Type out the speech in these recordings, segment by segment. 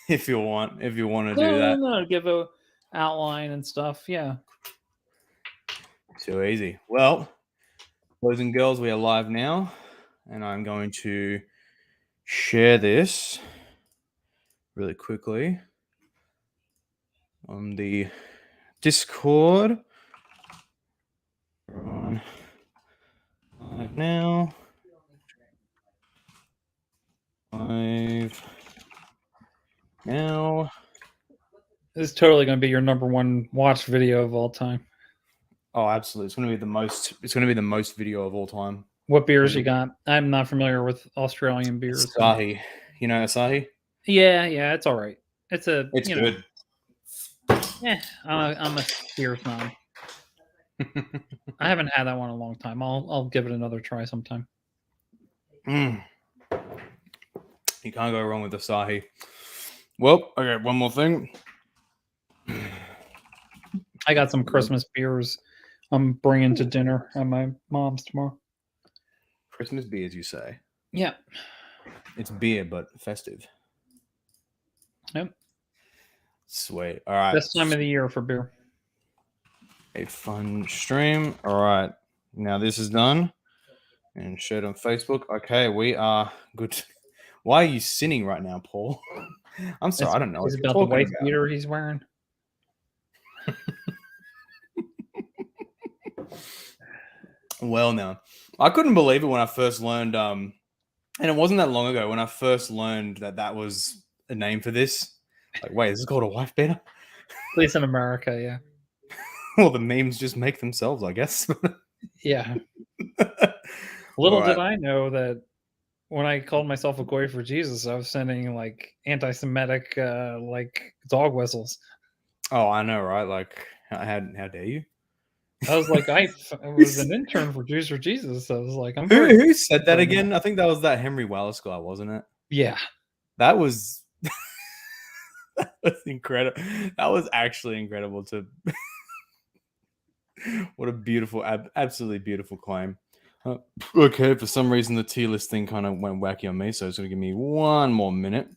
if you want to do that. No, give a outline and stuff. Yeah. Too easy. Well, boys and girls, we are live now, and I'm going to share this really quickly on the Discord. On live now. Live now. This is totally going to be your number one watched video of all time. Oh, absolutely! It's going to be the most. It's going to be the most video of all time. What beers you got? I'm not familiar with Australian beers. Asahi. You know Asahi? Yeah, it's all right. It's good. Yeah, I'm a beer snob. I haven't had that one in a long time. I'll give it another try sometime. You can't go wrong with Asahi. Well, okay, one more thing. I got some Christmas beers I'm bringing to dinner at my mom's tomorrow. Christmas beers, you say? Yeah. It's beer, but festive. Yep. Sweet. All right. Best time of the year for beer. A fun stream. All right. Now this is done and shared on Facebook. Okay, we are good. Why are you sinning right now, Paul? I'm sorry, I don't know. It's about the white beater he's wearing. Well, now I couldn't believe it when I first learned, and it wasn't that long ago when I first learned that was a name for this. Like, wait, this is called a wife beater? At least in America, yeah. Well, the memes just make themselves, I guess. Yeah. Little did I know that when I called myself a goy for Jesus, I was sending like anti-Semitic like dog whistles. Oh, I know, right? Like, how dare you? I was like, I was an intern for Jews for Jesus. So I was like, I'm who said that again? I think that was that Henry Wallace guy, wasn't it? Yeah. That was that was incredible. That was actually incredible to what a beautiful, absolutely beautiful claim. Okay, for some reason the tier list thing kind of went wacky on me, so it's going to give me one more minute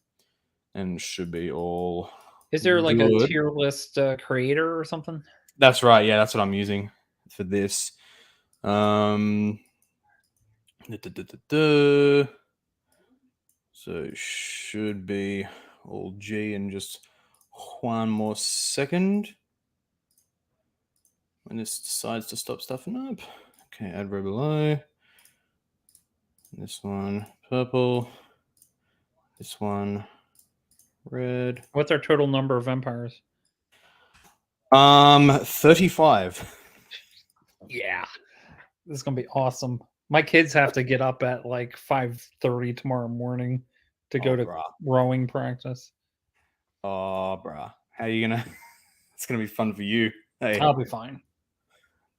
and it should be all. Is there like a tier list creator or something? That's right. Yeah, that's what I'm using for this. So it should be all G in just one more second. When this decides to stop stuffing up. Okay, add row below. This one purple. This one red. What's our total number of empires? 35. Yeah. This is gonna be awesome. My kids have to get up at like 5:30 tomorrow morning to go to rowing practice. Oh, bruh. How are you gonna? It's gonna be fun for you. Hey. I'll be fine.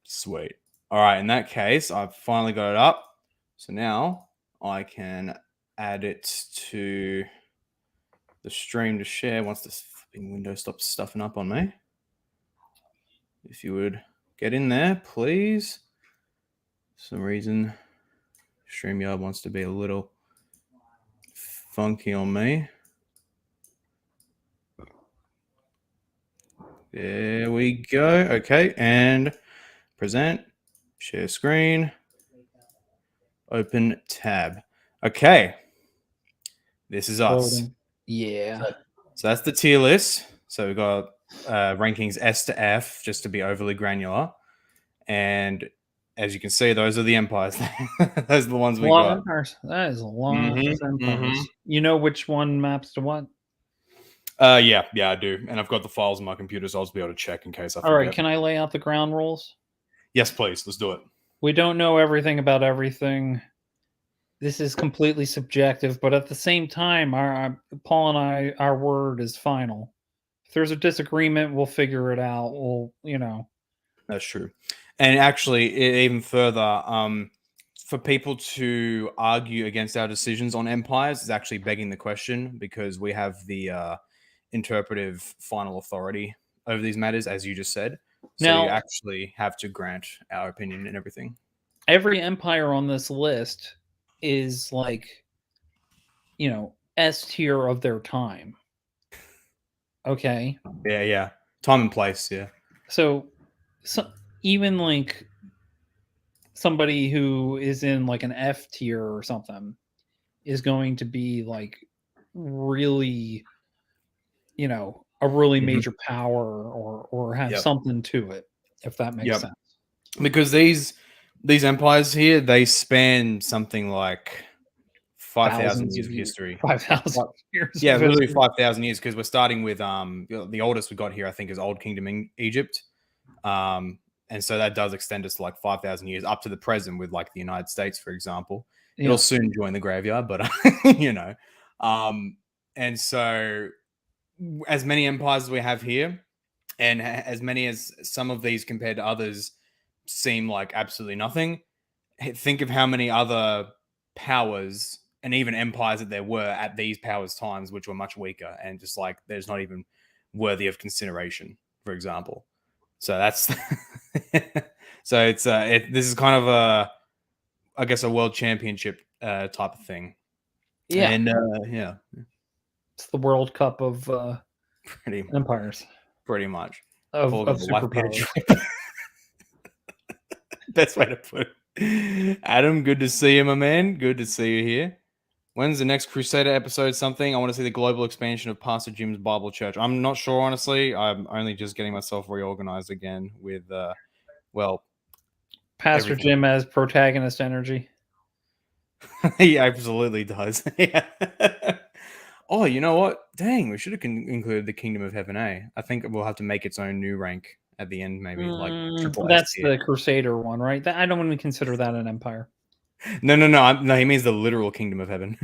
Sweet. All right. In that case, I've finally got it up. So now I can add it to the stream to share once this flipping window stops stuffing up on me. If you would get in there, please. For some reason, StreamYard wants to be a little funky on me. There we go. Okay, and present, share screen, open tab. Okay, this is us. Yeah. So that's the tier list. So we've got rankings S to F, just to be overly granular. And as you can see, those are the empires. Those are the ones we got. A lot of empires. That is a lot of empires. You know which one maps to what? Yeah, I do. And I've got the files on my computer, so I'll just be able to check in case I forget. All right, can I lay out the ground rules? Yes, please. Let's do it. We don't know everything about everything. This is completely subjective, but at the same time, Paul and I, our word is final. If there's a disagreement, we'll figure it out. That's true. And actually, even further, for people to argue against our decisions on empires is actually begging the question, because we have the interpretive final authority over these matters, as you just said. So now, you actually have to grant our opinion and everything. Every empire on this list is like, S tier of their time. Okay. Yeah. Time and place, yeah. So even like somebody who is in like an F tier or something is going to be like really, a really major power or have Yep. something to it, if that makes Yep. sense. Because these empires here, they span something like 5,000 Thousands years of of years, history. 5,000 years Yeah, of literally history. 5,000 years, because we're starting with the oldest we got here, I think, is Old Kingdom in Egypt. And so that does extend us to like 5,000 years up to the present with like the United States, for example. It'll Yeah. soon join the graveyard, but you know. And so as many empires as we have here, and as many as some of these compared to others seem like absolutely nothing, think of how many other powers and even empires that there were at these powers times, which were much weaker and just like there's not even worthy of consideration, for example. So that's so it's this is kind of a, I guess, a world championship type of thing. Yeah. And yeah, It's the World Cup of pretty empires, pretty much. of Paul got the left Peter superpowers. drip. Best way to put it. Adam, good to see you, my man. Good to see you here. When's the next Crusader episode? Something I want to see the global expansion of Pastor Jim's Bible Church. I'm not sure, honestly. I'm only just getting myself reorganized again with, well, Pastor everything. Jim as protagonist energy. He absolutely does. Yeah. Oh, you know what? Dang, we should have included the Kingdom of Heaven. I think we'll have to make its own new rank at the end, maybe like triple S That's tier. the Crusader one, right? I don't even consider that an empire. No. No, he means the literal Kingdom of Heaven.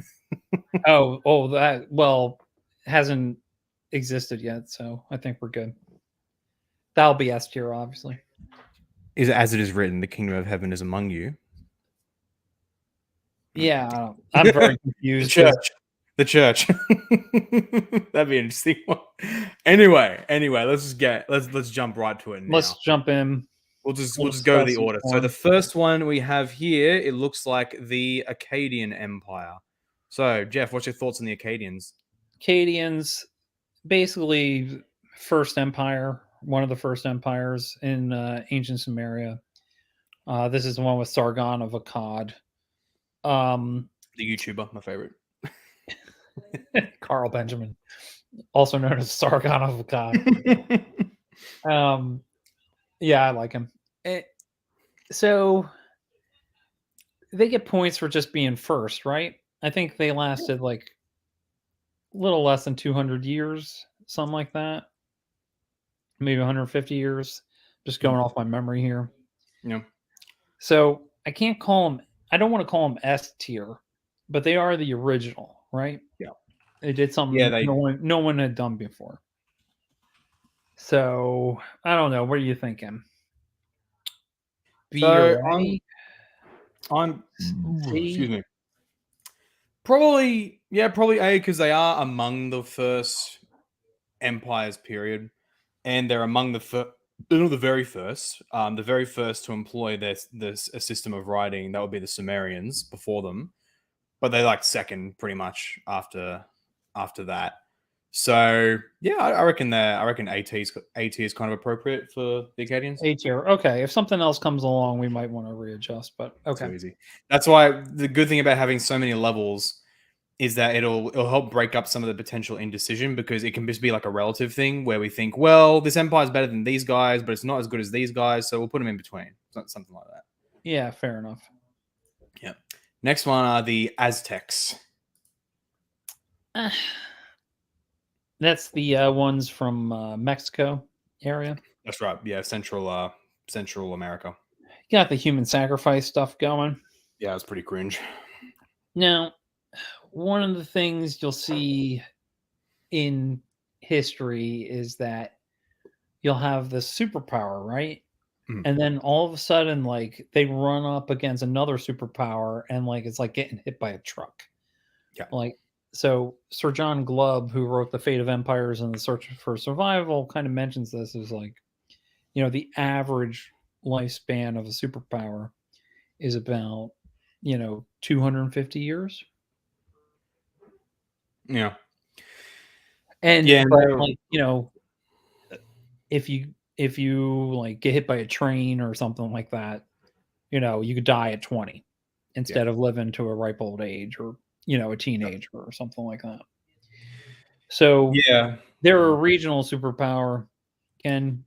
That hasn't existed yet, so I think we're good. That'll be S tier, obviously. Is as it is written, the Kingdom of Heaven is among you. Yeah, I'm very confused. The church. That'd be an interesting one. Anyway, let's jump right to it now. Let's jump in. We'll just go to the order. So the first one we have here, it looks like the Akkadian Empire. So Geoff, what's your thoughts on the Akkadians? Akkadians, basically first empire, one of the first empires in ancient Sumeria. This is the one with Sargon of Akkad. The YouTuber, my favorite. Carl Benjamin, also known as Sargon of Akkad. Yeah, I like him. So they get points for just being first, right? I think they lasted like a little less than 200 years, something like that. Maybe 150 years. Just going off my memory here. Yeah. So I can't call them, I don't want to call them S tier, but they are the original, right? Yeah. They did something no one had done before. So I don't know. What are you thinking? B or A? I'm C? excuse me. Probably A, because they are among the first empires period, and they're among the very first to employ this a system of writing. That would be the Sumerians before them, but they're like second pretty much after that. So yeah, I reckon AT is kind of appropriate for the Akkadians. A tier. Okay. If something else comes along, we might want to readjust, but okay. Too easy. That's why the good thing about having so many levels is that it'll help break up some of the potential indecision, because it can just be like a relative thing where we think, well, this empire is better than these guys, but it's not as good as these guys, so we'll put them in between. Something like that. Yeah, fair enough. Yeah. Next one are the Aztecs. That's the ones from Mexico area. That's right. Yeah, Central America. You got the human sacrifice stuff going. Yeah, it's pretty cringe. Now, one of the things you'll see in history is that you'll have the superpower, right? Mm. And then all of a sudden, like, they run up against another superpower, and like it's like getting hit by a truck. Yeah. Like, so Sir John Glubb, who wrote The Fate of Empires and the Search for Survival, kind of mentions this as like, the average lifespan of a superpower is about 250 years. Yeah. And Yeah, but like, if you like get hit by a train or something like that, you could die at 20 instead of living to a ripe old age, or a teenager or something like that. So yeah, they're a regional superpower, can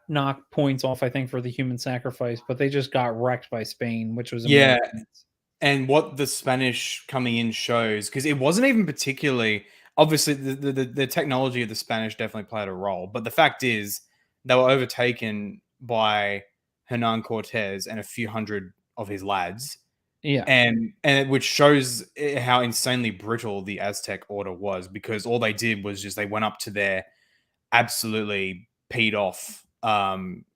knock points off, I think, for the human sacrifice, but they just got wrecked by Spain, which was yeah. Americans. And what the Spanish coming in shows, because it wasn't even particularly obviously the technology of the Spanish definitely played a role, but the fact is they were overtaken by Hernan Cortez and a few hundred of his lads, Yeah. and which shows how insanely brittle the Aztec order was, because all they did was just they went up to their absolutely peed off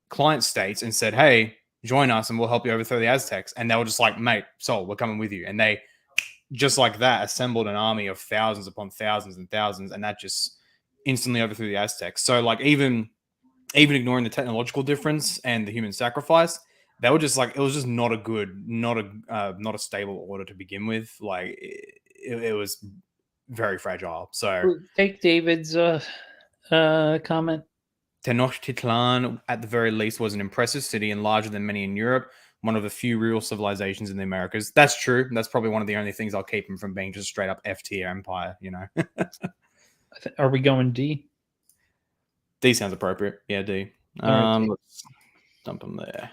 client states and said, "Hey, join us and we'll help you overthrow the Aztecs." And they were just like, "Mate, Sol, we're coming with you." And they just like that assembled an army of thousands upon thousands and thousands, and that just instantly overthrew the Aztecs. So like even ignoring the technological difference and the human sacrifice, they were just like, it was just not a good, not a stable order to begin with. Like it was very fragile. So Take David's comment. Tenochtitlan, at the very least, was an impressive city and larger than many in Europe. One of the few real civilizations in the Americas. That's true. That's probably one of the only things I'll keep him from being just straight up F tier empire. Are we going D? D sounds appropriate. Yeah, D. Right, D. Let's dump him there.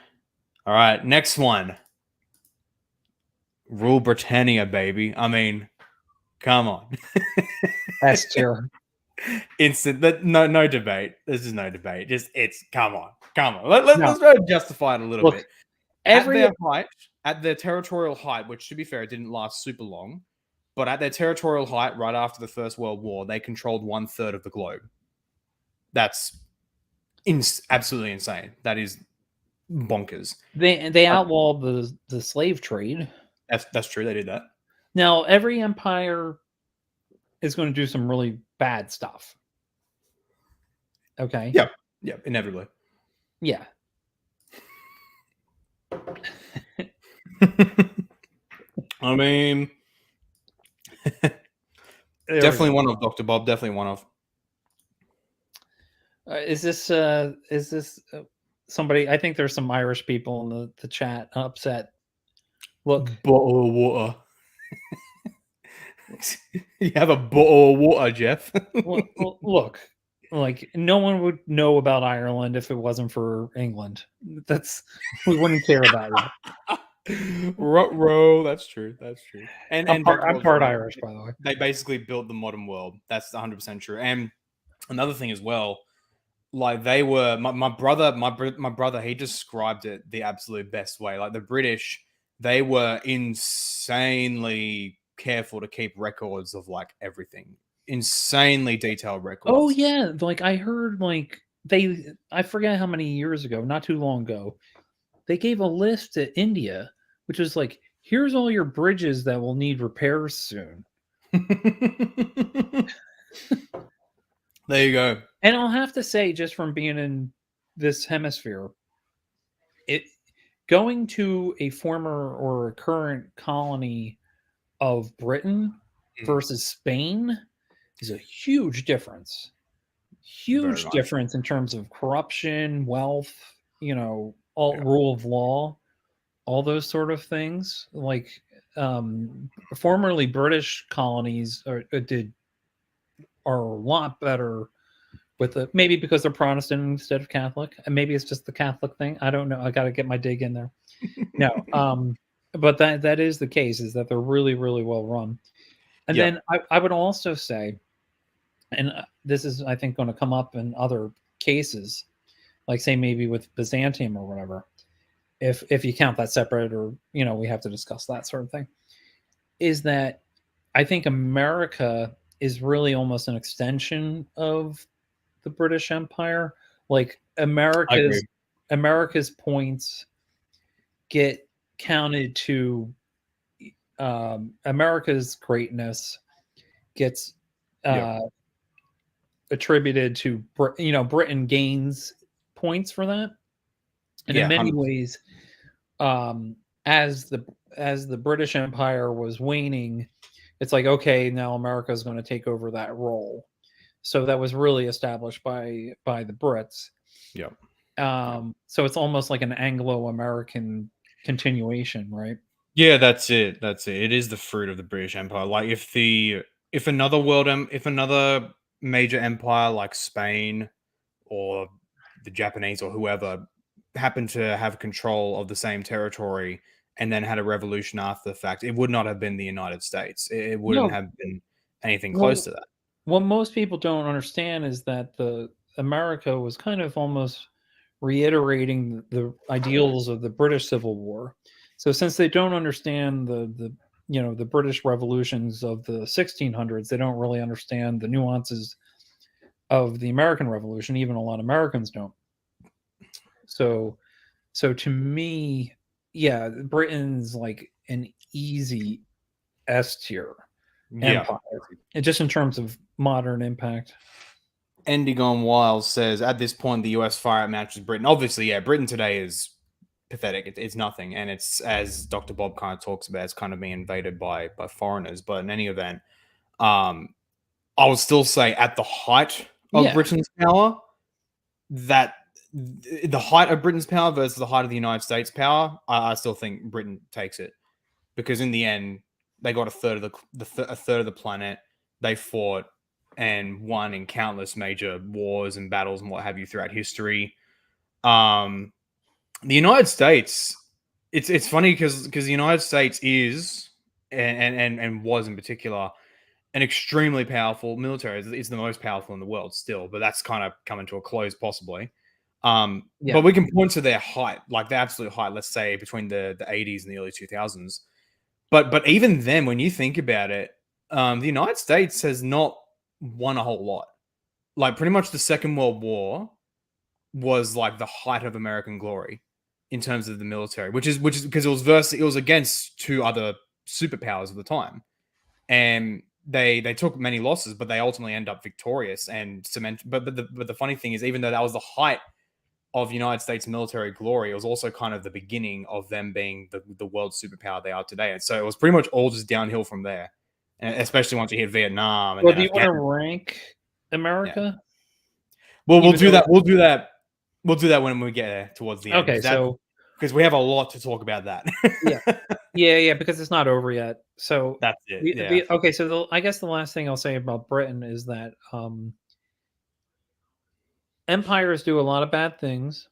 All right, next one. Rule Britannia, baby. I mean, come on. S tier. Instant. No debate. This is no debate. Just come on. Let's try to justify it a little bit. At their territorial height, which to be fair, it didn't last super long, but at their territorial height, right after the First World War, they controlled 1/3 of the globe. That's absolutely insane. That is bonkers. They outlawed the slave trade. That's true. They did that. Now every empire is going to do some really bad stuff. Okay. Yeah, inevitably. Yeah. I mean, definitely one of Dr. Bob. Definitely one of. Is this somebody? I think there's some Irish people in the chat upset. Look, bottle of water. You have a bottle of water, Geoff. Look, like no one would know about Ireland if it wasn't for England. We wouldn't care about it. Row, that's true. And I'm part Irish, by the way. They basically built the modern world. That's 100% true. And another thing as well, like they were my brother. He described it the absolute best way. Like the British, they were insanely careful to keep records of like everything, insanely detailed records. Oh yeah, like I heard like I forget how many years ago, not too long ago, they gave a list to India, which was like, here's all your bridges that will need repairs soon. There you go. And I'll have to say, just from being in this hemisphere, going to a former or a current colony of Britain versus Spain is a huge difference. Huge difference in terms of corruption, wealth, rule of law, all those sort of things. Like formerly British colonies are a lot better with it, maybe because they're Protestant instead of Catholic, and maybe it's just the Catholic thing. I don't know. I got to get my dig in there. No, but that is the case, is that they're really, really well run. And then I would also say, and this is, I think, going to come up in other cases, like say maybe with Byzantium or whatever, if you count that separate, or we have to discuss that sort of thing, is that I think America is really almost an extension of the British Empire. Like America's points get counted to America's greatness gets attributed to Britain gains points for that, and in many ways, as the British Empire was waning, it's like, okay, now America is going to take over that role. So that was really established by the Brits. Yep. So it's almost like an Anglo-American continuation, right? Yeah, that's it. That's it. It is the fruit of the British Empire. Like if another major empire like Spain or the Japanese or whoever happened to have control of the same territory and then had a revolution after the fact, it would not have been the United States. It wouldn't No, have been anything close well, to that. what most people don't understand is that the America was kind of almost reiterating the ideals of the British Civil War. So since they don't understand the British revolutions of the 1600s, they don't really understand the nuances of the American Revolution. Even a lot of Americans don't. So to me, yeah, Britain's like an easy S tier Yeah. empire, and just in terms of modern impact. Endigon Wiles says, at this point, the US far outmatches Britain. Obviously, yeah, Britain today is pathetic. It's nothing. And it's, as Dr. Bob kind of talks about, it's kind of being invaded by foreigners. But in any event, I would still say at the height of Yeah, Britain's power, that the height of Britain's power versus the height of the United States power, I still think Britain takes it. Because in the end, they got a third of a third of the planet. They fought and won in countless major wars and battles and what have you throughout history. The United States, it's funny because the United States is and was in particular an extremely powerful military. It's the most powerful in the world still, but that's kind of coming to a close possibly. yeah. But we can point to their height, like the absolute height, let's say between the 80s and the early 2000s. But even then, when you think about it, the United States has not won a whole lot. Like pretty much the Second World War was like the height of American glory in terms of the military, which is because it was against two other superpowers of the time, and they took many losses, but they ultimately end up victorious and cement. But the funny thing is, even though that was the height of United States military glory, it was also kind of the beginning of them being the world superpower they are today. And so it was pretty much all just downhill from there, and especially once you hit Vietnam and Well, then do you want to Afghanistan. rank Yeah. America? Well, we'll Even do though, that. We'll do that. We'll do that when we get there towards the end okay, so because we have a lot to talk about that. yeah, yeah, because it's not over yet. So That's it. Yeah. okay, so I guess the last thing I'll say about Britain is that empires do a lot of bad things,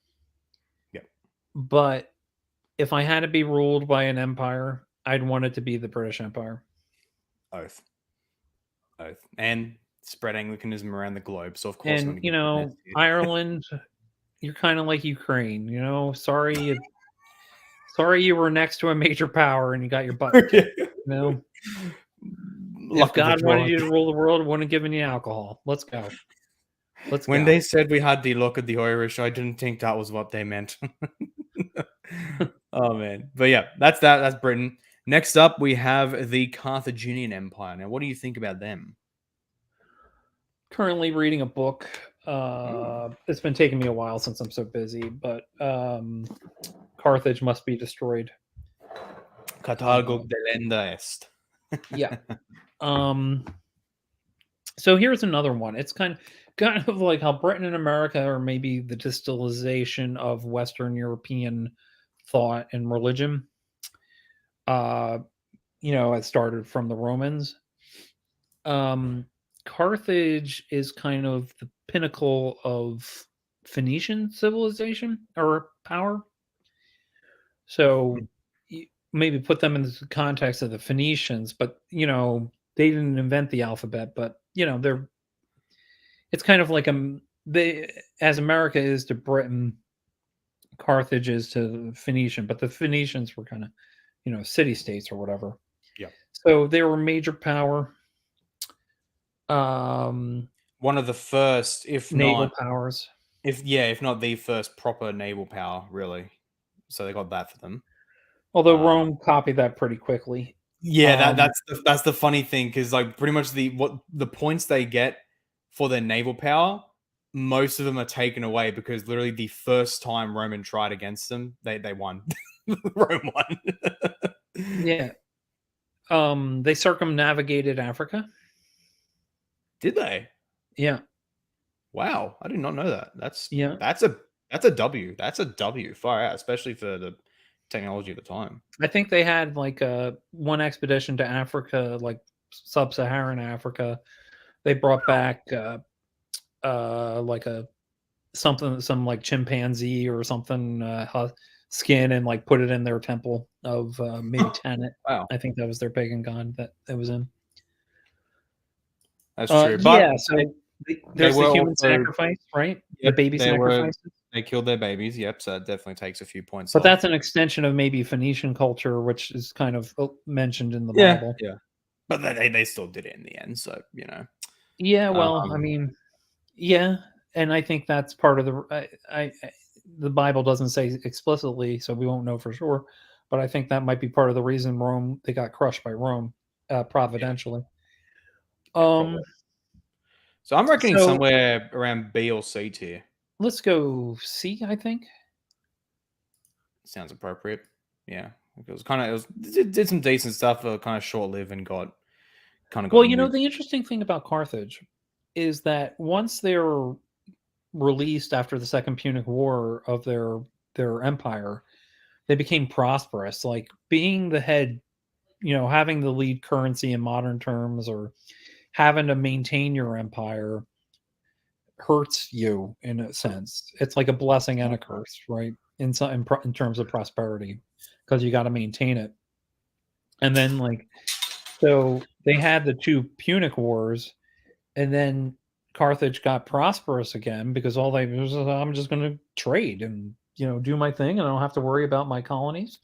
Yep. but if I had to be ruled by an empire, I'd want it to be the British Empire. Oath. And spread Anglicanism around the globe. So of course I'm And going to give it Ireland, you're kind of like Ukraine. Sorry you were next to a major power and you got your butt kicked. You know, if Luck of the God wanted draw. you to rule the world, wouldn't have given you alcohol. Let's go. Let's When go. they said we had the luck of the Irish, I didn't think that was what they meant. Oh man, but yeah, that's that. That's Britain. Next up, we have the Carthaginian Empire. Now, what do you think about them? Currently reading a book. Ooh. It's been taking me a while since I'm so busy, but Carthage must be destroyed. Carthago delenda est. Yeah. So here's another one. It's kind of like how Britain and America are maybe the distillation of Western European thought and religion. Uh, it started from the Romans. Carthage is kind of the pinnacle of Phoenician civilization or power. So maybe put them in the context of the Phoenicians, but they didn't invent the alphabet, but it's kind of like they as America is to Britain, Carthage is to Phoenician, but the Phoenicians were kind of city states or whatever. Yeah. So they were a major power. One of the first, Naval powers. if not the first proper naval power, really. So they got that for them. Although Rome copied that pretty quickly. Yeah, that's the funny thing because like pretty much the points they get for their naval power, most of them are taken away because literally the first time Roman tried against them, they won. Rome won. Yeah. They circumnavigated Africa. Did they? Yeah. Wow, I did not know that. Yeah. That's a W. That's a W far out, especially for the technology at the time. I think they had like one expedition to Africa, like sub-Saharan Africa. They brought back like a some like chimpanzee or something skin and like put it in their temple of maybe Tanit. Wow, I think that was their pagan god that it was in. that's true. But Yeah, so they there's the were human also sacrifice, right? The yep, baby sacrifices. they killed their babies. Yep, so that definitely takes a few points But off. that's an extension of maybe Phoenician culture, which is kind of mentioned in the Yeah, Bible. yeah. But they still did it in the end, so Yeah, well, I Um, mean, yeah, and I think that's part of the Bible doesn't say explicitly, so we won't know for sure. But I think that might be part of the reason Rome they got crushed by Rome, yeah, providentially. yeah, probably. Um, So I'm reckoning so somewhere around B or C tier. let's go C, I think. Sounds appropriate. Yeah, it was kind of did some decent stuff, but kind of short lived and got Well, you know, nuked. the interesting thing about Carthage is that once they were released after the Second Punic War of their empire, they became prosperous. Like being the head, having the lead currency in modern terms or having to maintain your empire hurts you in a sense. It's like a blessing and a curse, right? In terms of prosperity, because you got to maintain it. And then so they had the two Punic Wars, and then Carthage got prosperous again because all they was I'm just going to trade and do my thing, and I don't have to worry about my colonies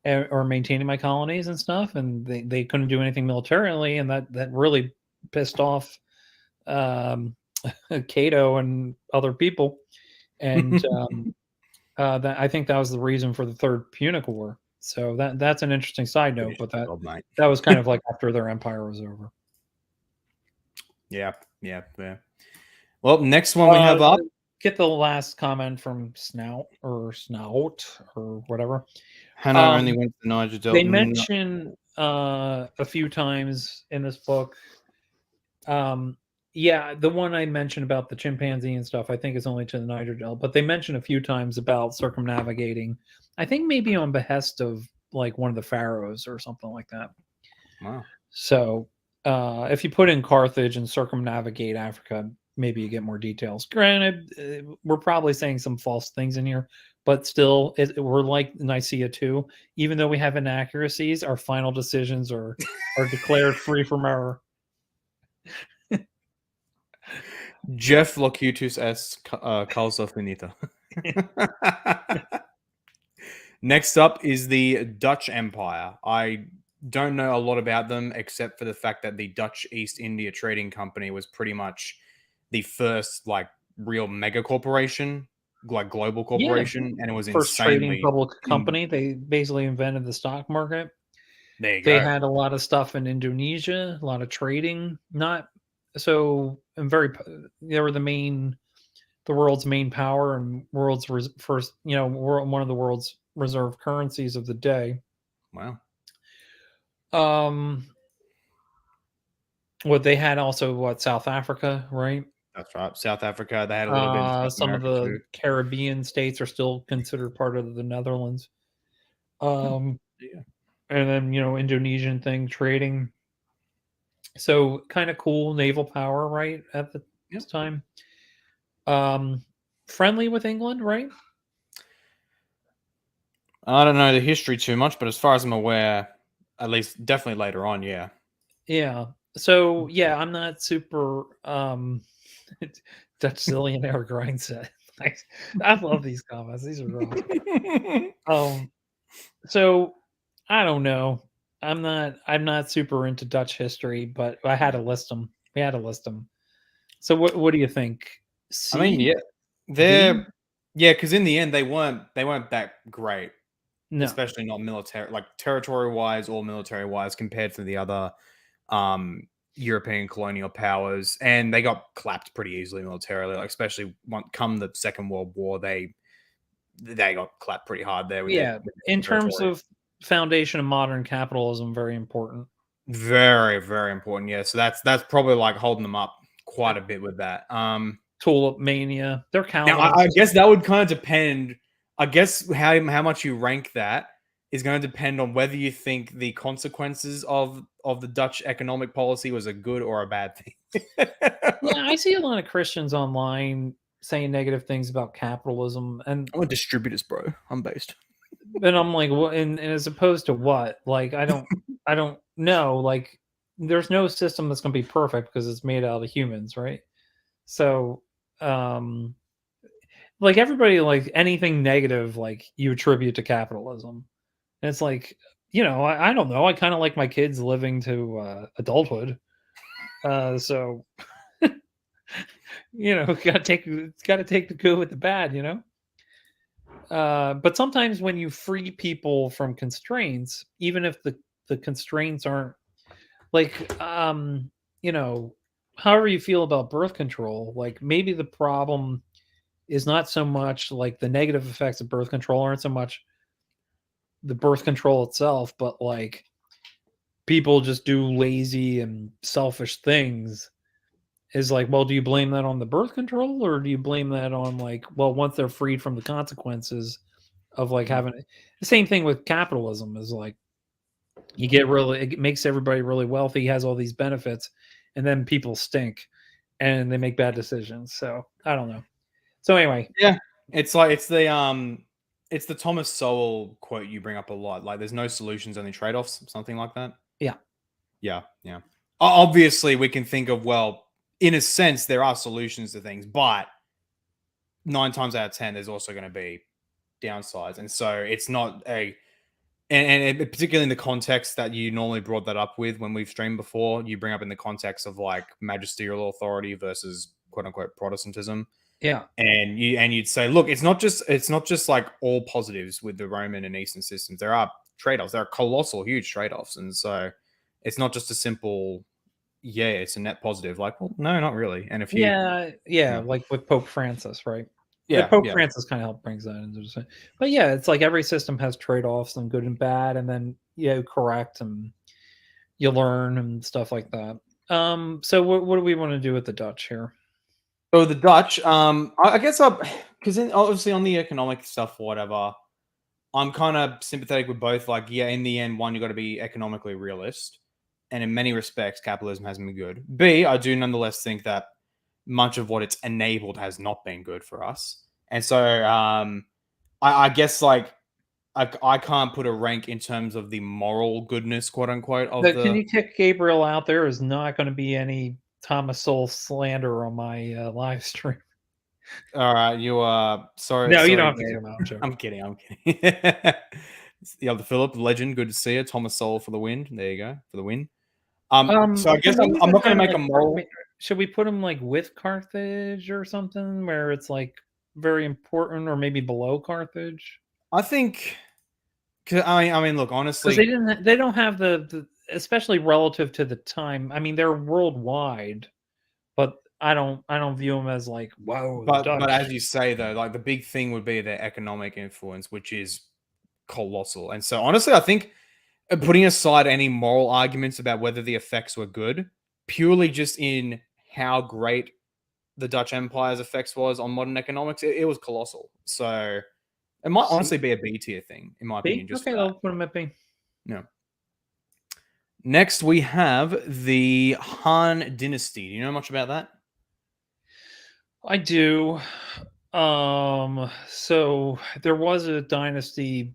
or maintaining my colonies and stuff. And they couldn't do anything militarily, and that really pissed off Cato and other people. And that I think that was the reason for the Third Punic War. So that's an interesting side note, but Mate. that was kind of like after their empire was over. Yeah, yeah, yeah. Well, next one we have up. Get the last comment from Snout or whatever. Hannah only went to Niger Delta. They mention a few times in this book. Yeah, the one I mentioned about the chimpanzee and stuff, I think is only to the Niger Delta, but they mention a few times about circumnavigating. I think maybe on behest of like one of the pharaohs or something like that. Wow. So if you put in Carthage and circumnavigate Africa, maybe you get more details. Granted, we're probably saying some false things in here, but still, we're like Nicaea too. Even though we have inaccuracies, our final decisions are declared free from error. Geoff Locutus est causa finita. Next up is the Dutch Empire. I don't know a lot about them except for the fact that the Dutch East India Trading Company was pretty much the first like real mega corporation, like global corporation, and it was First trading insanely public company. They basically invented the stock market. There you They go. had a lot of stuff in Indonesia, a lot of trading. Not so, and they were the world's main power and first, one of the world's reserve currencies of the day. Wow. What they had also South Africa, right? That's right. South Africa. They had a little bit in South Some of America the too. Caribbean states are still considered part of the Netherlands. Yeah. And then Indonesian thing trading. So kind of cool naval power, right? At this time. Friendly with England, right? I don't know the history too much, but as far as I'm aware, at least definitely later on, yeah. Yeah. So yeah, I'm not super Dutch zillionaire grind set. I love these comments. These are wrong. So I don't know. I'm not super into Dutch history, but I had to list them. We had to list them. So what do you think? C? I mean, yeah, because in the end they weren't that great, No. especially not military, like territory wise or military wise, compared to the other European colonial powers, and they got clapped pretty easily militarily. Like especially come the Second World War, they got clapped pretty hard there. With Yeah, their in terms territory. of foundation of modern capitalism, very important. Very, very important. Yeah. So that's probably like holding them up quite a bit with that. Tulip mania. They're Now I Calvinists. guess that would kind of depend. I guess how much you rank that is going to depend on whether you think the consequences of the Dutch economic policy was a good or a bad thing. Yeah, I see a lot of Christians online saying negative things about capitalism, and I'm a distributors, bro. I'm based. I'm like, well, and as opposed to what? Like, I don't know. Like, there's no system that's going to be perfect because it's made out of humans, right? So, um, like everybody, like anything negative, like you attribute to capitalism, and it's like, I don't know. I kind of like my kids living to adulthood, so gotta take the good with the bad, but sometimes when you free people from constraints, even if the constraints aren't like, you know however you feel about birth control, like maybe the problem is not so much like the negative effects of birth control aren't so much the birth control itself, but like people just do lazy and selfish things. Is like, well, do you blame that on the birth control, or do you blame that on, like, well, once they're freed from the consequences of like Mm. having the same thing with capitalism is like it makes everybody really wealthy, has all these benefits, and then people stink and they make bad decisions. So I don't know. So anyway, Yeah, it's like it's the Thomas Sowell quote you bring up a lot. Like, there's no solutions, only trade-offs, something like that. yeah, Yeah, yeah. Obviously, we can think of, well, in a sense, there are solutions to things, but 9 times out of 10, there's also going to be downsides, and so it's not a and particularly in the context that you normally brought that up with when we've streamed before, you bring up in the context of like magisterial authority versus quote unquote Protestantism. yeah, And you'd say, look, it's not just like all positives with the Roman and Eastern systems. There are trade-offs. There are colossal, huge trade-offs, and so it's not just a simple, yeah, it's a net positive. Like, well, no, not really. And if you, yeah, yeah, like with Pope Francis, right? yeah, Pope yeah, Francis kind of helped brings that into the, but yeah, it's like every system has trade-offs and good and bad, and then correct and you learn and stuff like that. So what do we want to do with the Dutch here? So the Dutch, I guess I, because obviously on the economic stuff or whatever, I'm kind of sympathetic with both. Like, yeah, in the end, one, you got to be economically realist, and in many respects, capitalism has been good. B, I do nonetheless think that much of what it's enabled has not been good for us, and so I guess like I can't put a rank in terms of the moral goodness, quote unquote, of Can the. you kick Gabriel out? There is not going to be any Thomas Sowell slander on my live stream. All right, you are sorry, No, you don't sorry, have to kick Gabe. him out. I'm joking. I'm kidding. I'm kidding. Yeah, the Philip legend. Good to see you. Thomas Sowell for the win. There you go for the win. So I Should guess we I'm even not going to have make a like moral. should we put him like with Carthage or something where it's like very important, or maybe below Carthage? I think. 'Cause I mean, look, Because honestly, they don't have the especially relative to the time. I mean, they're worldwide, but I don't view them as like, wow, the but as Dutch. you say though, like the big thing would be their economic influence, which is colossal. And so honestly, I think putting aside any moral arguments about whether the effects were good, purely just in how great the Dutch Empire's effects was on modern economics, it was colossal. So it might C honestly be a B tier thing, in my B? opinion, just for Okay, that. I'll put them at B. Yeah. Next, we have the Han Dynasty. Do you know much about that? I do. So there was a dynasty.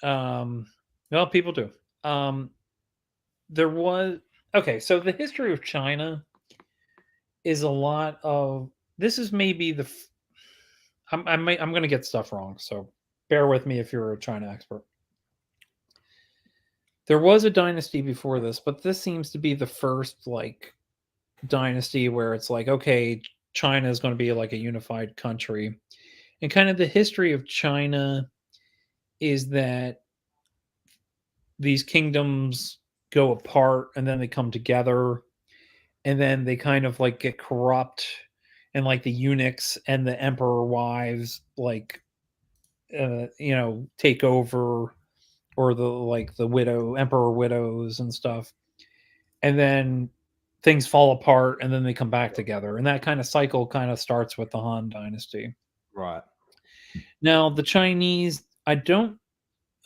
Um, well, people do. Um, there was okay. So the history of China is a lot of this. Is maybe I'm going to get stuff wrong, so bear with me if you're a China expert. There was a dynasty before this, but this seems to be the first like dynasty where it's like, okay, China is going to be like a unified country. And kind of the history of China is that these kingdoms go apart and then they come together, and then they kind of like get corrupt, and like the eunuchs and the emperor wives like take over, or the emperor widows and stuff, and then things fall apart, and then they come back together, and that kind of cycle kind of starts with the Han Dynasty. Right. Now the Chinese, I don't,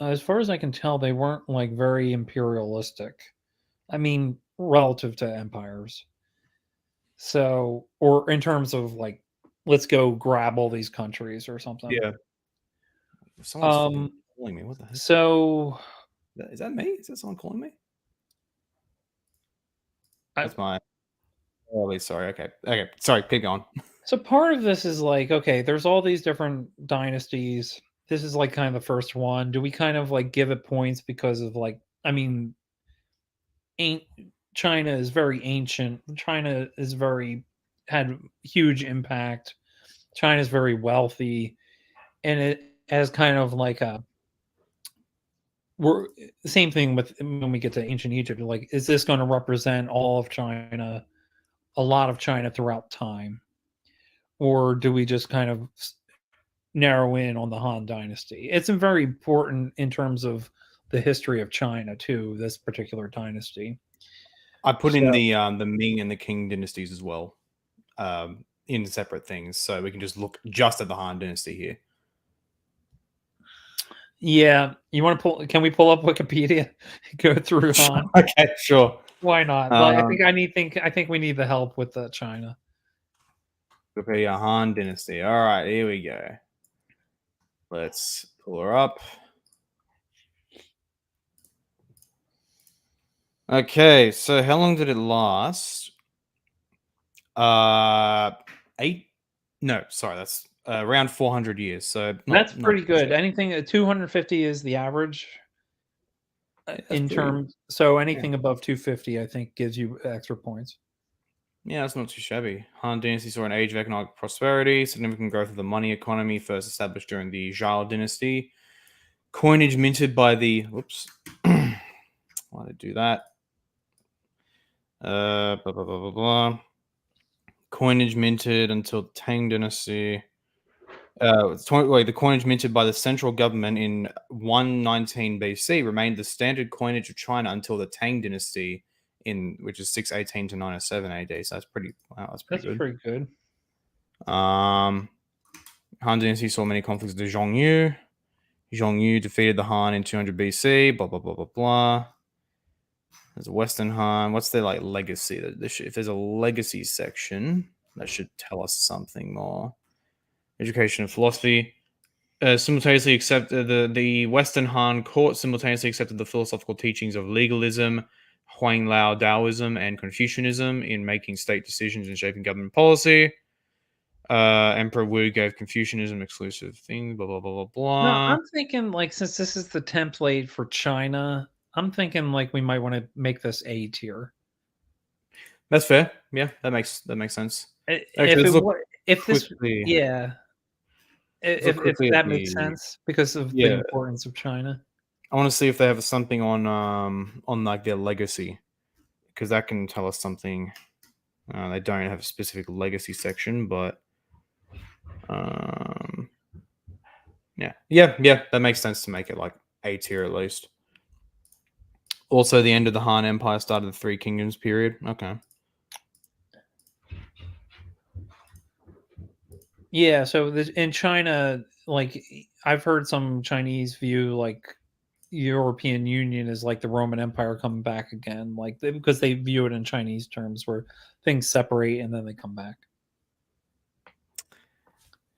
as far as I can tell, they weren't like very imperialistic. I mean, relative to empires. So, or in terms of like, let's go grab all these countries or something. Yeah. Someone's fucking Um, calling me. What the heck? so Is that me? Is that someone calling me? I, That's my. Oh, sorry. Okay. Okay. Sorry. Keep going. so part of this is like, okay, there's all these different dynasties. This is like kind of the first one. Do we kind of like give it points because of like, I mean, ain't China is very ancient. China is very had huge impact. China's very wealthy, and it has kind of like a we're the same thing with when we get to ancient Egypt. Like, is this going to represent all of China, a lot of China throughout time, or do we just kind of narrow in on the Han Dynasty? It's very important in terms of the history of China too. This particular dynasty. I put in So the Ming and the Qing dynasties as well, in separate things, so we can just look just at the Han Dynasty here. yeah, you want to pull? Can we pull up Wikipedia? Go through Han. Okay, sure. Why not? Like, I think we need the help with the China. Wikipedia Han Dynasty. All right, here we go. Let's pull her up. Okay, so how long did it last? Eight. No, sorry, that's around 400 years. So That's not pretty good. Anything at 250 is the average that's in pretty. terms. So Yeah. anything above 250, I think, gives you extra points. Yeah, that's not too shabby. Han Dynasty saw an age of economic prosperity, significant growth of the money economy, first established during the Zhao Dynasty. Coinage minted by the. Whoops. Why did I do that? Blah, blah, blah, blah, blah. Coinage minted until the Tang Dynasty. The coinage minted by the central government in 119 BC remained the standard coinage of China until the Tang Dynasty, which is 618 to 907 AD. So that's pretty. Wow, that's pretty That's good. pretty good. Han Dynasty saw many conflicts with the Zhongyu. Zhongyu defeated the Han in 200 BC. Blah blah blah blah blah. There's a Western Han. What's their like legacy? If there's a legacy section, that should tell us something more. Education and philosophy. Simultaneously accepted the Western Han court simultaneously accepted the philosophical teachings of legalism, Huanglao Taoism, and Confucianism in making state decisions and shaping government policy. Emperor Wu gave Confucianism exclusive things. Blah blah blah blah No, blah. I'm thinking like since this is the template for China, I'm thinking like we might want to make this A tier. That's fair. Yeah, that makes sense. If Actually, it let's look was, if this, quickly. yeah, Let's look if quickly at that makes the. sense because of the Yeah, importance of China. I want to see if they have something on like their legacy, because that can tell us something. They don't have a specific legacy section, but yeah, that makes sense to make it like A tier at least. Also, the end of the Han Empire started the Three Kingdoms period. Okay. Yeah, so this, in China, like I've heard some Chinese view like European Union is like the Roman Empire coming back again, like because they view it in Chinese terms where things separate and then they come back.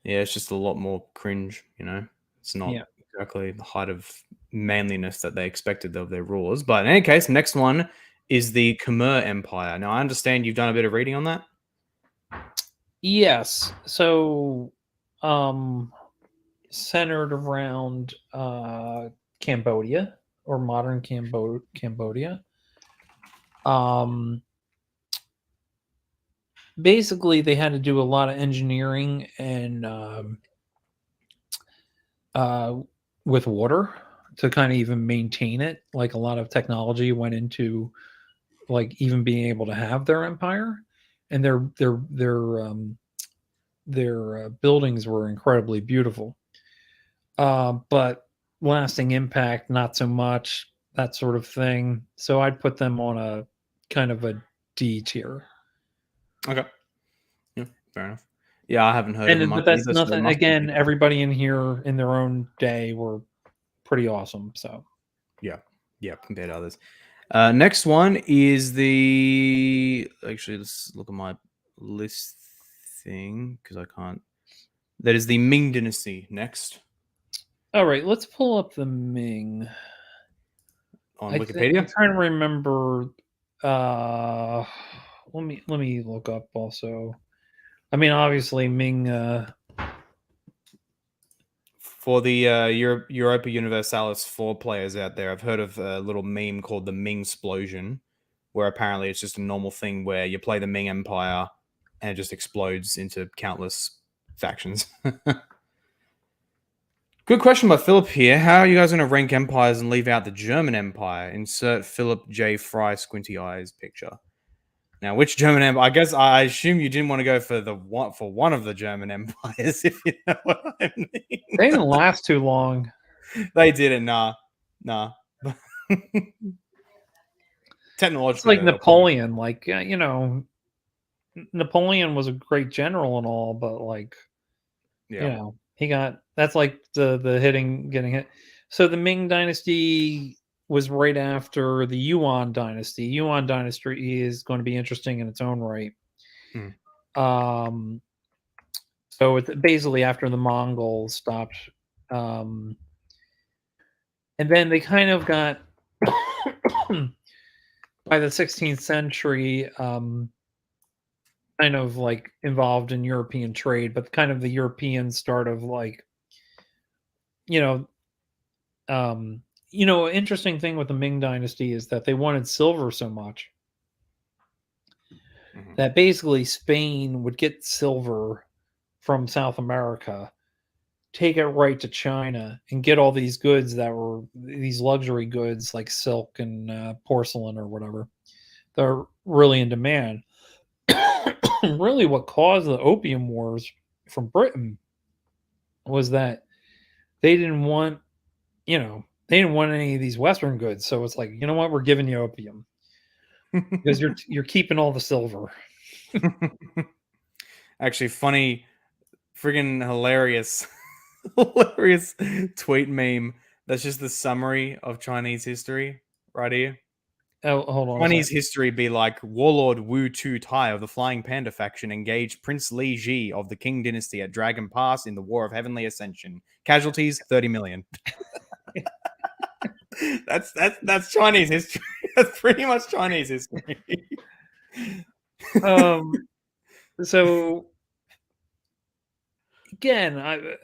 Yeah, it's just a lot more cringe, you know? It's not Yeah. exactly the height of manliness that they expected of their rulers. But in any case, next one is the Khmer Empire. Now, I understand you've done a bit of reading on that. Yes. So, centered around Cambodia or modern Cambodia. Basically, they had to do a lot of engineering and with water to kind of even maintain it. Like a lot of technology went into like even being able to have their empire, and their buildings were incredibly beautiful. But lasting impact, not so much, that sort of thing. So I'd put them on a kind of a D tier. Okay. Yeah, fair enough. Yeah, I haven't heard of them But much that's either, so it nothing. must be Again, good. everybody in here in their own day were pretty awesome. So Yeah, compared to others. Next one is the. Actually, let's look at my list thing because I can't. That is the Ming Dynasty next all right, let's pull up the Ming. on I'm Wikipedia. trying to remember. Uh, let me look up also. I mean, obviously Ming. For the Europa Universalis 4 players out there, I've heard of a little meme called the Ming Explosion, where apparently it's just a normal thing where you play the Ming Empire and it just explodes into countless factions. Good question by Philip here. How are you guys going to rank empires and leave out the German Empire? Insert Philip J. Fry squinty eyes picture. Now, which German empire? I guess I assume you didn't want to go for one of the German empires, if you know what I mean. They didn't last too long. They didn't. Nah. Technologically, It's like they were pretty. Napoleon. Like Napoleon was a great general and all, but like Yeah. he got that's like the getting hit. So the Ming Dynasty was right after the Yuan Dynasty. Yuan Dynasty is going to be interesting in its own right. Um, so it's basically after the Mongols stopped, and then they kind of got by the 16th century, kind of like involved in European trade, but kind of the European start of like, interesting thing with the Ming Dynasty is that they wanted silver so much that basically Spain would get silver from South America, take it right to China, and get all these goods that were these luxury goods like silk and porcelain or whatever. They're really in demand. Really, what caused the Opium Wars from Britain was that they didn't want, they didn't want any of these Western goods. So it's like, you know what, we're giving you opium because you're keeping all the silver. Actually, funny, friggin' hilarious, hilarious tweet meme. That's just the summary of Chinese history right here. Oh, hold on. Chinese history be like warlord Wu Tu Tai of the Flying Panda faction engaged Prince Li Ji of the Qing dynasty at Dragon Pass in the War of Heavenly Ascension. Casualties 30 million. That's Chinese history. That's pretty much Chinese history. So again,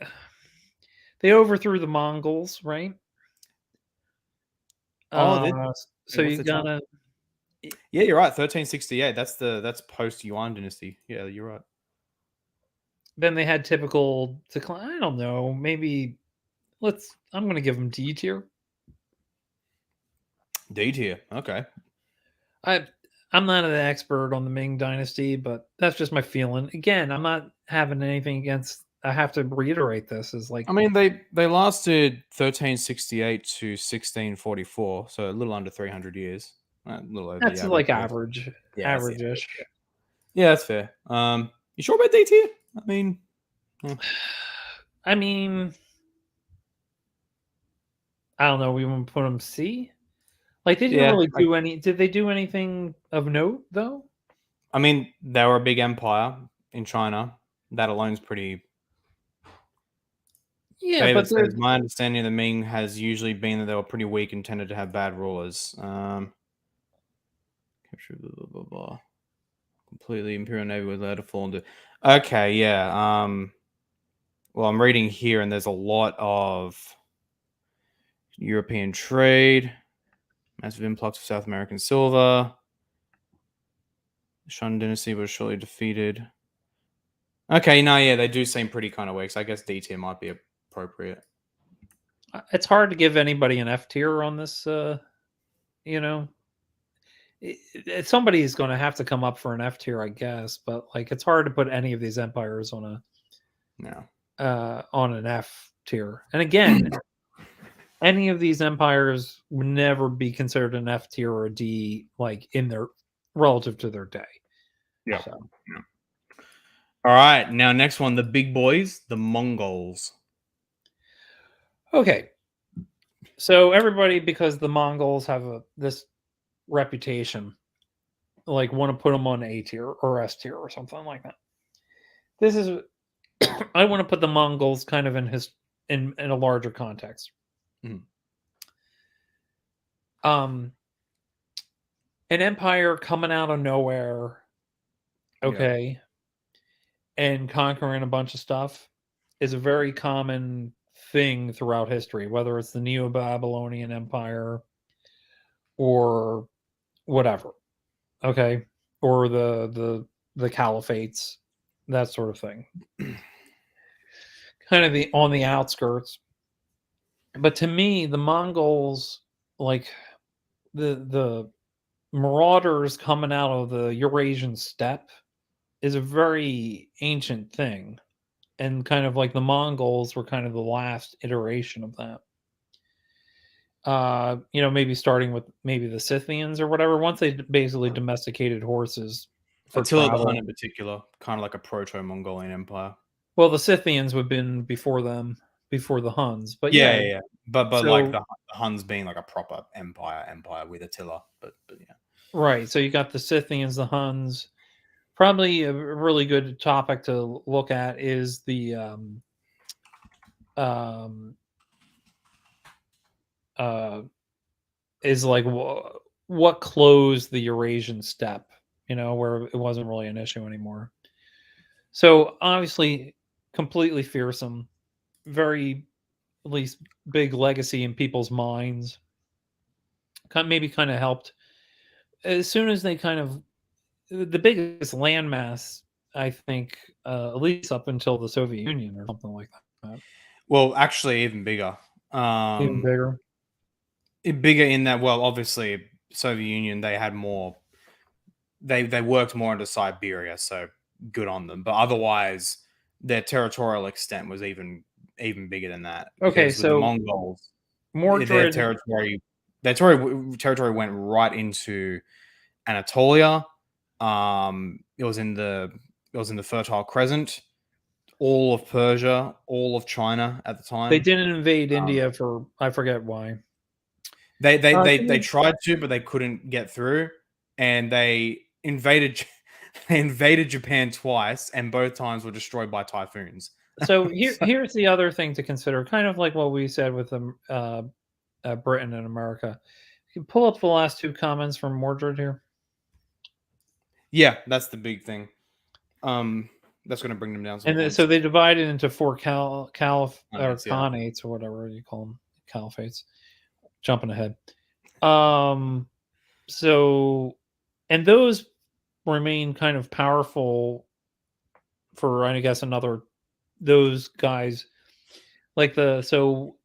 they overthrew the Mongols, right? So you gotta. Yeah, you're right. 1368. That's post Yuan dynasty. Yeah, you're right. Then they had typical decline. I don't know. Maybe I'm going to give them D tier. D tier. Okay. I'm not an expert on the Ming Dynasty, but that's just my feeling. Again, I'm not having anything against. I have to reiterate this is like. I mean, they lasted 1368 to 1644, so a little under 300 years. A little over That's the like average. average-ish. Yeah, that's fair. You sure about D tier? I mean, I don't know. We want to put them C. Like they didn't really do any. Did they do anything of note though? I mean, they were a big empire in China. That alone's pretty. Yeah, David says, my understanding of the Ming has usually been that they were pretty weak and tended to have bad rulers. Completely Imperial Navy was allowed to fall into. Okay, yeah. Well, I'm reading here, and there's a lot of European trade, massive influx of South American silver. The Shun dynasty was shortly defeated. Okay, no, yeah, they do seem pretty kind of weak. So I guess D tier might be appropriate. It's hard to give anybody an F tier on this. Somebody is going to have to come up for an F tier, I guess. But like, it's hard to put any of these empires on on an F tier. And again, any of these empires would never be considered an F tier or a D, like in their relative to their day. Yeah. So. Yeah. All right. Now, next one, the big boys, the Mongols. Okay. So everybody, because the Mongols have this reputation, like want to put them on A tier or S tier or something like that. This is, I want to put the Mongols kind of in a larger context. Mhm. An empire coming out of nowhere, okay, and conquering a bunch of stuff is a very common thing throughout history, whether it's the Neo-Babylonian Empire or whatever, okay, or the caliphates, that sort of thing. Kind of the on the outskirts. But to me, the Mongols, like the marauders coming out of the Eurasian steppe, is a very ancient thing. And kind of like the Mongols were kind of the last iteration of that. Maybe starting with maybe the Scythians or whatever. Once they basically domesticated horses for Attila the Hun travel. in particular, kind of like a proto-Mongolian empire. Well, the Scythians would have been before them, before the Huns. But Yeah. But like so the Huns being like a proper empire with Attila. But yeah. right. So you got the Scythians, the Huns. Probably a really good topic to look at is the is like what closed the Eurasian steppe, where it wasn't really an issue anymore. So obviously, completely fearsome, very at least big legacy in people's minds. Maybe kind of helped as soon as they kind of the biggest landmass, I think, at least up until the Soviet Union or something like that. Well, actually, even bigger. Even bigger. Bigger in that, well, obviously, Soviet Union, they had more. They worked more into Siberia, so good on them. But otherwise, their territorial extent was even bigger than that. Okay, Because with the so Mongols, their Mordred, territory went right into Anatolia. It was in the Fertile Crescent, all of Persia, all of China at the time. they didn't invade India for I forget why. They tried to, but they couldn't get through, and they invaded Japan twice, and both times were destroyed by typhoons. So here's the other thing to consider, kind of like what we said with Britain and America. You can pull up the last two comments from Mordred here. Yeah, that's the big thing. That's going to bring them down. So they divided into four khanates, yeah. or whatever you call them, caliphates. Jumping ahead. So, and those remain kind of powerful for, I guess, those guys. So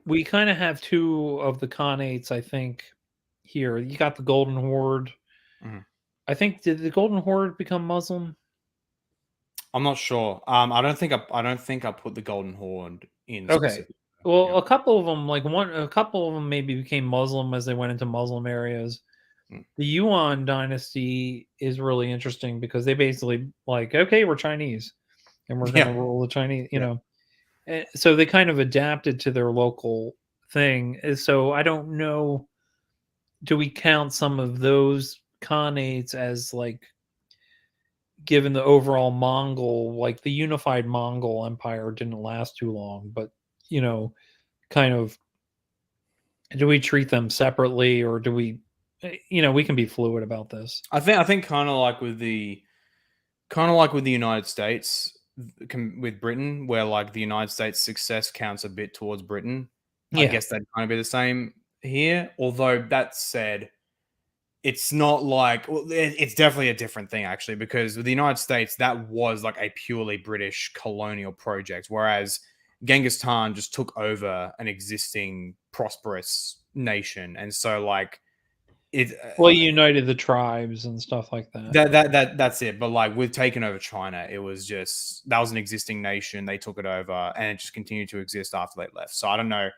we kind of have two of the khanates, I think, here. You got the Golden Horde. Mm-hmm. I think, did the Golden Horde become Muslim? I'm not sure. I don't think I put the Golden Horde in. Okay. Well, a couple of them maybe became Muslim as they went into Muslim areas. The Yuan dynasty is really interesting because they basically okay, we're Chinese and we're going to rule the Chinese, know. And so they kind of adapted to their local thing. So I don't know, do we count some of those khanates as given the overall Mongol, the unified Mongol empire didn't last too long, but kind of, do we treat them separately, or do we, we can be fluid about this. I think kind of like with the United States, with Britain, where the United States success counts a bit towards Britain. Yeah. I guess that'd kind of be the same here. Although that said, it's not it's definitely a different thing actually, because with the United States, that was a purely British colonial project, whereas Genghis Khan just took over an existing prosperous nation, and so it. Well, he united the tribes and stuff like that. That's it. But with taking over China, it was just that was an existing nation. They took it over, and it just continued to exist after they left. So I don't know.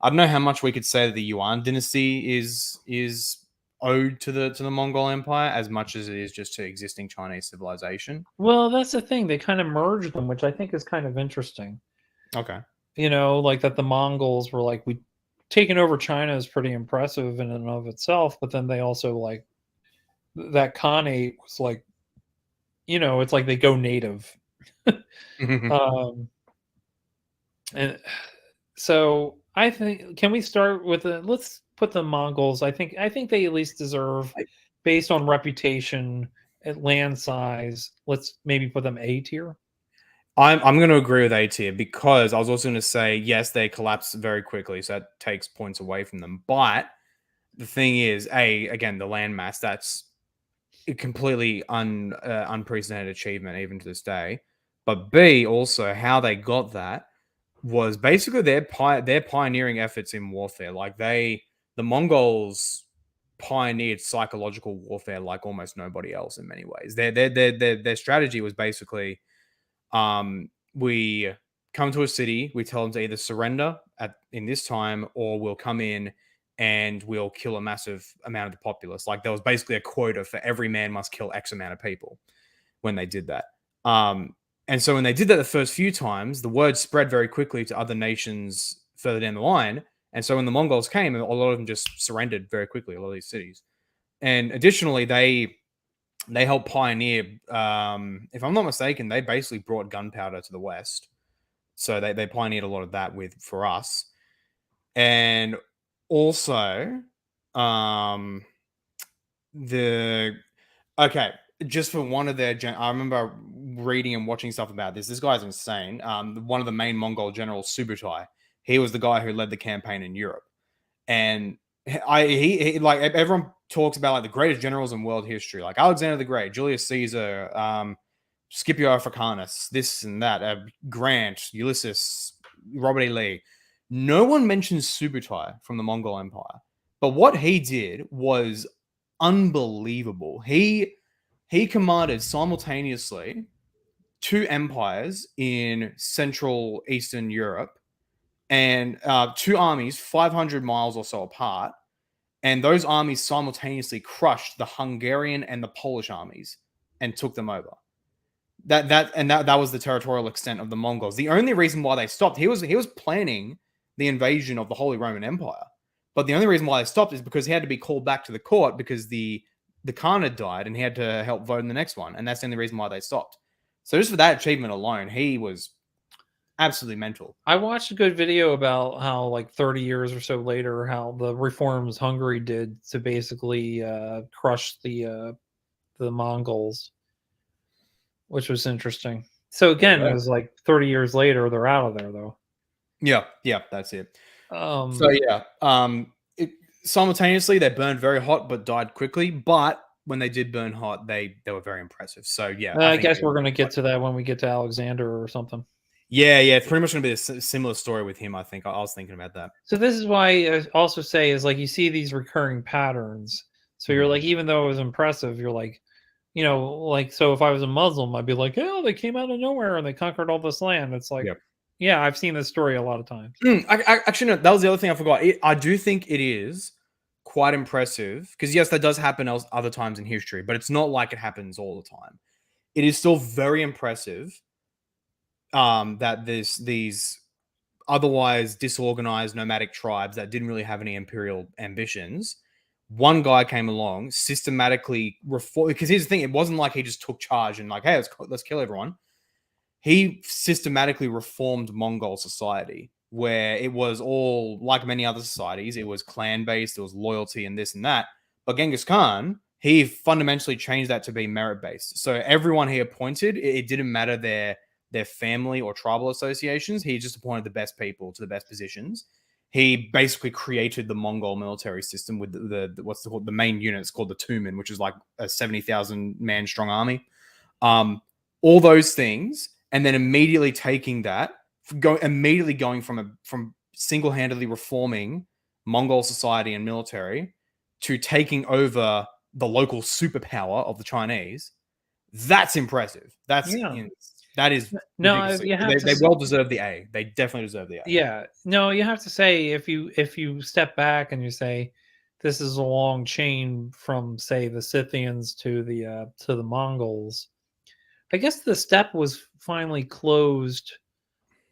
I don't know how much we could say that the Yuan dynasty is owed to the Mongol Empire as much as it is just to existing Chinese civilization. Well, that's the thing. They kind of merged them, which I think is kind of interesting. Okay. Like that the Mongols were like, we taking over China is pretty impressive in and of itself, but then they also like that Khanate was like, it's like they go native. um, and so I think, can we start with let's put the Mongols. I think they at least deserve, based on reputation at land size. Let's maybe put them A tier. I'm going to agree with A tier because I was also going to say yes, they collapse very quickly, so that takes points away from them. But the thing is, again, the landmass, that's a completely unprecedented achievement even to this day. But B, also how they got that was basically their pioneering efforts in warfare. Like the Mongols pioneered psychological warfare like almost nobody else in many ways. Their strategy was basically, we come to a city, we tell them to either surrender in this time, or we'll come in and we'll kill a massive amount of the populace. Like there was basically a quota for every man must kill X amount of people when they did that. And so when they did that the first few times, the word spread very quickly to other nations further down the line. And so when the Mongols came, a lot of them just surrendered very quickly, a lot of these cities. And additionally, they helped pioneer, if I'm not mistaken, they basically brought gunpowder to the West. So they pioneered a lot of that for us. And also, just for one of their, I remember reading and watching stuff about this. This guy's insane. One of the main Mongol generals, Subutai, he was the guy who led the campaign in Europe. And he like everyone talks about like the greatest generals in world history, like Alexander the Great, Julius Caesar, Scipio Africanus, this and that, Grant, Ulysses, Robert E. Lee. No one mentions Subutai from the Mongol Empire, but what he did was unbelievable. He commanded simultaneously two empires in Central Eastern Europe and two armies 500 miles or so apart. And those armies simultaneously crushed the Hungarian and the Polish armies and took them over. That was the territorial extent of the Mongols. The only reason why they stopped, he was planning the invasion of the Holy Roman Empire. But the only reason why they stopped is because he had to be called back to the court because the Khan had died and he had to help vote in the next one. And that's the only reason why they stopped. So just for that achievement alone, he was absolutely mental. I watched a good video about how, like 30 years or so later, how the reforms Hungary did to basically crush the Mongols, which was interesting. So again, it was like 30 years later, they're out of there though. Yeah, that's it. Simultaneously they burned very hot but died quickly. But when they did burn hot, they were very impressive. So yeah, I guess we're going to get to that when we get to Alexander or something. Yeah, it's pretty much going to be a similar story with him, I think. I was thinking about that. So this is why I also say is like you see these recurring patterns. So you're like, even though it was impressive, you're like, like, so if I was a Muslim, I'd be like, oh, they came out of nowhere and they conquered all this land. It's like, yeah, I've seen this story a lot of times. Actually, no, that was the other thing I forgot. I do think it is quite impressive because, yes, that does happen other times in history, but it's not like it happens all the time. It is still very impressive that there's these otherwise disorganized nomadic tribes that didn't really have any imperial ambitions. One guy came along, systematically reform. Because here's the thing: it wasn't like he just took charge and like, hey, let's kill everyone. He systematically reformed Mongol society, where it was all like many other societies. It was clan based, it was loyalty and this and that. But Genghis Khan, he fundamentally changed that to be merit based. So everyone he appointed, it didn't matter their family or tribal associations. He just appointed the best people to the best positions. He basically created the Mongol military system with the main unit. It's called the Tumen, which is like a 70,000 man strong army. All those things, and then immediately taking that, going from single-handedly reforming Mongol society and military to taking over the local superpower of the Chinese. That's impressive. That is No, ridiculous. you have to They well deserve the A. They definitely deserve the A. yeah. No, you have to say if you step back and you say this is a long chain from say the Scythians to the Mongols. I guess the steppe was finally closed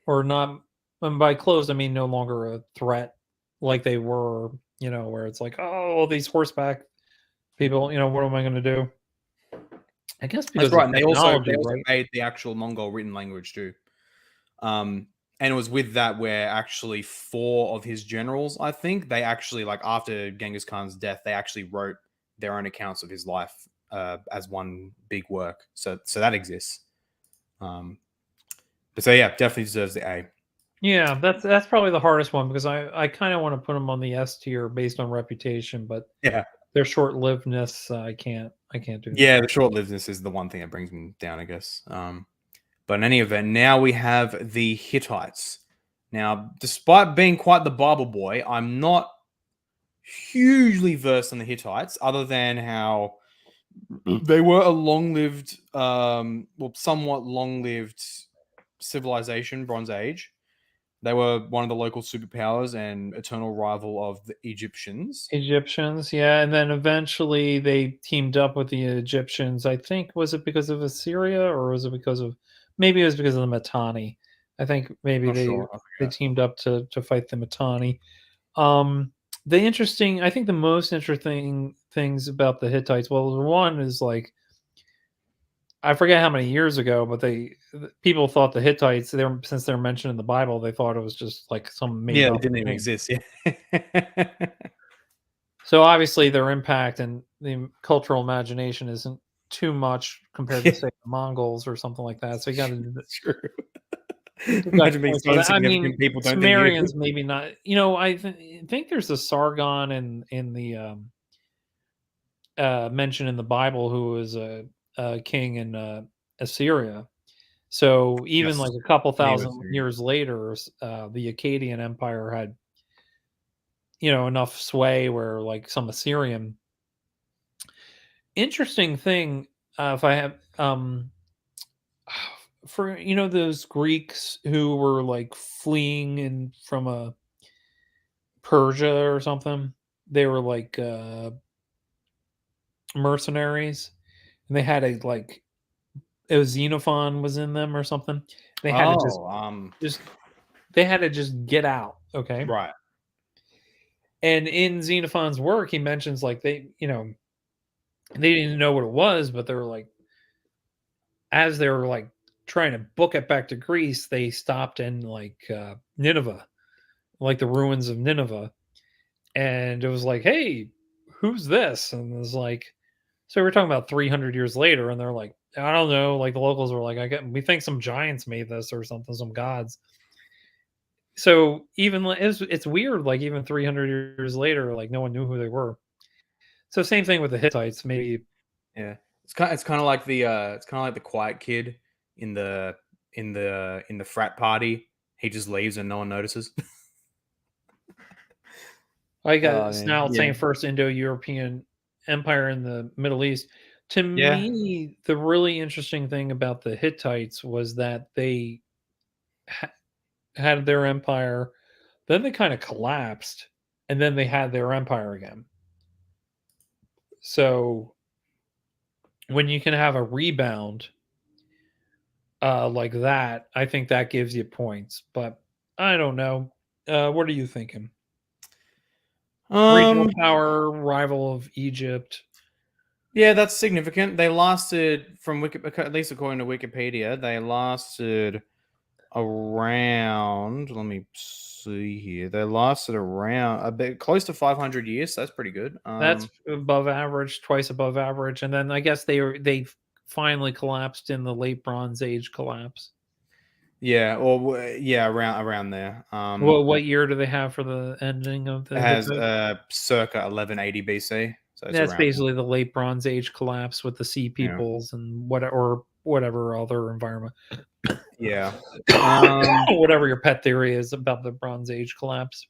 or not, and by closed I mean no longer a threat like they were, where it's like, oh, these horseback people, what am I going to do? I guess That's because of right. And they technology, also right? made the actual Mongol written language too. And it was with that where actually 4 of his generals, I think, they actually, like, after Genghis Khan's death, they actually wrote their own accounts of his life as one big work. So that exists. But so yeah, definitely deserves the A. Yeah, that's probably the hardest one because I kind of want to put them on the S tier based on reputation, but Yeah. their short-livedness, I can't do that. Yeah, the short-livedness is the one thing that brings me down, I guess. But in any event, now we have the Hittites. Now, despite being quite the Bible boy, I'm not hugely versed in the Hittites, other than how they were a long-lived, somewhat long-lived civilization, Bronze Age. They were one of the local superpowers and eternal rival of the Egyptians. Egyptians, yeah, and then eventually they teamed up with the Egyptians. I think was it because of Assyria or was it because of maybe it was because of the Mitanni. I think maybe Not they sure. I they forget. teamed up to fight the Mitanni. I think the most interesting things about the Hittites, well, one is like I forget how many years ago, but people thought the Hittites, since they're mentioned in the Bible, they thought it was just like some made Yeah, they up didn't even thing. exist. Yeah. So obviously their impact and the cultural imagination isn't too much compared to Yeah, say the Mongols or something like that. So you got to true. got Imagine being points so for that. I mean, insignificant, people don't think you Sumerians exist. maybe not. I think there's a Sargon in the mentioned in the Bible who was a king in Assyria. So even Yes. like a couple He was thousand years later, the Akkadian Empire had enough sway where like some Assyrian. Interesting thing, if I have for those Greeks who were like fleeing in from a Persia or something. They were like mercenaries, and they had a like it was Xenophon was in them or something. They had to Oh, just they had to just get out. Okay, right. and in Xenophon's work, he mentions like they didn't know what it was, but they were like as they were like trying to book it back to Greece, they stopped in like Nineveh, like the ruins of Nineveh, and it was like, hey, who's this? And it was like, so we're talking about 300 years later, and they're like, I don't know. Like the locals were like, we think some giants made this or something, some gods. So even it's weird. Like even 300 years later, like no one knew who they were. So same thing with the Hittites. Maybe Yeah. It's kind of like the quiet kid in the frat party. He just leaves and no one notices. I got Oh it's man. now Yeah. saying first Indo-European empire in the Middle East. To Yeah. me, the really interesting thing about the Hittites was that they ha- had their empire, then they kind of collapsed, and then they had their empire again. So when you can have a rebound like that, I think that gives you points. But I don't know. What are you thinking? Regional Um. power, rival of Egypt. Yeah, that's significant. They lasted from at least according to Wikipedia, they lasted around. Let me see here. They lasted around a bit close to 500 years. So that's pretty good. That's above average, twice above average. And then I guess they finally collapsed in the late Bronze Age collapse. Yeah, or yeah, around there. What year do they have for the ending of It the has Hittites? circa 1180 BC, so it's That's around. basically the late Bronze Age collapse with the sea Yeah, peoples and whatever other environment. yeah. Um, Whatever your pet theory is about the Bronze Age collapse.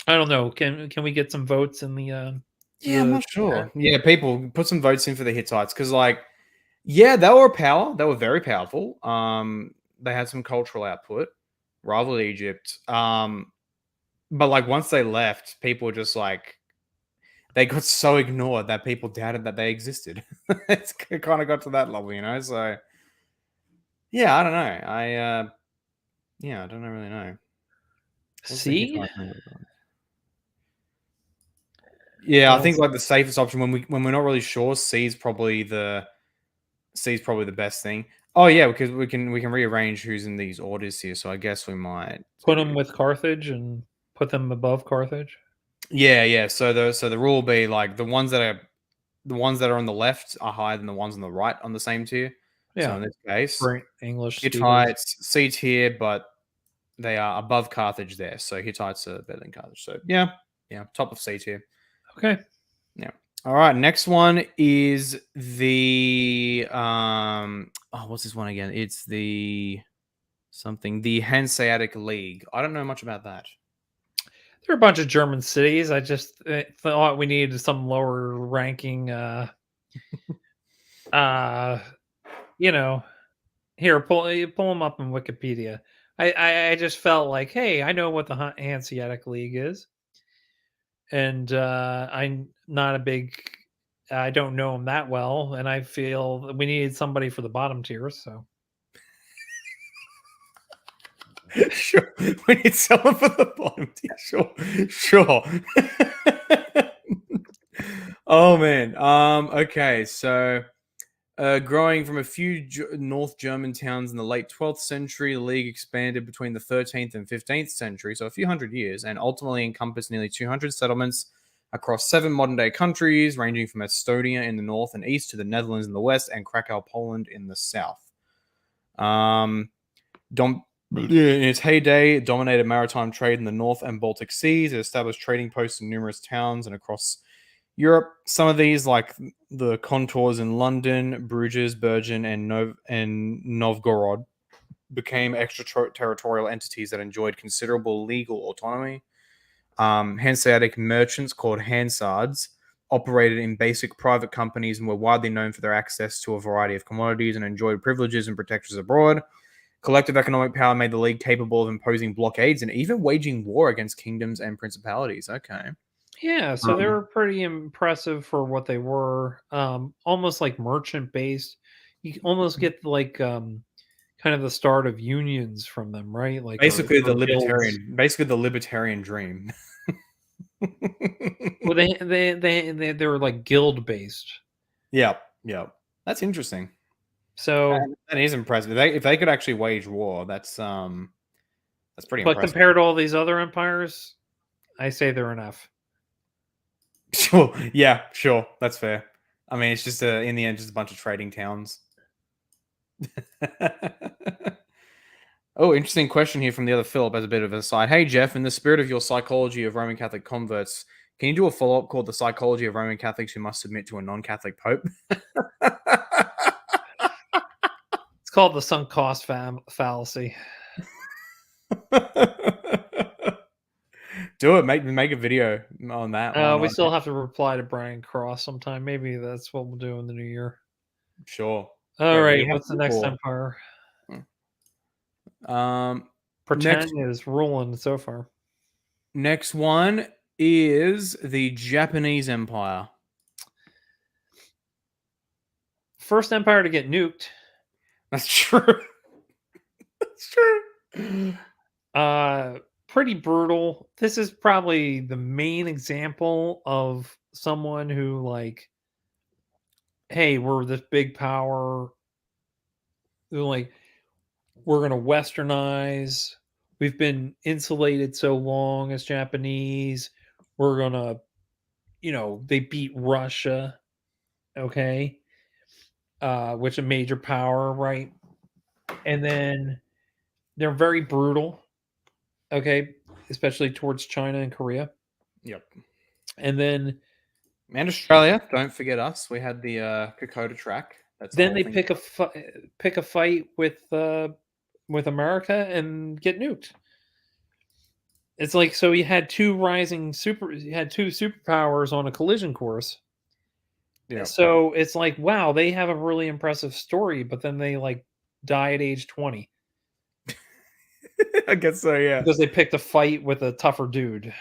I don't know. Can we get some votes in yeah, I'm the not chat? sure. Yeah, people put some votes in for the Hittites because, like, Yeah, they were a power. They were very powerful. They had some cultural output, rivaled Egypt. But like once they left, people just like they got so ignored that people doubted that they existed. It kind of got to that level, you know. So yeah, I don't know. I don't really know. What's the See? Hittite number? Yeah, I Well, think like the safest option when we're not really sure, C is probably the best thing. Oh yeah, because we can rearrange who's in these orders here. So I guess we might put do. them with Carthage and put them above Carthage. Yeah. So the rule will be like the ones that are on the left are higher than the ones on the right on the same tier. So Yeah, in this case, for English speakers. Hittites C tier, but they are above Carthage there. So Hittites are better than Carthage. So yeah, top of C tier. Okay. Yeah. All right. Next one is the what's this one again? It's the Hanseatic League. I don't know much about that. There are a bunch of German cities. I just thought we needed some lower ranking. Uh, you know, here pull them up on Wikipedia. I just felt like, hey, I know what the Hanseatic League is, and I'm not a big. I don't know them that well, and I feel that we needed somebody for the bottom tiers. So Sure. We need someone for the bottom tier. Sure. Oh man. Okay. So, growing from a few North German towns in the late 12th century, the league expanded between the 13th and 15th century, so a few hundred years, and ultimately encompassed nearly 200 settlements across 7 modern-day countries, ranging from Estonia in the north and east to the Netherlands in the west and Krakow, Poland in the south. In its heyday, it dominated maritime trade in the North and Baltic Seas. It established trading posts in numerous towns and across Europe. Some of these, like the contours in London, Bruges, Bergen, and Novgorod, became extraterritorial entities that enjoyed considerable legal autonomy. Hanseatic merchants, called Hansards, operated in basic private companies and were widely known for their access to a variety of commodities and enjoyed privileges and protections abroad. Collective economic power made the league capable of imposing blockades and even waging war against kingdoms and principalities. Okay. yeah, so they were pretty impressive for what they were. Almost like merchant based. You almost get like kind of the start of unions from them, right? Like Basically the libertarian dream. Well, they were like guild based. Yep. That's interesting. So, That is impressive. If they could actually wage war, that's pretty but impressive. compared to all these other empires, I say they're enough. Sure. Yeah. Sure. That's fair. I mean, it's just in the end, just a bunch of trading towns. Oh, interesting question here from the other Philip as a bit of an aside. Hey, Geoff, in the spirit of your psychology of Roman Catholic converts, can you do a follow-up called The Psychology of Roman Catholics Who Must Submit to a Non-Catholic Pope? It's called the sunk cost fallacy. Do it. Make a video on that. We still have to reply to Brian Cross sometime. Maybe that's what we'll do in the new year. Sure. All right. Yeah, What's the next empire? Pretend is ruling so far. Next one is the Japanese Empire. First empire to get nuked. That's true. That's true. Pretty brutal. This is probably the main example of someone who like, hey, we're this big power. Like, we're gonna westernize. We've been insulated so long as Japanese. We're gonna, they beat Russia, okay, which a major power, right? And then they're very brutal, okay, especially towards China and Korea. Yep. And then Australia, don't forget us. We had the Kokoda track. Then they pick a fight with America and get nuked. It's like, so you had two superpowers on a collision course, Yeah. So it's like, wow, they have a really impressive story, but then they like die at age 20 I guess so. Yeah. because they picked a fight with a tougher dude.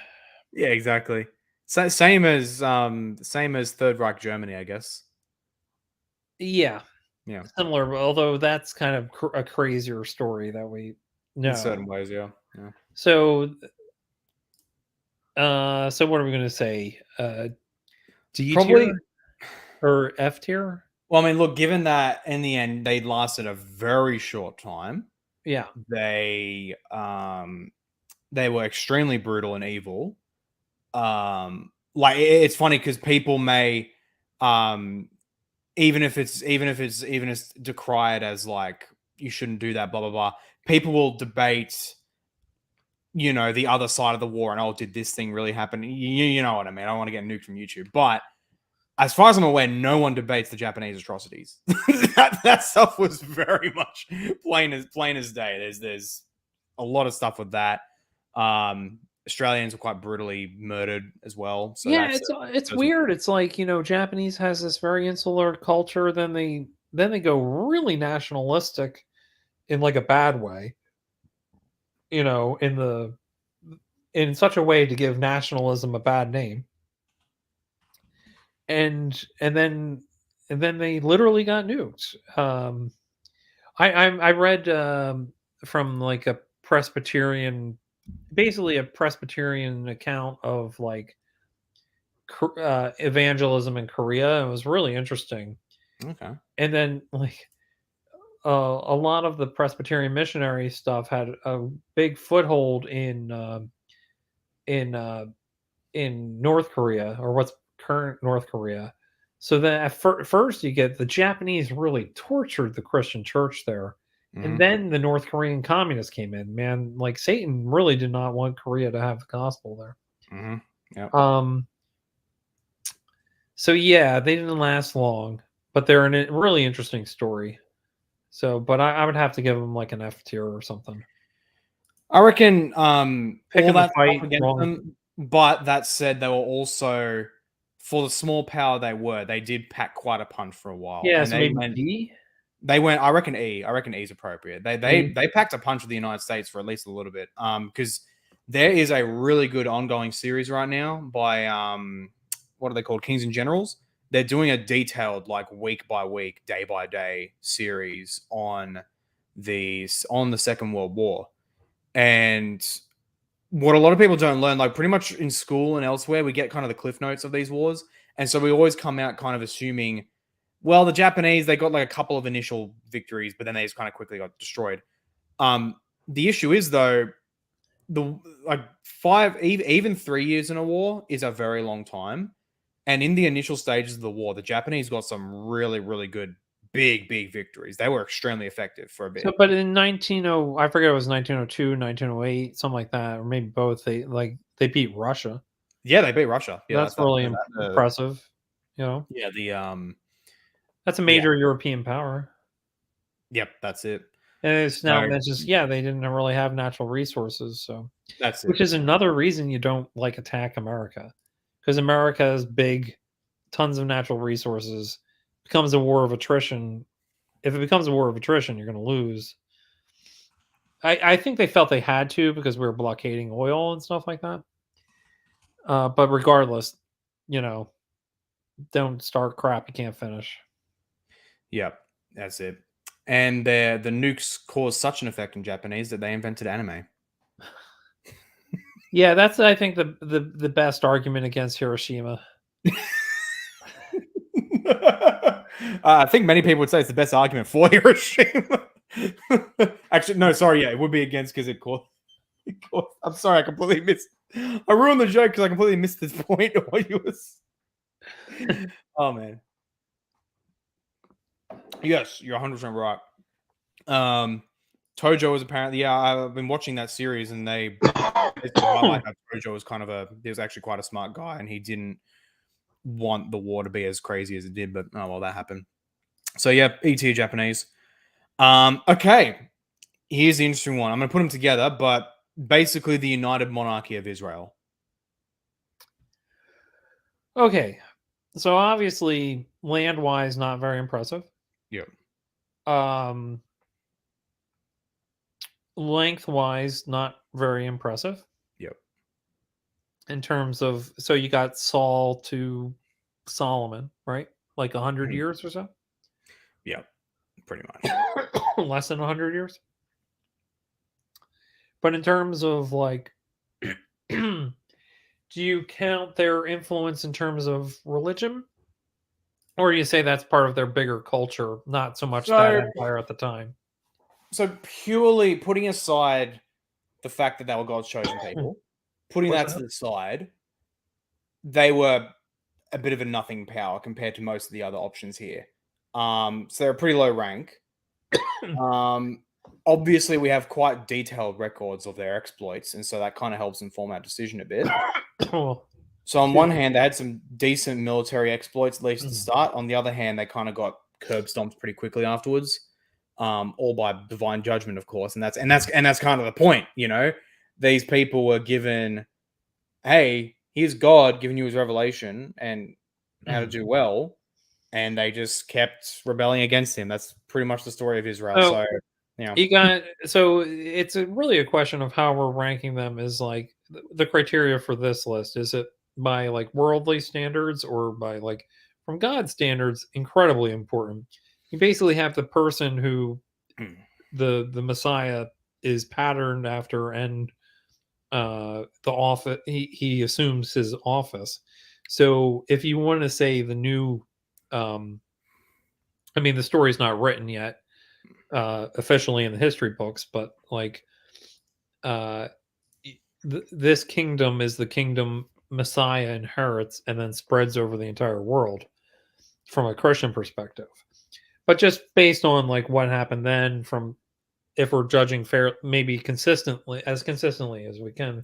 Yeah. Exactly. Same as Third Reich Germany, I guess. Yeah, Yeah. similar, although that's kind of a crazier story that we In know. certain ways. Yeah. Yeah. So, so what are we going to say? D Probably. tier or F tier? Well, I mean, look, given that in the end they lasted a very short time, Yeah, they were extremely brutal and evil. Like it's funny because people may even if it's decried as like you shouldn't do that, blah blah blah. People will debate, the other side of the war and, oh, did this thing really happen? You know what I mean? I don't want to get nuked from YouTube, but as far as I'm aware, no one debates the Japanese atrocities. that stuff was very much plain as day. There's a lot of stuff with that. Australians were quite brutally murdered as well. So yeah, it's that's weird. It's like, Japanese has this very insular culture, then they go really nationalistic in like a bad way. In such a way to give nationalism a bad name. And then they literally got nuked. I read from like a Presbyterian, basically a Presbyterian account of like evangelism in Korea. It was really interesting. okay. And then like a lot of the Presbyterian missionary stuff had a big foothold in in North Korea, or what's current North Korea. So then at first you get the Japanese really tortured the Christian church there. And Mhm. then the North Korean communists came in. Man, like Satan really did not want Korea to have the gospel there. Mhm. Yep. So yeah, they didn't last long, but they're a really interesting story. So, but I would have to give them like an F tier or something. I reckon all Picking the that stuff fight against wrong. them, but that said, they were also, for the small power they did pack quite a punch for a while, Yeah, and so maybe D. they went. I reckon E. I reckon E is appropriate. E. They packed a punch with the United States for at least a little bit. Because there is a really good ongoing series right now by what are they called? Kings and Generals. They're doing a detailed, like week by week, day by day series on the Second World War. And what a lot of people don't learn, like pretty much in school and elsewhere, we get kind of the cliff notes of these wars. And so we always come out kind of assuming, well, the Japanese, they got like a couple of initial victories, but then they just kind of quickly got destroyed. The issue is though, the like even 3 years in a war is a very long time. And in the initial stages of the war, the Japanese got some really, really good, big victories. They were extremely effective for a bit. So, but in 190, I forget, it was 1902, 1908, something like that, or maybe both. They beat Russia. Yeah, they beat Russia. Yeah, That's really impressive. yeah, That's a yeah. major European power. Yep, that's it. And it's So now that's just, yeah, they didn't really have natural resources, so that's it. which is another reason you don't like attack America, because America is big, tons of natural resources. Becomes a war of attrition. If it becomes a war of attrition, you're going to lose. I think they felt they had to because we were blockading oil and stuff like that. But regardless, you know, don't start crap you can't finish. Yep, that's it. And the nukes caused such an effect in Japanese that they invented anime. Yeah, that's, I think, the best argument against Hiroshima. I think many people would say it's the best argument for Hiroshima. Actually, no, sorry, yeah, it would be against because it caused. I'm sorry, I completely missed. I ruined the joke because I completely missed this point of what you was. Oh man. Yes, you're 100% right. Tojo was apparently, yeah, I've been watching that series and they highlight how Tojo was he was actually quite a smart guy and he didn't want the war to be as crazy as it did, but oh well, that happened. So yeah, E.T. Japanese. Okay, here's the interesting one. I'm going to put them together, but basically the United Monarchy of Israel. Okay, so obviously, land-wise, not very impressive. Yep. Lengthwise, not very impressive. Yep. In terms of, so you got Saul to Solomon, right? Like 100 years or so? Yep. Pretty much. Less than 100 years. But in terms of like, do you count their influence in terms of religion? Or do you say that's part of their bigger culture, not so much that empire at the time? So purely putting aside the fact that they were God's chosen people, putting that to the side, they were a bit of a nothing power compared to most of the other options here. So they're a pretty low rank. Obviously, we have quite detailed records of their exploits, and so that kind of helps inform our decision a bit. So on one hand, they had some decent military exploits, at least at the start. On the other hand, they kind of got curb stomped pretty quickly afterwards, all by divine judgment, of course. And that's kind of the point, you know. These people were given, hey, here's God giving you his revelation and how to do well, and they just kept rebelling against him. That's pretty much the story of Israel. So yeah, it's really a question of how we're ranking them. Is like the criteria for this list. Is it by like worldly standards or by like from God's standards? Incredibly important. You basically have the person who the Messiah is patterned after, and the office he assumes his office. So if you want to say the new, I mean, the story's not written yet officially in the history books, but like this kingdom is the kingdom Messiah inherits and then spreads over the entire world from a Christian perspective. But just based on like what happened then, from if we're judging fair, maybe consistently as we can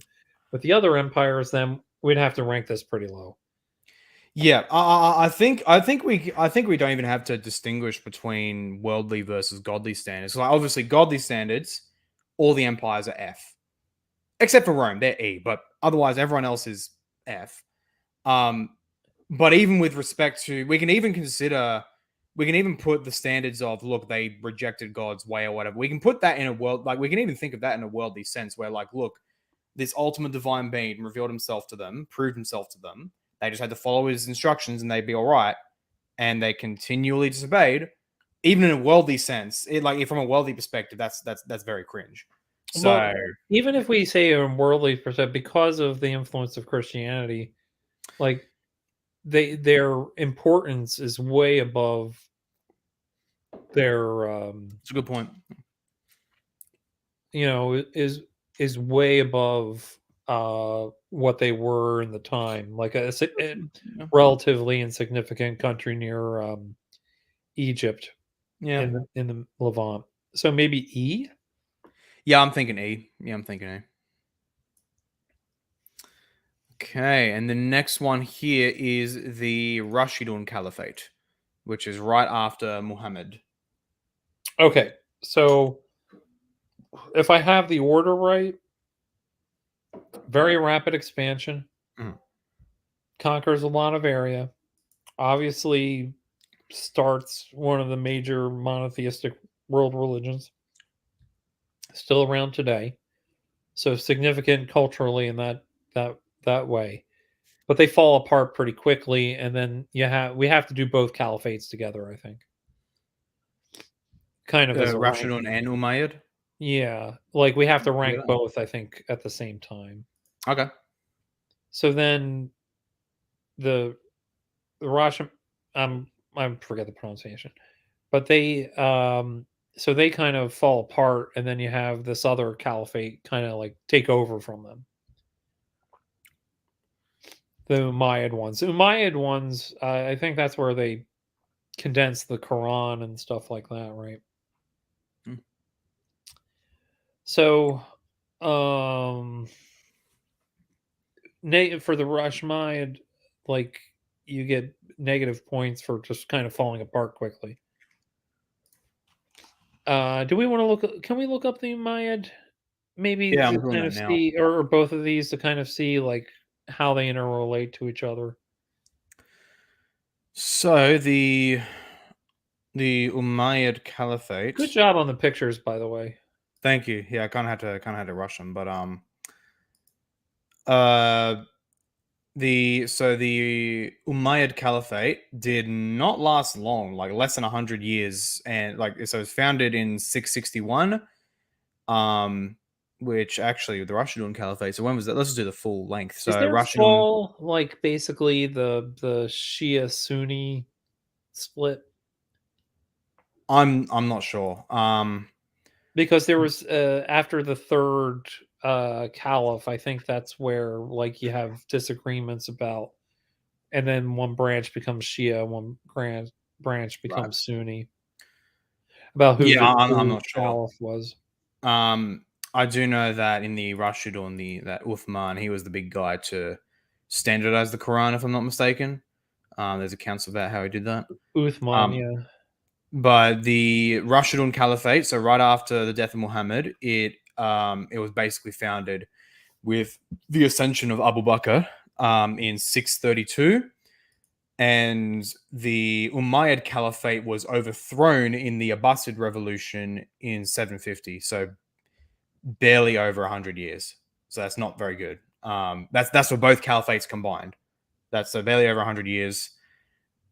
with the other empires, then we'd have to rank this pretty low. Yeah, I think we don't even have to distinguish between worldly versus godly standards. Like obviously, godly standards, all the empires are F, except for Rome, they're E. But otherwise, everyone else is F. But even with respect to, we can even put the standards of, look, they rejected God's way or whatever. We can put that in a world, like we can even think of that in a worldly sense, where like, look, this ultimate divine being revealed himself to them, proved himself to them. They just had to follow his instructions and they'd be all right. And they continually disobeyed, even in a worldly sense. Like from a worldly perspective, that's very cringe. So well, even if we say a worldly perspective, because of the influence of Christianity, like their importance is way above their. It's a good point. You know, is way above what they were in the time, like a relatively insignificant country near Egypt, in the Levant. So maybe E. Yeah, I'm thinking E. Okay, and the next one here is the Rashidun Caliphate, which is right after Muhammad. Okay, so if I have the order right, very rapid expansion, conquers a lot of area, obviously starts one of the major monotheistic world religions, still around today, so significant culturally in that way. But they fall apart pretty quickly, and then we have to do both caliphates together, I think. Kind of as a Rashidun and Umayyad? Yeah, like we have to rank both, I think, at the same time. Okay. So then the Rashid, I forget the pronunciation, but they so they kind of fall apart, and then you have this other caliphate kind of like take over from them. The Umayyad ones, I think that's where they condense the Quran and stuff like that, right? So, for the Rashmide, like you get negative points for just kind of falling apart quickly. Do we want to look? Can we look up the Umayyad? Maybe to kind of see, or both of these to kind of see like how they interrelate to each other. So the Umayyad Caliphate. Good job on the pictures, by the way. Thank you. Yeah, I kind of had to rush them, but uh the Umayyad Caliphate did not last long, like less than 100 years, and like so it was founded in 661. Which actually the Rashidun Caliphate. So when was that? Let's just do the full length. Is So there Rashidun, still like basically the Shia Sunni split? I'm not sure. Because there was after the third caliph, I think that's where like you have disagreements about, and then one branch becomes Shia, one branch Right. becomes Sunni about who Yeah, the I'm true not sure. caliph was. I do know that in the Rashidun, that Uthman, he was the big guy to standardize the Quran, if I'm not mistaken. There's accounts about how he did that. Uthman, Um, yeah. but the Rashidun Caliphate, so right after the death of Muhammad, it was basically founded with the ascension of Abu Bakr in 632, and the Umayyad Caliphate was overthrown in the Abbasid Revolution in 750. So barely over 100 years. So that's not very good. That's for both caliphates combined. That's so barely over 100 years.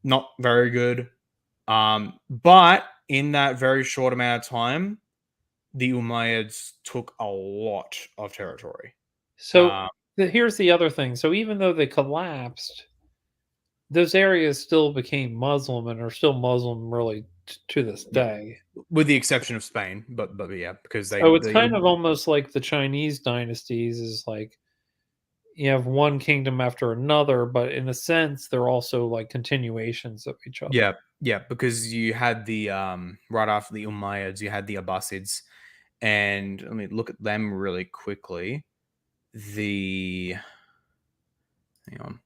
Not very good. But in that very short amount of time, the Umayyads took a lot of territory. So here's the other thing. So even though they collapsed, those areas still became Muslim and are still Muslim really to this Yeah, day. with the exception of Spain, but yeah, because So it's kind of almost like the Chinese dynasties is like you have one kingdom after another, but in a sense, they're also like continuations of each other. yeah, because you had the right after the Umayyads, you had the Abbasids, and let me look at them really quickly. The hang on.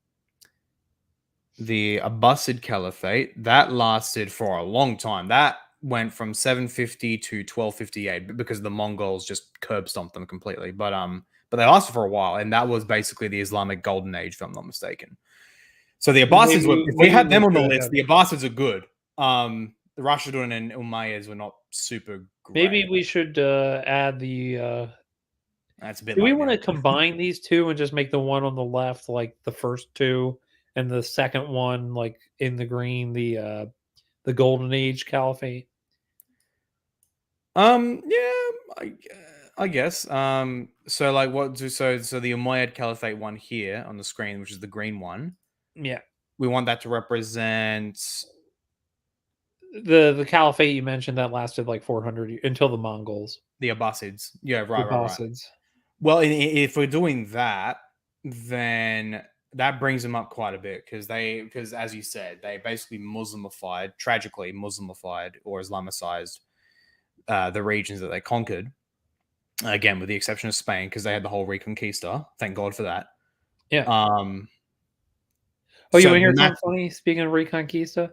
The Abbasid Caliphate, that lasted for a long time. That went from 750 to 1258 because the Mongols just curb stomped them completely. But they lasted for a while, and that was basically the Islamic Golden Age, if I'm not mistaken. So the Abbasids were, if we Maybe had them we on the should list, the Abbasids are good. The Rashidun and Umayyads were not super great. add the. That's a bit Do we late want now. to combine these two and just make the one on the left like the first two, and the second one like in the green the Golden Age Caliphate? Yeah, I guess. So like so the Umayyad Caliphate one here on the screen, which is the green one, Yeah, we want that to represent the Caliphate you mentioned that lasted like 400 until the Mongols, the Abbasids. Yeah, the right. Abbasids. Well, if we're doing that, then that brings them up quite a bit because as you said, they basically Muslimified, tragically Muslimified or Islamicized the regions that they conquered. Again, with the exception of Spain, because they had the whole Reconquista. Thank God for that. Yeah. Um, Oh, you so want to hear something funny? Speaking of Reconquista,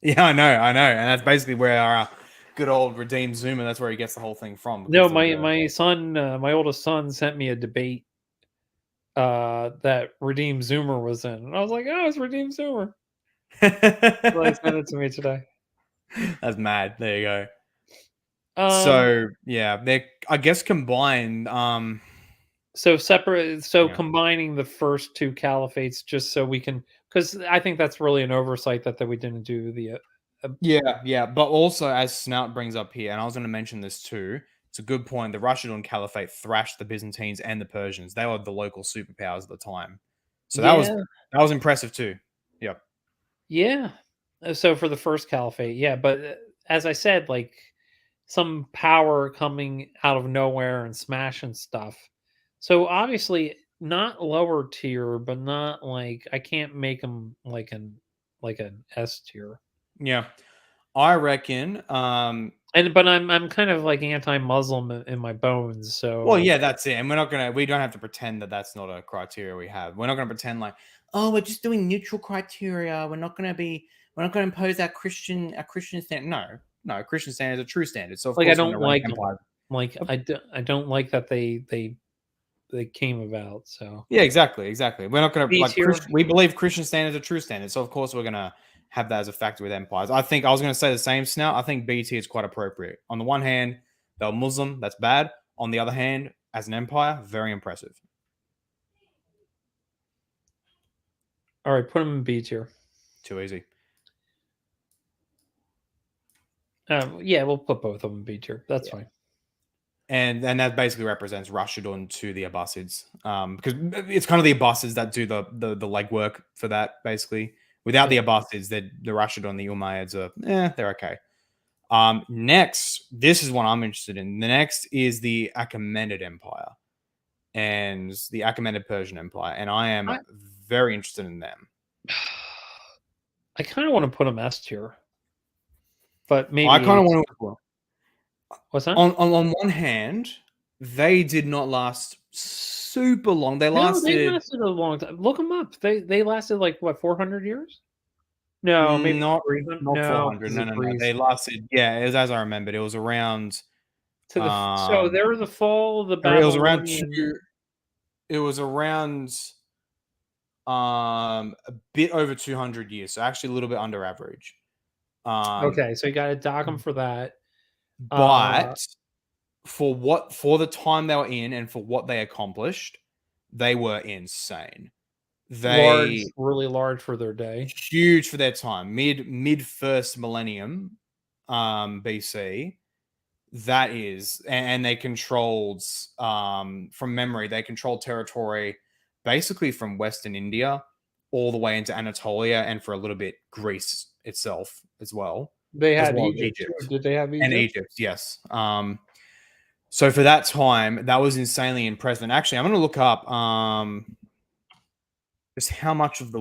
yeah, I know, and that's basically where our good old redeemed Zoomer. That's where he gets the whole thing from. no, Because of the, my son, my oldest son, sent me a debate that Redeem Zoomer was in, and I was like, "Oh, it's Redeem Zoomer." So they sent it to me today. that's mad. There you go. Um, So yeah, they're I guess combined. so separate, so Yeah. combining the first two caliphates, just so we can, because I think that's really an oversight that we didn't do the. Yeah. But also, as Snout brings up here, and I was going to mention this too. It's a good point. The Rashidun Caliphate thrashed the Byzantines and the Persians. They were the local superpowers at the time. So Yeah, that was impressive too. Yep. yeah. So for the first caliphate, yeah, but as I said, like some power coming out of nowhere and smashing stuff. So obviously not lower tier, but not like I can't make them like an S tier. Yeah. I reckon. And but I'm kind of like anti-Muslim in my bones, Well, so yeah, that's it. And we don't have to pretend that that's not a criteria we have. We're not gonna pretend like, oh, we're just doing neutral criteria. We're not gonna impose our Christian standard. No, Christian standard is a true standard. So of like I course we're don't gonna rank like them. empire. Like I don't like that they came about. So Yeah, exactly. We're not gonna B like tier. we believe Christian standards are true standards. So of course we're gonna have that as a factor with empires. I think I was going to say the same, Snout. I think B tier is quite appropriate. On the one hand, they were Muslim, that's bad. On the other hand, as an empire, very impressive. All right, put them in B tier. Too easy. Yeah, we'll put both of them in B tier. That's fine. And that basically represents Rashidun to the Abbasids, because it's kind of the Abbasids that do the legwork for that. Basically, without the Abbasids, the Rashidun, the Umayyads are they're okay. Next, this is what I'm interested in. The next is the Achaemenid Empire and the Achaemenid Persian Empire, and I am very interested in them. I kind of want to put them S tier, but maybe I kind of want to. What's that? On one hand, they did not last super long. They lasted a long time. Look them up. They lasted like what, 400 years? No, maybe not 400. No. They lasted. Yeah, as I remembered, it was around. So there was a fall of the Babylonian. It was around It was around a bit over 200 years, so actually a little bit under average. Okay, so you got to dock them for that. But for the time they were in and for what they accomplished, they were insane. Really large for their day, huge for their time. Mid first millennium, BC. That is, and they controlled, from memory, they controlled territory basically from Western India all the way into Anatolia, and for a little bit Greece itself as well. They had Egypt. Did they have Egypt? And Egypt, yes. So for that time, that was insanely impressive. And actually, I'm going to look up just how much of the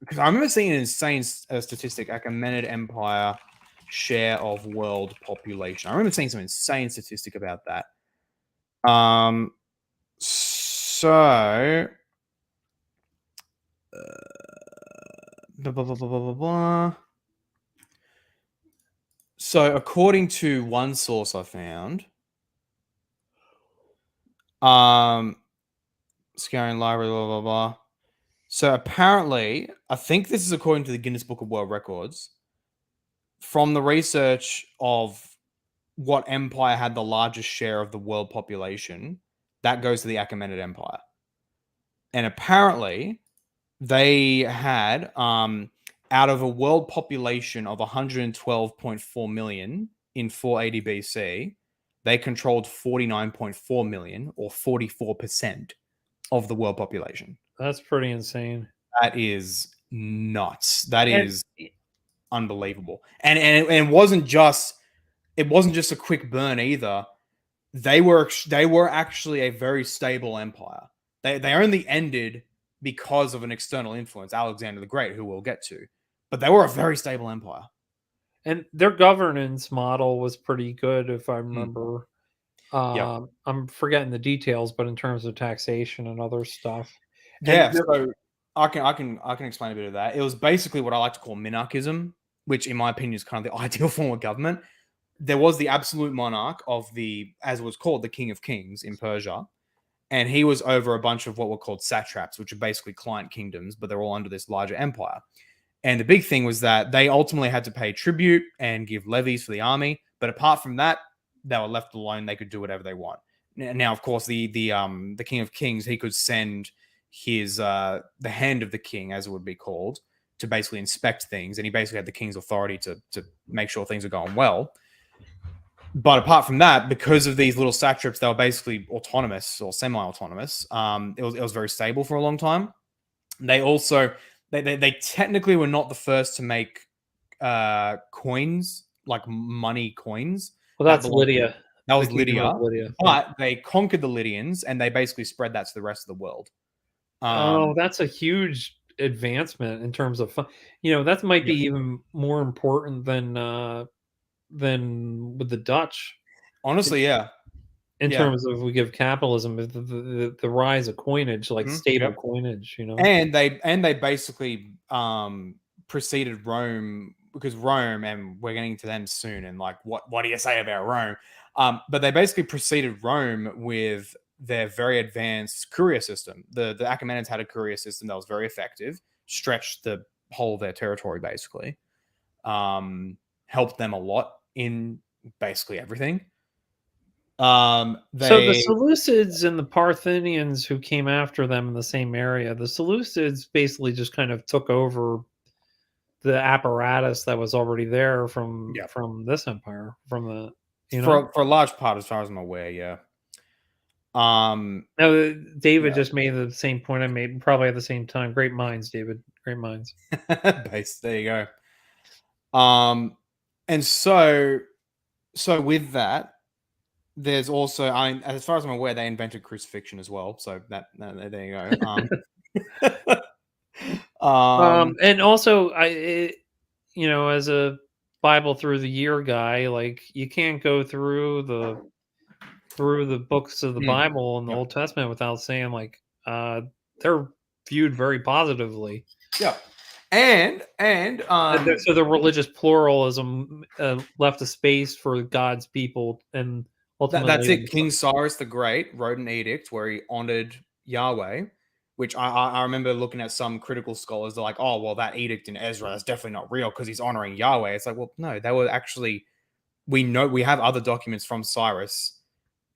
because I remember seeing an insane statistic, Achaemenid Empire share of world population. I remember seeing some insane statistic about that. So So according to one source I found, Scaring Library, blah, blah, blah. So apparently, I think this is according to the Guinness Book of World Records, from the research of what empire had the largest share of the world population, that goes to the Achaemenid Empire. And apparently, they had, out of a world population of 112.4 million in 480 BC, they controlled 49.4 million, or 44% of the world population. That's pretty insane. That is nuts. That is unbelievable. And it wasn't just a quick burn either. They were actually a very stable empire. They only ended because of an external influence, Alexander the Great, who we'll get to. But they were a very stable empire. And their governance model was pretty good, if I remember. I'm forgetting the details, but in terms of taxation and other stuff. So I can explain a bit of that. It was basically what I like to call minarchism, which in my opinion is kind of the ideal form of government. There was the absolute monarch of as it was called, the King of Kings in Persia. And he was over a bunch of what were called satraps, which are basically client kingdoms, but they're all under this larger empire. And the big thing was that they ultimately had to pay tribute and give levies for the army. But apart from that, they were left alone. They could do whatever they want. Now, of course, the King of Kings, he could send his the hand of the king, as it would be called, to basically inspect things. And he basically had the king's authority to make sure things are going well. But apart from that, because of these little satraps, they were basically autonomous or semi-autonomous. It was very stable for a long time. They also, they technically were not the first to make coins, like money coins. Well, that's Lydia. That was Lydia. But they conquered the Lydians, and they basically spread that to the rest of the world. That's a huge advancement in terms of, that might be even more important than with the Dutch. Honestly, yeah. In terms of, we give capitalism the rise of coinage, like stable coinage, And they basically preceded Rome, because Rome, and we're getting to them soon, and like what do you say about Rome? But they basically preceded Rome with their very advanced courier system. The Achaemenids had a courier system that was very effective, stretched the whole of their territory, basically. Helped them a lot in basically everything. So the They Seleucids and the Parthians who came after them in the same area, the Seleucids basically just kind of took over the apparatus that was already there from Yeah. this empire, from the for a large part, as far as I'm aware, yeah. No, David Yeah. just made the same point I made, probably at the same time. Great minds, David. Great minds. Base. There you go. And so with that, there's also, I mean, as far as I'm aware, they invented crucifixion as well. So that there you go. And also, as a Bible through the year guy, like you can't go through the books of the Bible and the Yep. Old Testament without saying like they're viewed very positively. Yeah. And So the religious pluralism left a space for God's people, and ultimately that's it. King Cyrus the Great wrote an edict where he honored Yahweh, which I remember looking at some critical scholars. They're like, oh, well, that edict in Ezra, that's definitely not real because he's honoring Yahweh. It's like, well, no, they were actually, we have other documents from Cyrus,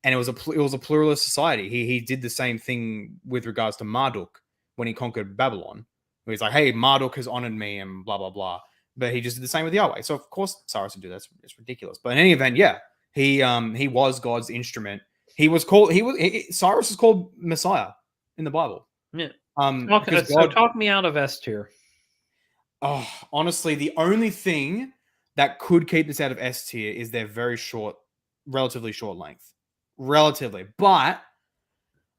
and it was a pluralist society. He did the same thing with regards to Marduk when he conquered Babylon. He's like, hey, Marduk has honored me and blah, blah, blah. But he just did the same with Yahweh. So, of course, Cyrus would do that. It's ridiculous. But in any event, yeah, he was God's instrument. Cyrus is called Messiah in the Bible. Yeah. Because so talk me out of S tier. Oh, honestly, the only thing that could keep this out of S tier is their relatively short length. Relatively. But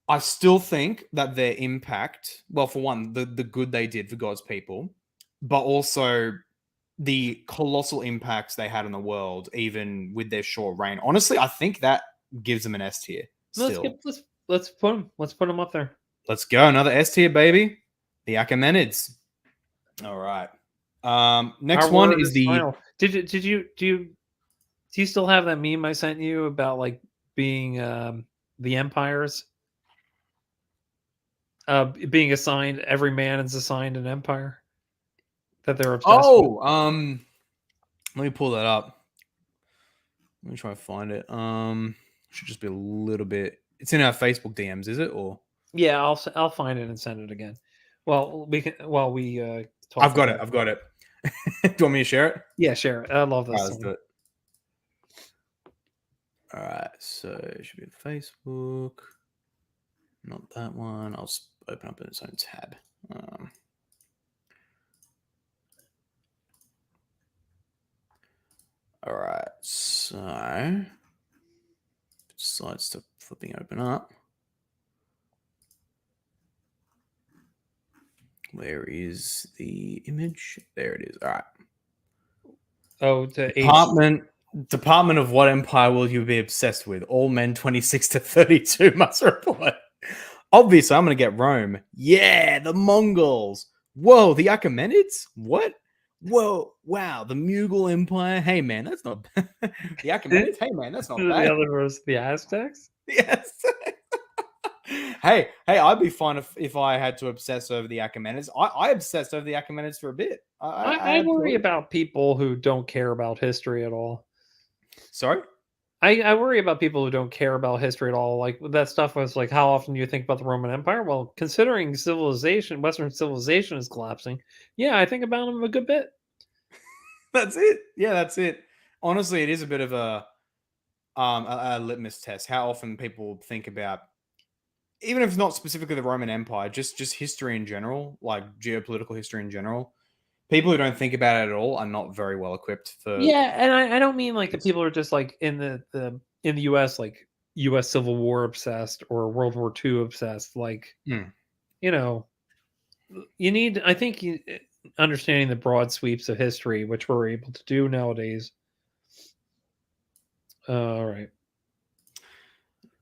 I still think that their impact, well, for one, the good they did for God's people, but also the colossal impacts they had on the world, even with their short reign. Honestly, I think that gives them an S tier. Let's put them up there. Let's go. Another S tier, baby. The Achaemenids. All right. Next one is the. Final. Do you still have that meme I sent you about like being the empires? Being assigned, every man is assigned an empire that they're obsessed with. Let me pull that up. Let me try to find it. Should just be a little bit. It's in our Facebook DMs, is it? Or yeah, I'll find it and send it again. Well, we can. While we talk. I've got it. Do you want me to share it? Yeah, share it. I love this. Let's do it. All right, so it should be Facebook. Not that one. I'll open up in its own tab. All right, so decides to flipping open up. Where is the image? There it is. All right. Oh, Department of what empire will you be obsessed with? All men 26 to 32 must report. Obviously, I'm going to get Rome. Yeah, the Mongols. Whoa, the Achaemenids? What? Whoa, wow, the Mughal Empire. Hey, man, that's not bad. The Achaemenids? Hey, man, that's not bad. The other was the Aztecs? Yes. Hey, I'd be fine if I had to obsess over the Achaemenids. I obsessed over the Achaemenids for a bit. I worry about people who don't care about history at all. Sorry? I worry about people who don't care about history at all. Like that stuff was like, how often do you think about the Roman Empire? Well, considering Western civilization is collapsing, yeah, I think about them a good bit. That's it. Yeah, that's it. Honestly, it is a bit of a litmus test. How often people think about, even if it's not specifically the Roman Empire, just history in general, like geopolitical history in general. People who don't think about it at all are not very well equipped for. Yeah, and I don't mean like the people who are just like in the U.S. like U.S. Civil War obsessed or World War II obsessed. Like, you need. I think understanding the broad sweeps of history, which we're able to do nowadays. All right.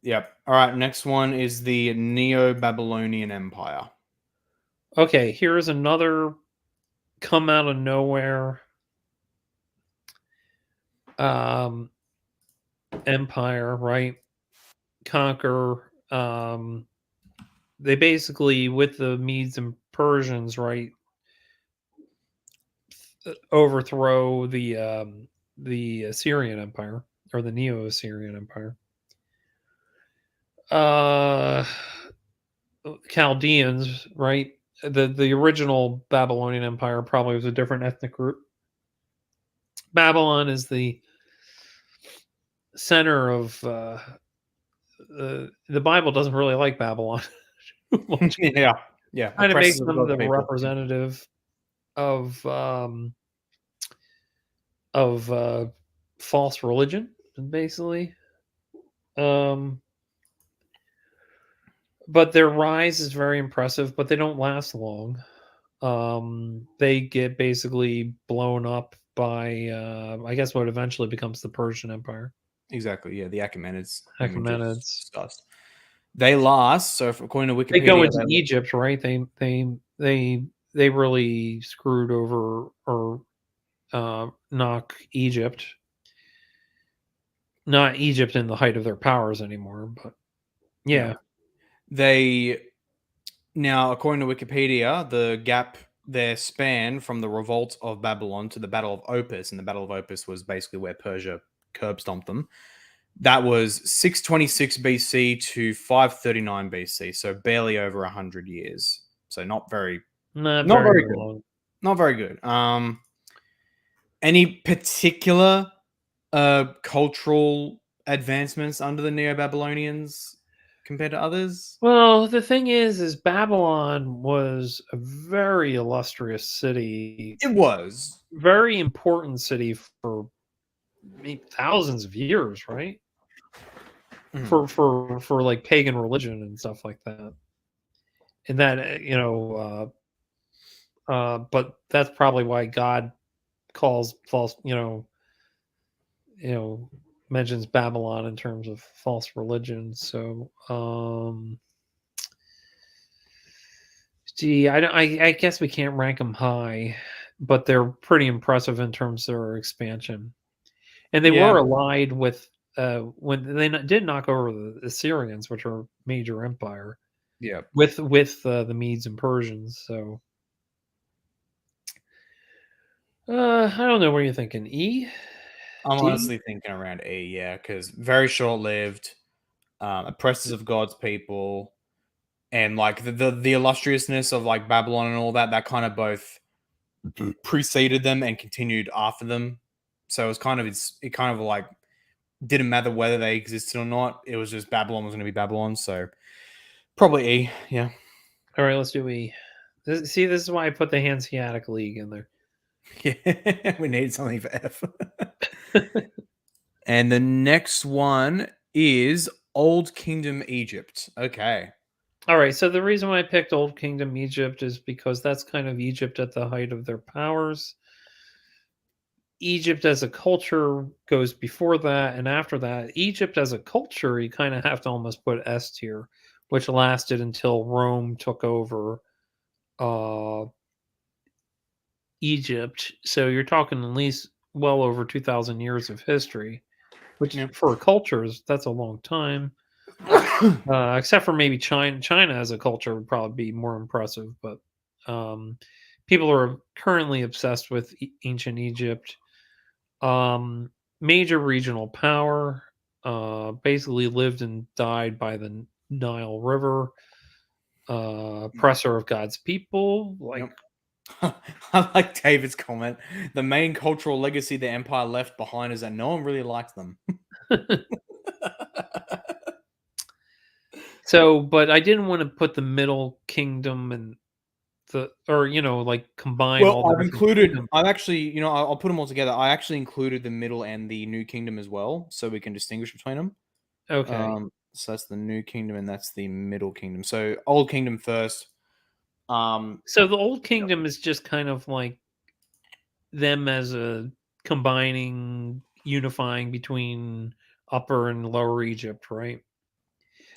Yep. All right. Next one is the Neo-Babylonian Empire. Okay, here's another come out of nowhere empire, right? Conquer. They basically, with the Medes and Persians, right, overthrow the Assyrian Empire or the Neo-Assyrian Empire. Chaldeans, right? The original Babylonian Empire probably was a different ethnic group. Babylon is the center of the Bible doesn't really like Babylon. Yeah. Kind of makes Oppressors of them God's the people. representative of false religion, basically. But their rise is very impressive, but they don't last long. They get basically blown up by, I guess, what eventually becomes the Persian Empire. Exactly. Yeah, the Achaemenids, whom we just Achaemenids. discussed. They last. So, according to They go Wikipedia, into Egypt, right? They really screwed over or knock Egypt. Not Egypt in the height of their powers anymore, but yeah. They now, according to Wikipedia, the gap their span from the revolt of Babylon to the Battle of Opis, and the Battle of Opis was basically where Persia curb stomped them. That was 626 BC to 539 BC, so barely over 100 years. So not very Not not very very good. long. Not very good. Any particular cultural advancements under the Neo-Babylonians compared to others? Well, the thing is Babylon was a very illustrious city, It was. very important city for maybe thousands of years, right? Mhm. For like pagan religion and stuff like that. And that but that's probably why God calls false, mentions Babylon in terms of false religion. So, gee, I guess we can't rank them high, but they're pretty impressive in terms of their expansion. And they Yeah. were allied with when they did knock over the Assyrians, which are a major empire, Yeah. with the Medes and Persians. So, I don't know. What are you thinking? E, I'm D? honestly thinking around E, yeah, because very short-lived, oppressors of God's people, and like the illustriousness of like Babylon and all that, that kind of both preceded them and continued after them. So it kind of like didn't matter whether they existed or not. It was just Babylon was going to be Babylon. So probably E. Yeah. All right, let's do E. See, this is why I put the Hanseatic League in there. Yeah. We need something for F. And the next one is Old Kingdom Egypt. Okay. All right, so the reason why I picked Old Kingdom Egypt is because that's kind of Egypt at the height of their powers. Egypt as a culture goes before that and after that. Egypt as a culture, you kind of have to almost put S tier, which lasted until Rome took over uh, Egypt. So you're talking at least well over 2,000 years of history, which Yeah. for cultures, that's a long time. Except for maybe China. China as a culture would probably be more impressive, but people are currently obsessed with ancient Egypt. Major regional power, basically lived and died by the Nile River. Oppressor of God's people, like Yep. I like David's comment. The main cultural legacy the empire left behind is that no one really liked them. so. But I didn't want to put the Middle Kingdom and like combine all Well, the I've different included. kingdoms. I've actually, I'll put them all together. I actually included the middle and the new kingdom as well, so we can distinguish between them. Okay, So that's the new kingdom and that's the middle kingdom. So old kingdom first. so the Old Yep. Kingdom is just kind of like them as a combining, unifying between Upper and Lower Egypt, right?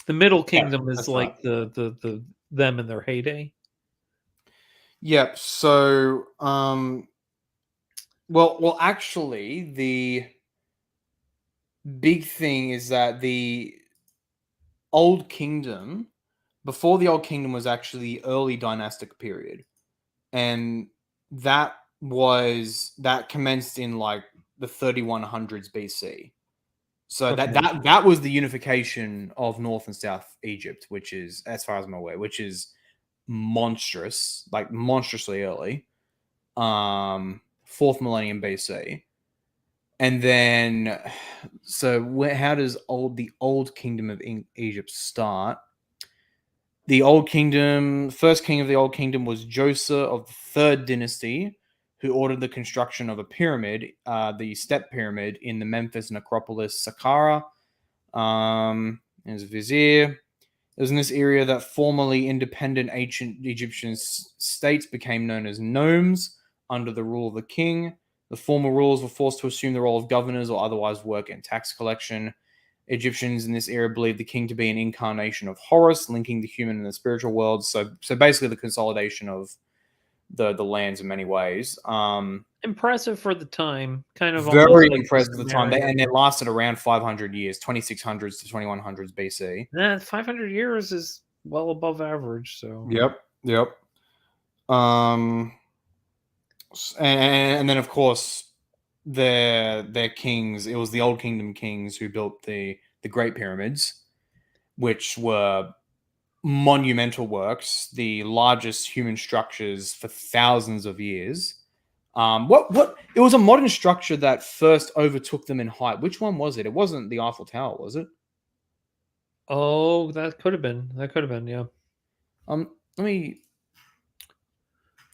The Middle Yeah, Kingdom is that's right. like the them in their heyday. Yep. So, well, actually, the big thing is that the Old Kingdom, before the Old Kingdom was actually early dynastic period. And that that commenced in like the 3100s BC. So Okay. that was the unification of North and South Egypt, which is, as far as I'm aware, which is monstrous, like monstrously early. 4th millennium BC. And then, so how does the old kingdom of Egypt start? The old kingdom, first king of the old kingdom was Djoser of the 3rd dynasty, who ordered the construction of a pyramid, the step pyramid in the Memphis necropolis Saqqara. As vizier. It was in this area that formerly independent ancient Egyptian states became known as nomes under the rule of the king. The former rulers were forced to assume the role of governors or otherwise work in tax collection. Egyptians in this era believed the king to be an incarnation of Horus, linking the human and the spiritual world. So basically the consolidation of the lands in many ways. Impressive for the time, kind of Very like impressive at the time. And it lasted around 500 years, 2600s to 2100s BC. 500 years is well above average. So Yep. And then of course their kings. It was the Old Kingdom kings who built the Great Pyramids, which were monumental works, the largest human structures for thousands of years. What? It was a modern structure that first overtook them in height. Which one was it? It wasn't the Eiffel Tower, was it? Oh, that could have been. Yeah. Let me.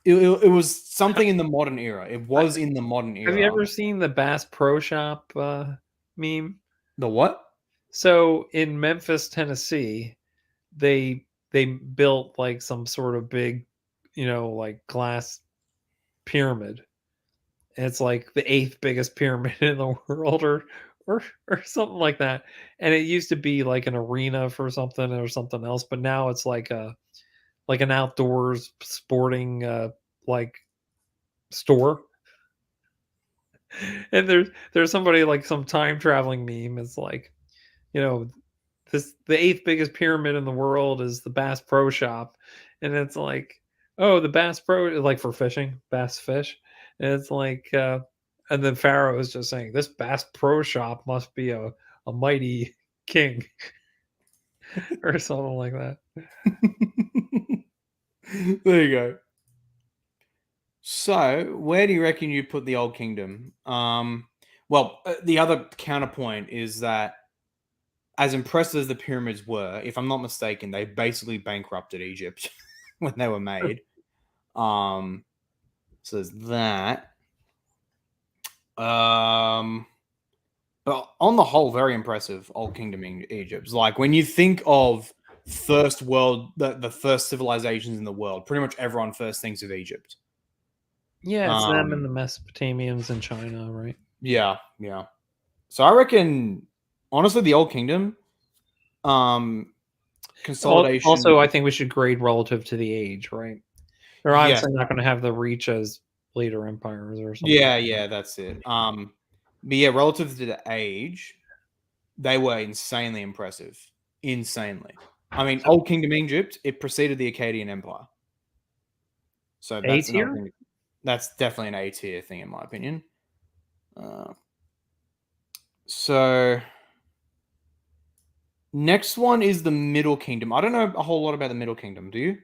It was something in the modern era. It was in the modern era. Have you ever seen the Bass Pro Shop meme? The what? So in Memphis, Tennessee, they built like some sort of big, like glass pyramid. And it's like the 8th biggest pyramid in the world, or something like that. And it used to be like an arena for something or something else, but now it's like an outdoors sporting like store. And there's somebody, like some time traveling meme. It's like, the 8th biggest pyramid in the world is the Bass Pro Shop, and it's like, oh, the Bass Pro, like for fishing, bass fish, and it's like, and then Pharaoh is just saying, this Bass Pro Shop must be a mighty king, or something like that. There you go. So, where do you reckon you put the Old Kingdom? Well, the other counterpoint is that, as impressive as the pyramids were, if I'm not mistaken, they basically bankrupted Egypt when they were made. So there's that. But on the whole, very impressive Old Kingdom in Egypt. Like when you think of first world, the first civilizations in the world, pretty much everyone first thinks of Egypt. Yeah, it's them and the Mesopotamians in China, right? Yeah. So I reckon, honestly, the Old Kingdom, consolidation. Also, I think we should grade relative to the age, right? They're obviously not going to have the reach as later empires or something. Yeah, that's it. But yeah, relative to the age, they were insanely impressive. Insanely. I mean, Old Kingdom Egypt, it preceded the Akkadian Empire. So that's another thing. That's definitely an A tier thing, in my opinion. So next one is the Middle Kingdom. I don't know a whole lot about the Middle Kingdom. Do you?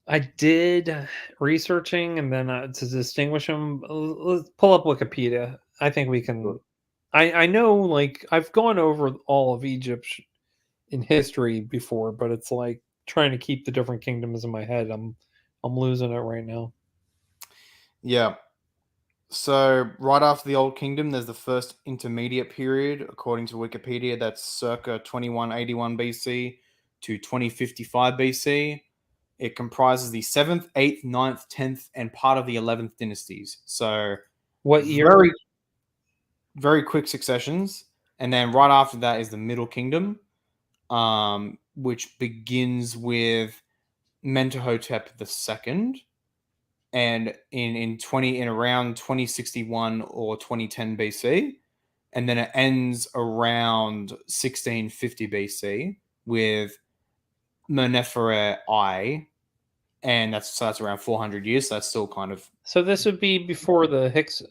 I did researching, and then to distinguish them, let's pull up Wikipedia. I think we can. Sure. I know, like, I've gone over all of Egypt in history before, but it's like trying to keep the different kingdoms in my head. I'm losing it right now. Yeah. So right after the Old Kingdom, there's the first intermediate period, according to Wikipedia. That's circa 2181 BC to 2055 BC. It comprises the 7th, 8th, 9th, 10th, and part of the 11th dynasties. So what year? Very, very quick successions. And then right after that is the Middle Kingdom, which begins with Mentuhotep II. And in around 2061 or 2010 BC. And then it ends around 1650 BC with Menneferre I, and that's around 400 years. So that's still kind of So this would be before the Hicks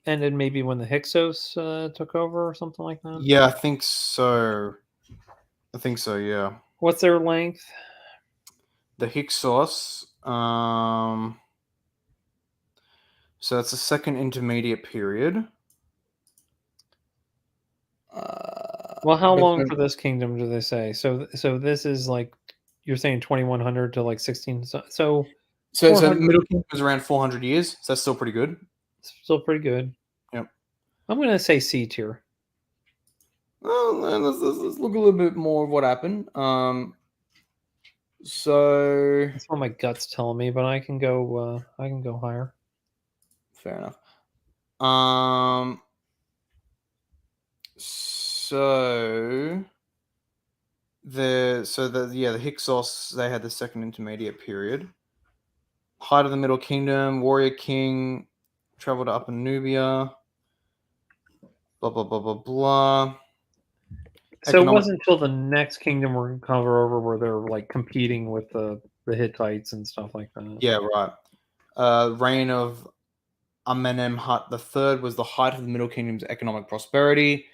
ended, maybe when the Hyksos took over or something like that. Yeah, I think so. Yeah. What's their length? The Hyksos. So that's the second intermediate period. Well, how But long for this kingdom do they say? So this is like you're saying 2100 to like 16. So so 400 Middle Kingdom was around 400 years. So that's still pretty good. still pretty good. Yep. I'm gonna say C tier. Well, let's look a little bit more of what happened. So That's what my gut's telling me, but I can go higher. fair enough. So the Hyksos, they had the second intermediate period. Height of the Middle Kingdom, warrior king, traveled to Upper Nubia. Blah blah blah blah blah. So it Economic. wasn't until the next kingdom we're gonna cover over where they're like competing with the Hittites and stuff like that. Yeah, right. Reign of Amenemhat III was the height of the Middle Kingdom's economic prosperity.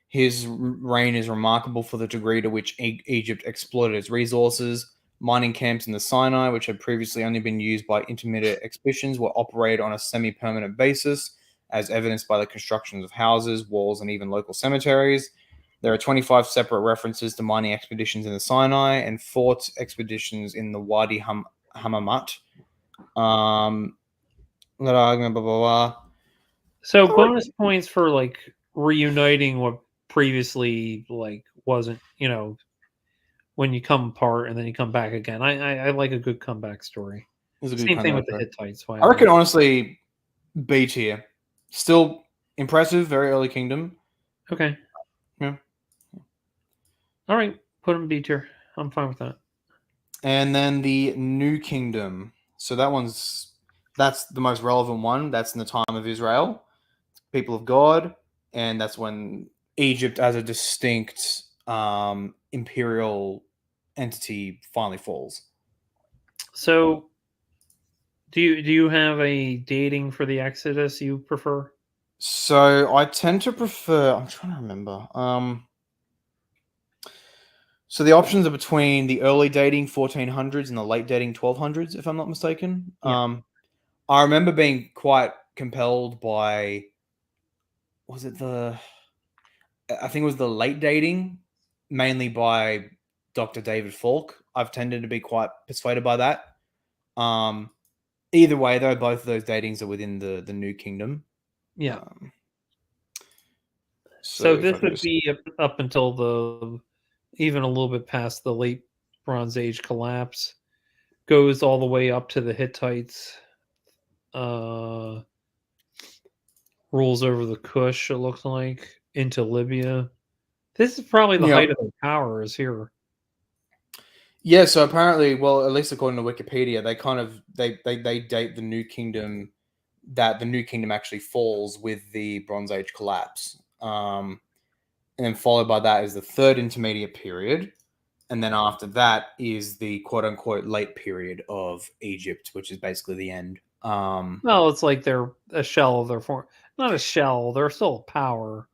His reign is remarkable for the degree to which Egypt exploited its resources. Mining camps in the Sinai, which had previously only been used by intermediate expeditions, were operated on a semi-permanent basis, as evidenced by the constructions of houses, walls, and even local cemeteries. There are 25 separate references to mining expeditions in the Sinai and 4 expeditions in the Wadi Hammamat. Blah, blah, blah. So bonus points for like reuniting what previously like wasn't, when you come apart and then you come back again. I like a good comeback story. This is a good Same thing comeback with the story. Hittites. I reckon, honestly, B tier. Still impressive, very early kingdom. Okay. Yeah. All right. Put them B tier. I'm fine with that. And then the New Kingdom. So that's the most relevant one. That's in the time of Israel, people of God, and that's when Egypt as a distinct imperial entity finally falls. So do you have a dating for the Exodus you prefer? So I tend to prefer. I'm trying to remember. So the options are between the early dating 1400s and the late dating 1200s, if I'm not mistaken. Yeah. I remember being quite compelled by. Was it the? I think it was the late dating, mainly by Dr. David Falk. I've tended to be quite persuaded by that. Either way, though, both of those datings are within the New Kingdom. Yeah. So this would be up until even a little bit past the late Bronze Age collapse, goes all the way up to the Hittites, rules over the Kush, it looks like, into Libya. This is probably the height of their power is here. Yeah, so apparently, well, at least according to Wikipedia, they kind of they date the New Kingdom, that the New Kingdom actually falls with the Bronze Age collapse. And then followed by that is the third intermediate period. And then after that is the quote unquote late period of Egypt, which is basically the end. Well, it's like they're a shell of their form. Not a shell, they're still a power.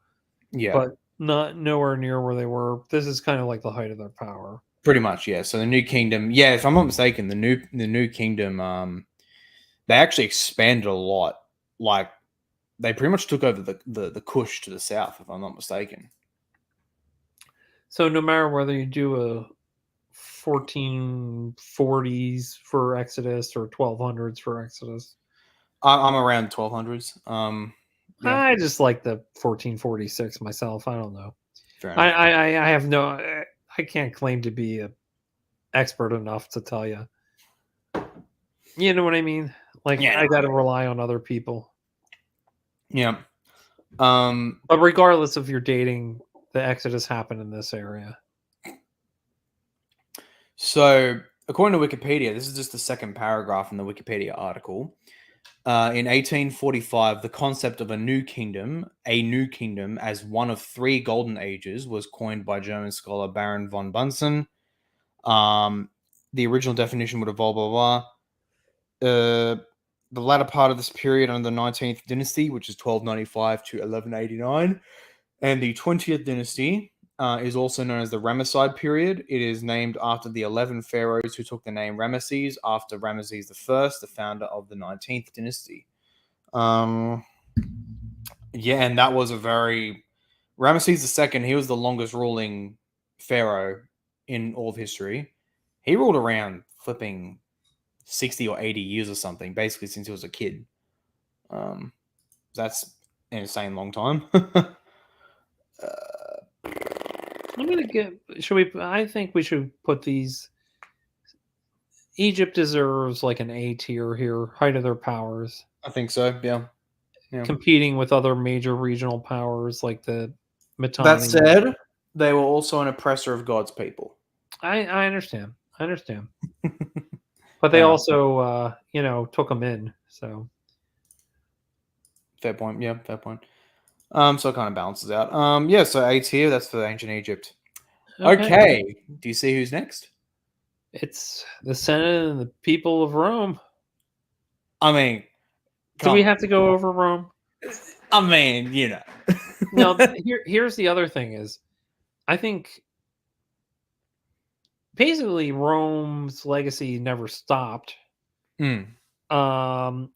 Yeah. But not nowhere near where they were. This is kind of like the height of their power. Pretty much, yeah. So the New Kingdom, yeah, if I'm not mistaken, the New Kingdom, they actually expanded a lot. Like they pretty much took over the Kush to the south, if I'm not mistaken. So no matter whether you do a 1440s for Exodus or 1200s for Exodus, I'm around 1200s. Yeah. I just like the 1446 myself. I don't know. Fair enough. I have no. I can't claim to be a expert enough to tell you. You know what I mean? Like Yeah. I got to rely on other people. Yeah. But regardless of your dating, the Exodus happened in this area. So, according to Wikipedia, this is just the second paragraph in the Wikipedia article. In 1845, the concept of a new kingdom as one of 3 golden ages, was coined by German scholar Baron von Bunsen. The original definition would have blah, blah, blah. the latter part of this period under the 19th dynasty, which is 1295 to 1189, and the 20th dynasty is also known as the Ramesside period. It is named after the 11 pharaohs who took the name Ramesses after Ramesses I, the founder of the 19th dynasty. Yeah, and that was a very Ramesses II. He was the longest ruling pharaoh in all of history. He ruled around flipping 60 or 80 years or something, basically since he was a kid. That's an insane long time. I'm gonna get. Should we? I think we should put these. Egypt deserves like an A tier here, height of their powers, I think so. Yeah. competing with other major regional powers like the That Mitanni. said, they were also an oppressor of God's people. I understand. I understand. But they Yeah. also, took them in. So Fair point. Yeah, fair point. So it kind of balances out. Yeah, so A tier, that's for ancient Egypt. Okay. Do you see who's next? It's the Senate and the people of Rome. I mean, Do we have to go over Rome? I mean, you know. No, here's the other thing is, I think basically Rome's legacy never stopped. Mm. And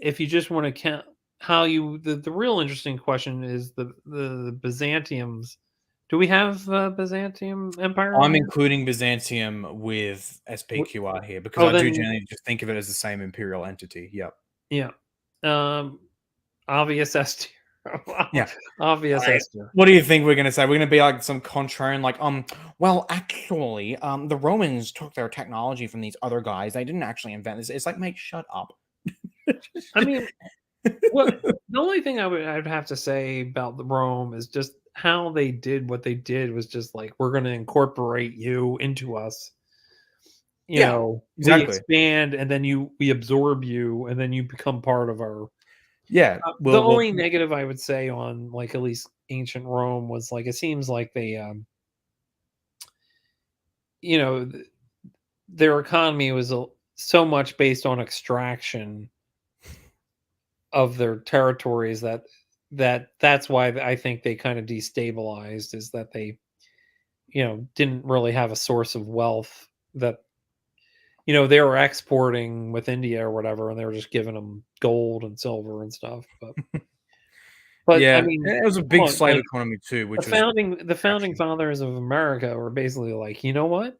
if you just want to count how the real interesting question is the Byzantiums. Do we have Byzantium Empire? I'm including Byzantium with SPQR here because I do generally just think of it as the same imperial entity. Yep. Yeah. Obvious S tier. Yeah. Obvious S tier. What do you think we're going to say? We're going to be like some contrarian, like, well, actually, the Romans took their technology from these other guys. They didn't actually invent this. It's like, mate, shut up. I mean, well, the only thing I'd have to say about the Rome is just how they did what they did was just like, we're going to incorporate you into us. You know, exactly. We expand and then we absorb you and then you become part of our. Yeah. The only negative I would say on like at least ancient Rome was like, it seems like they, their economy was so much based on extraction of their territories that's why I think they kind of destabilized, is that they didn't really have a source of wealth that they were exporting with India or whatever, and they were just giving them gold and silver and stuff, but yeah, I mean, it was a big slave economy too, which the founding fathers of America were basically like, you know what,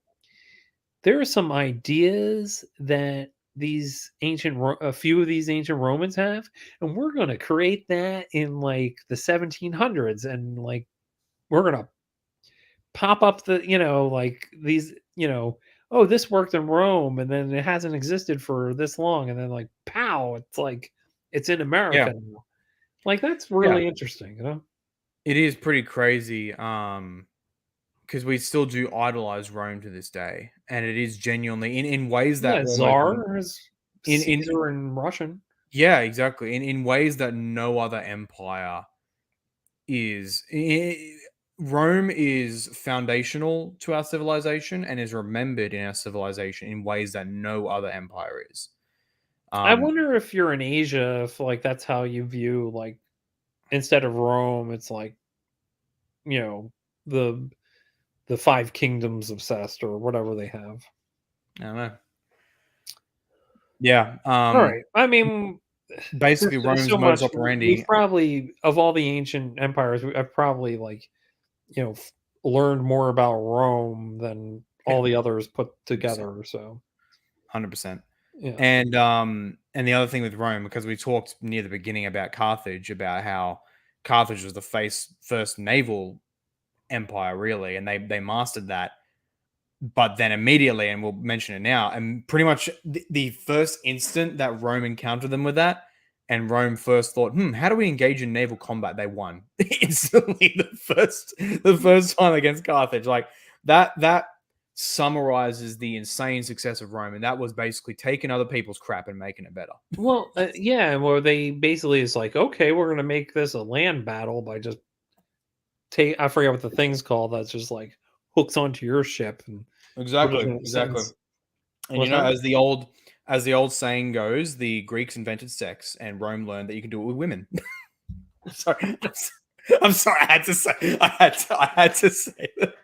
there are some ideas that a few of these ancient Romans have, and we're going to create that in like the 1700s, and like we're going to pop up the like these oh, this worked in Rome and then it hasn't existed for this long, and then like pow, it's like it's in America now. Like that's really interesting, It is pretty crazy. Because we still do idolize Rome to this day, and it is genuinely in ways that Tsar is Caesar in Russian. Yeah, exactly. In ways that no other empire is. Rome is foundational to our civilization and is remembered in our civilization in ways that no other empire is. I wonder if you're in Asia, if like that's how you view, like, instead of Rome, it's like the five kingdoms obsessed or whatever they have. I don't know. Yeah. All right. I mean, basically, Rome's modus operandi. We've probably, of all the ancient empires, I've probably learned more about Rome than all the others put together. So, 100%. Yeah. And the other thing with Rome, because we talked near the beginning about Carthage, about how Carthage was the first naval empire, really, and they mastered that. But then immediately, and we'll mention it now, and pretty much the first instant that Rome encountered them with that, and Rome first thought, how do we engage in naval combat? They won instantly the first time against Carthage. Like that summarizes the insane success of Rome, and that was basically taking other people's crap and making it better. Well, yeah, well, they basically is like, okay, we're gonna make this a land battle by just I forget what the thing's called. That's just like hooks onto your ship. And exactly. And as the old as the old saying goes, the Greeks invented sex, and Rome learned that you can do it with women. Sorry, I'm sorry. I had to say. I had to say that.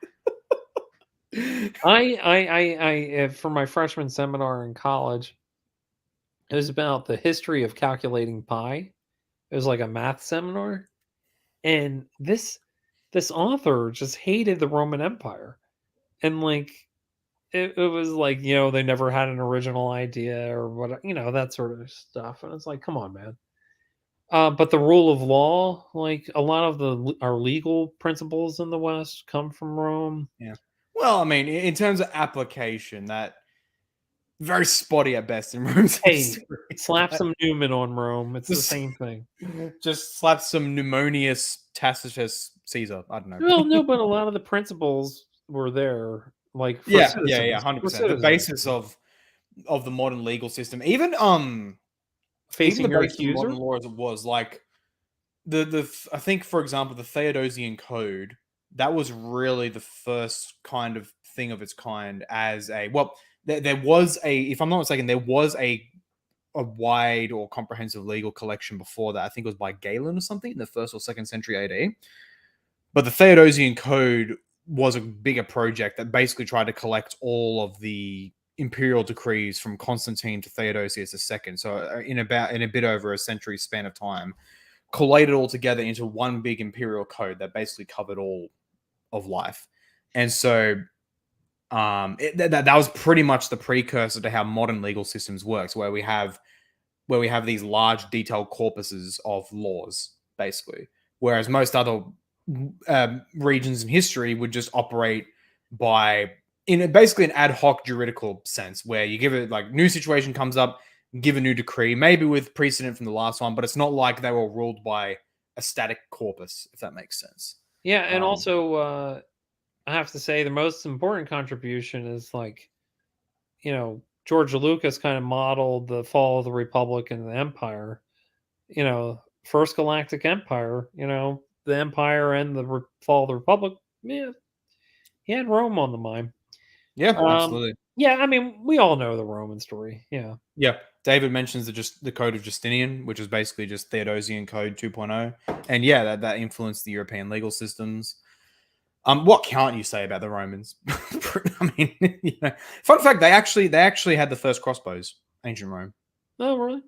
For my freshman seminar in college, it was about the history of calculating pi. It was like a math seminar, and this author just hated the Roman Empire, and like it was like, they never had an original idea or what, that sort of stuff, and it's like, come on, man. But the rule of law, like a lot of our legal principles in the West come from Rome. Yeah. Well, I mean, in terms of application, that very spotty at best in Rome's Hey, history. slap some Newman on Rome. It's the same thing. Just slap some pneumonius Tacitus Caesar. I don't know. Well, no, but a lot of the principles were there, like for Yeah, citizens. 100%. The basis of the modern legal system, even facing your basis of accuser. modern law as it was, like I think, for example, the Theodosian Code, that was really the first kind of thing of its kind. As a there was if I'm not mistaken, there was a wide or comprehensive legal collection before that. I think it was by Galen or something in the 1st or 2nd century AD. But the Theodosian Code was a bigger project that basically tried to collect all of the imperial decrees from Constantine to Theodosius II. So in a bit over a century span of time, collated all together into one big imperial code that basically covered all of life. And so that was pretty much the precursor to how modern legal systems works, where we have these large detailed corpuses of laws, basically. Whereas most other regions in history would just operate in basically an ad hoc juridical sense, where you give it, like, new situation comes up, give a new decree, maybe with precedent from the last one, but it's not like they were ruled by a static corpus, if that makes sense. Yeah, and also I have to say the most important contribution is, like, George Lucas kind of modeled the fall of the Republic and the Empire. First Galactic Empire, the Empire and the fall of the Republic. Yeah, he had Rome on the mind. Yeah, absolutely. Yeah, I mean, we all know the Roman story. Yeah. Yeah. David mentions the Code of Justinian, which is basically just Theodosian Code 2.0. And yeah, that influenced the European legal systems. What can't you say about the Romans? I mean, fun fact, they actually had the first crossbows, ancient Rome. Oh, really?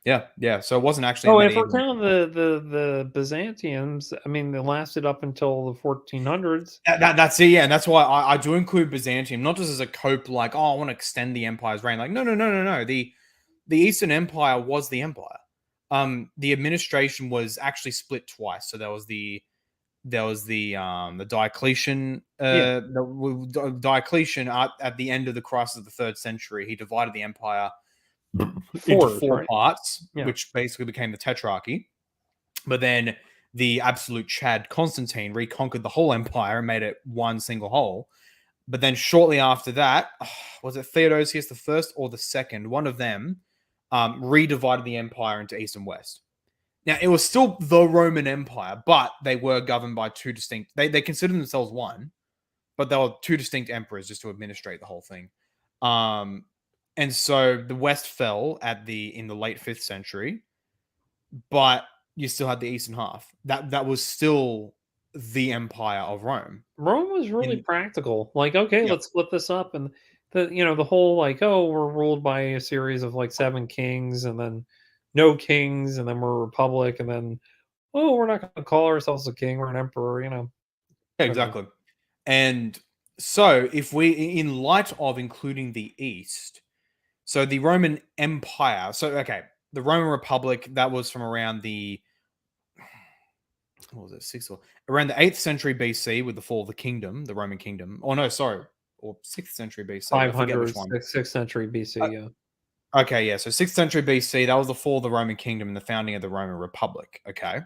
Yeah. So it wasn't actually. Oh, and if we're counting the Byzantians, I mean, they lasted up until the 1400s. That's it. Yeah, and that's why I do include Byzantium, not just as a cope, like, oh, I want to extend the empire's reign. Like, no. The Eastern Empire was the empire. The administration was actually split twice. So there was the Diocletian. Diocletian at the end of the crisis of the 3rd century, he divided the empire into 4 parts, which basically became the Tetrarchy. But then the absolute Chad Constantine reconquered the whole empire and made it one single whole. But then shortly after that, was it Theodosius the First or the Second? One of them redivided the empire into East and West. Now, it was still the Roman Empire, but they were governed by 2 distinct... They considered themselves one, but they were 2 distinct emperors just to administrate the whole thing. And so the West fell in the late 5th century, but you still had the eastern half. That was still the empire of Rome. Rome was really practical. Like, okay, let's split this up, and the whole, like, oh, we're ruled by a series of like 7 kings, and then no kings, and then we're a republic, and then, oh, we're not going to call ourselves a king, we're an emperor. Yeah, exactly. And so, if we, in light of including the East, so the Roman Empire, the Roman Republic, that was from around around the 8th century BC with the fall of the kingdom, the Roman kingdom. Oh no, sorry, or 6th century BC. 500, 6th century BC. Yeah. Okay, yeah. So 6th century BC, that was the fall of the Roman kingdom and the founding of the Roman Republic. Okay.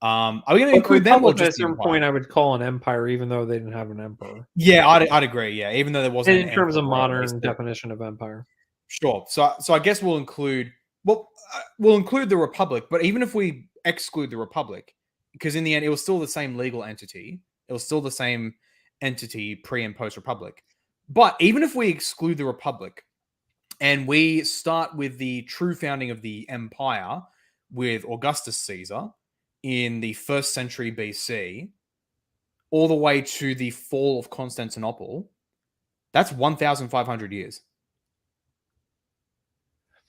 Are we going to include them or just at a certain point? I would call an empire, even though they didn't have an emperor. Yeah, I'd agree. Yeah, even though there wasn't in terms of modern definition of empire. Sure. So I guess we'll include the Republic, but even if we exclude the Republic, because in the end it was still the same legal entity, it was still the same entity pre and post Republic. But even if we exclude the Republic, And we start with the true founding of the empire with Augustus Caesar in the 1st century BC, all the way to the fall of Constantinople. That's 1,500 years.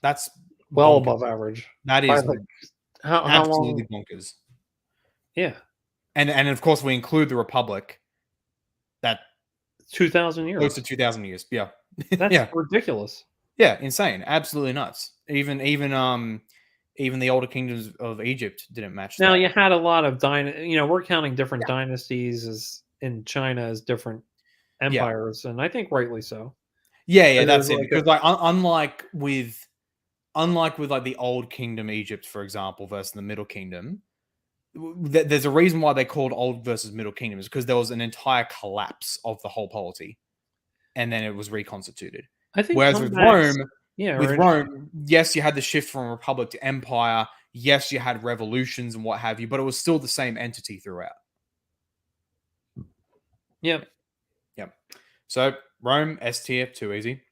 That's Well bonkers. above average. That is How absolutely long? bonkers. Yeah. And of course, we include the Republic. That 2,000 years. close to 2,000 years. Yeah. That's Yeah. ridiculous. Yeah, insane. Absolutely nuts. Even the older kingdoms of Egypt didn't match Now, that. you had a lot of we're counting different dynasties as in China as different empires, and I think rightly so. Yeah, But that's there's it. like Because like unlike with like the old kingdom Egypt, for example, versus the Middle Kingdom, there's a reason why they called Old versus Middle Kingdoms, because there was an entire collapse of the whole polity, and then it was reconstituted. I think Whereas with comebacks, yeah, with or Rome, yes, you had the shift from republic to empire. Yes, you had revolutions and what have you, but it was still the same entity throughout. Yep. Yep. So Rome, S tier, too easy.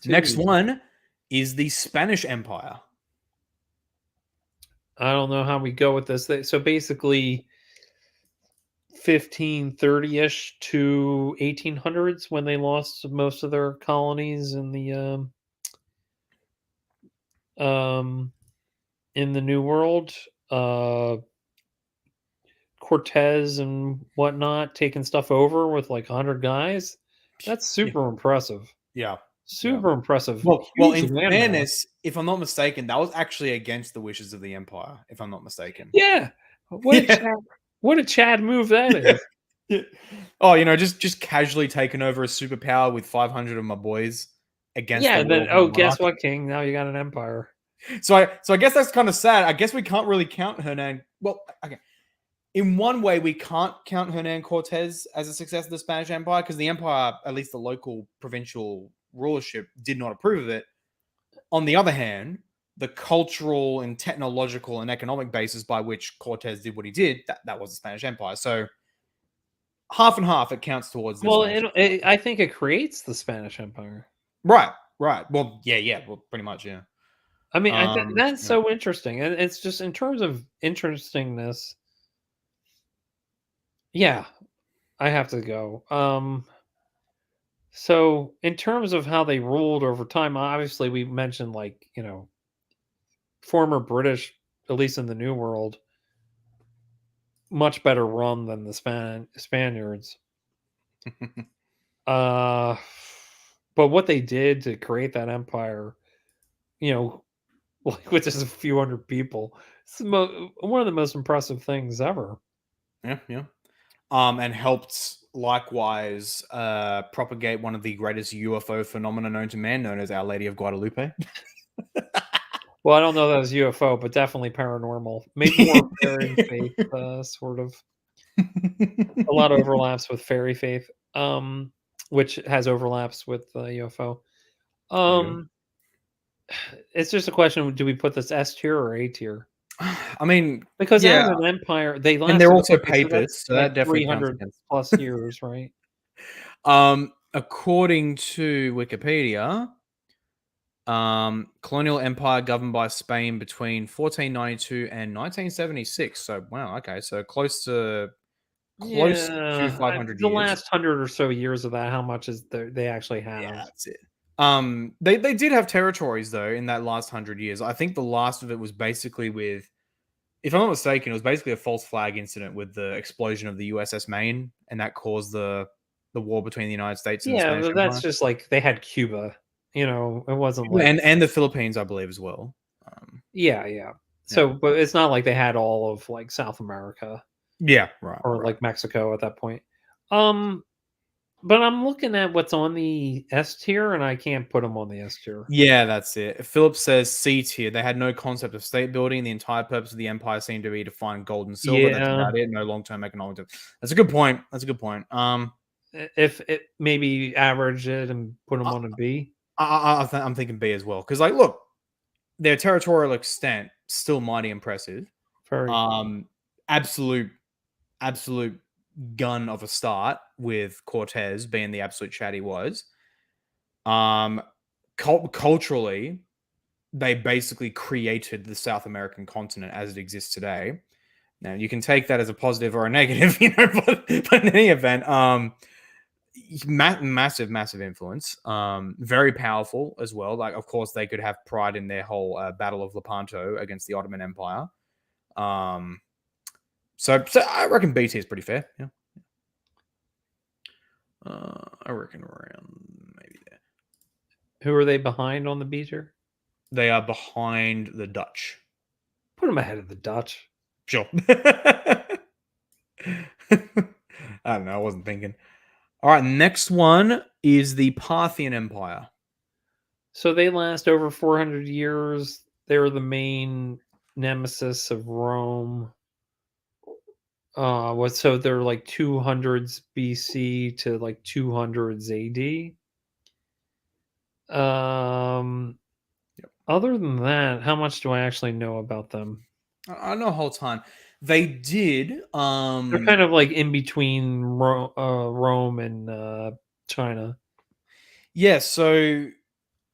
Too Next easy. one is the Spanish Empire. I don't know how we go with this. So basically 1530-ish to 1800s when they lost most of their colonies in the New World. Cortez and whatnot taking stuff over with like 100 guys. That's super impressive. Yeah. Super impressive. Well, Huge in landmass. fairness, if I'm not mistaken, that was actually against the wishes of the empire, if I'm not mistaken. Yeah. What a Chad move that is. Yeah. Oh, just casually taking over a superpower with 500 of my boys against Yeah, the and will then of my guess monarch. what, King? Now you got an empire. So I guess that's kind of sad. I guess we can't really count Hernan. Well, okay. In one way, we can't count Hernan Cortez as a success of the Spanish Empire, because the empire, at least the local provincial rulership, did not approve of it. On the other hand, the cultural and technological and economic basis by which Cortez did what he did, that was the Spanish Empire. So half and half, it counts towards this. Well, I think it creates the Spanish Empire. Right. Well, yeah. Well, pretty much, yeah. I mean, that's so interesting. And it's just in terms of interestingness. Yeah, I have to go. So in terms of how they ruled over time, obviously we mentioned former British, at least in the New World, much better run than the Spaniards. But what they did to create that empire, like with just a few hundred people, it's one of the most impressive things ever. Yeah. And helped likewise propagate one of the greatest UFO phenomena known to man, known as Our Lady of Guadalupe. Well, I don't know that was UFO, but definitely paranormal. Maybe more fairy faith, sort of. A lot of overlaps with fairy faith, which has overlaps with UFO. It's just a question: do we put this S tier or A tier? I mean, because as an empire, they lasted, and they're also so papists, so that definitely counts 300 against. plus years, right? According to Wikipedia, colonial empire governed by Spain between 1492 and 1976. So wow, okay, so close to 500 the years. last 100 or so years of that, how much is they actually have? Yeah, that's it. They did have territories though in that last 100 years. I think the last of it was basically with, if I'm not mistaken, it was basically a false flag incident with the explosion of the USS Maine, and that caused the war between the United States and the Spanish But that's Empire. just like they had Cuba. It wasn't like and the Philippines, I believe, as well. Yeah. So, but it's not like they had all of like South America. Yeah, right. Or like Mexico at that point. But I'm looking at what's on the S tier, and I can't put them on the S tier. Yeah, that's it. Philip says C tier. They had no concept of state building. The entire purpose of the empire seemed to be to find gold and silver. That's about it. No long-term economic. That's a good point. If it maybe average it and put them on a B. I'm thinking B as well, because look, their territorial extent still mighty impressive. Very absolute gun of a start with Cortez being the absolute chat he was. culturally, they basically created the South American continent as it exists today. Now, you can take that as a positive or a negative, but in any event, massive influence, very powerful as well. Like, of course, they could have pride in their whole Battle of Lepanto against the Ottoman Empire. So I reckon BT is pretty fair. Yeah. I reckon around maybe there. Who are they behind on the beater? They are behind the Dutch. Put them ahead of the Dutch. Sure. I don't know. I wasn't thinking. All right. Next one is the Parthian Empire. So they last over 400 years. They're the main nemesis of Rome. So they're like 200s BC to like 200s AD. Other than that, how much do I actually know about them? I know a whole ton. They did. They're kind of like in between Rome and China. Yeah, so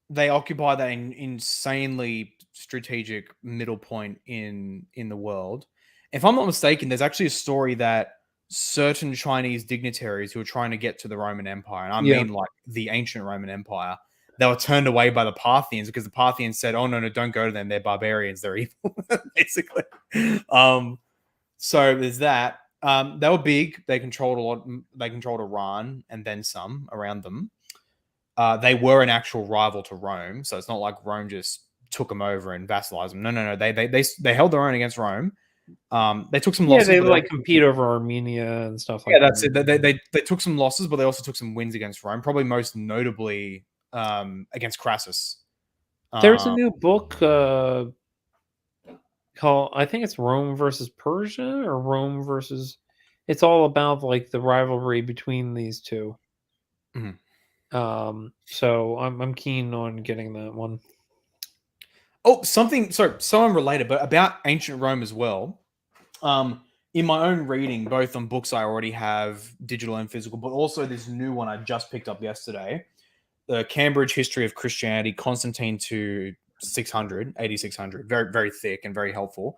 they occupy that insanely strategic middle point in the world. If I'm not mistaken, there's actually a story that certain Chinese dignitaries who were trying to get to the Roman Empire, and I mean like the ancient Roman Empire, they were turned away by the Parthians because the Parthians said, "Oh no, don't go to them. They're barbarians. They're evil." Basically. So there's that. They were big. They controlled a lot. They controlled Iran and then some around them. They were an actual rival to Rome, so it's not like Rome just took them over and vassalized them. No. They held their own against Rome. They took some losses. Yeah, they like compete over Armenia and stuff like that. Yeah, that's it. They took some losses, but they also took some wins against Rome. Probably most notably against Crassus. There's a new book called, I think it's Rome versus Persia or Rome versus. It's all about like the rivalry between these two. Mm-hmm. So I'm keen on getting that one. Oh, something unrelated, but about ancient Rome as well. In my own reading, both on books I already have, digital and physical, but also this new one I just picked up yesterday, the Cambridge History of Christianity, Constantine to 600, 8600, very, very thick and very helpful.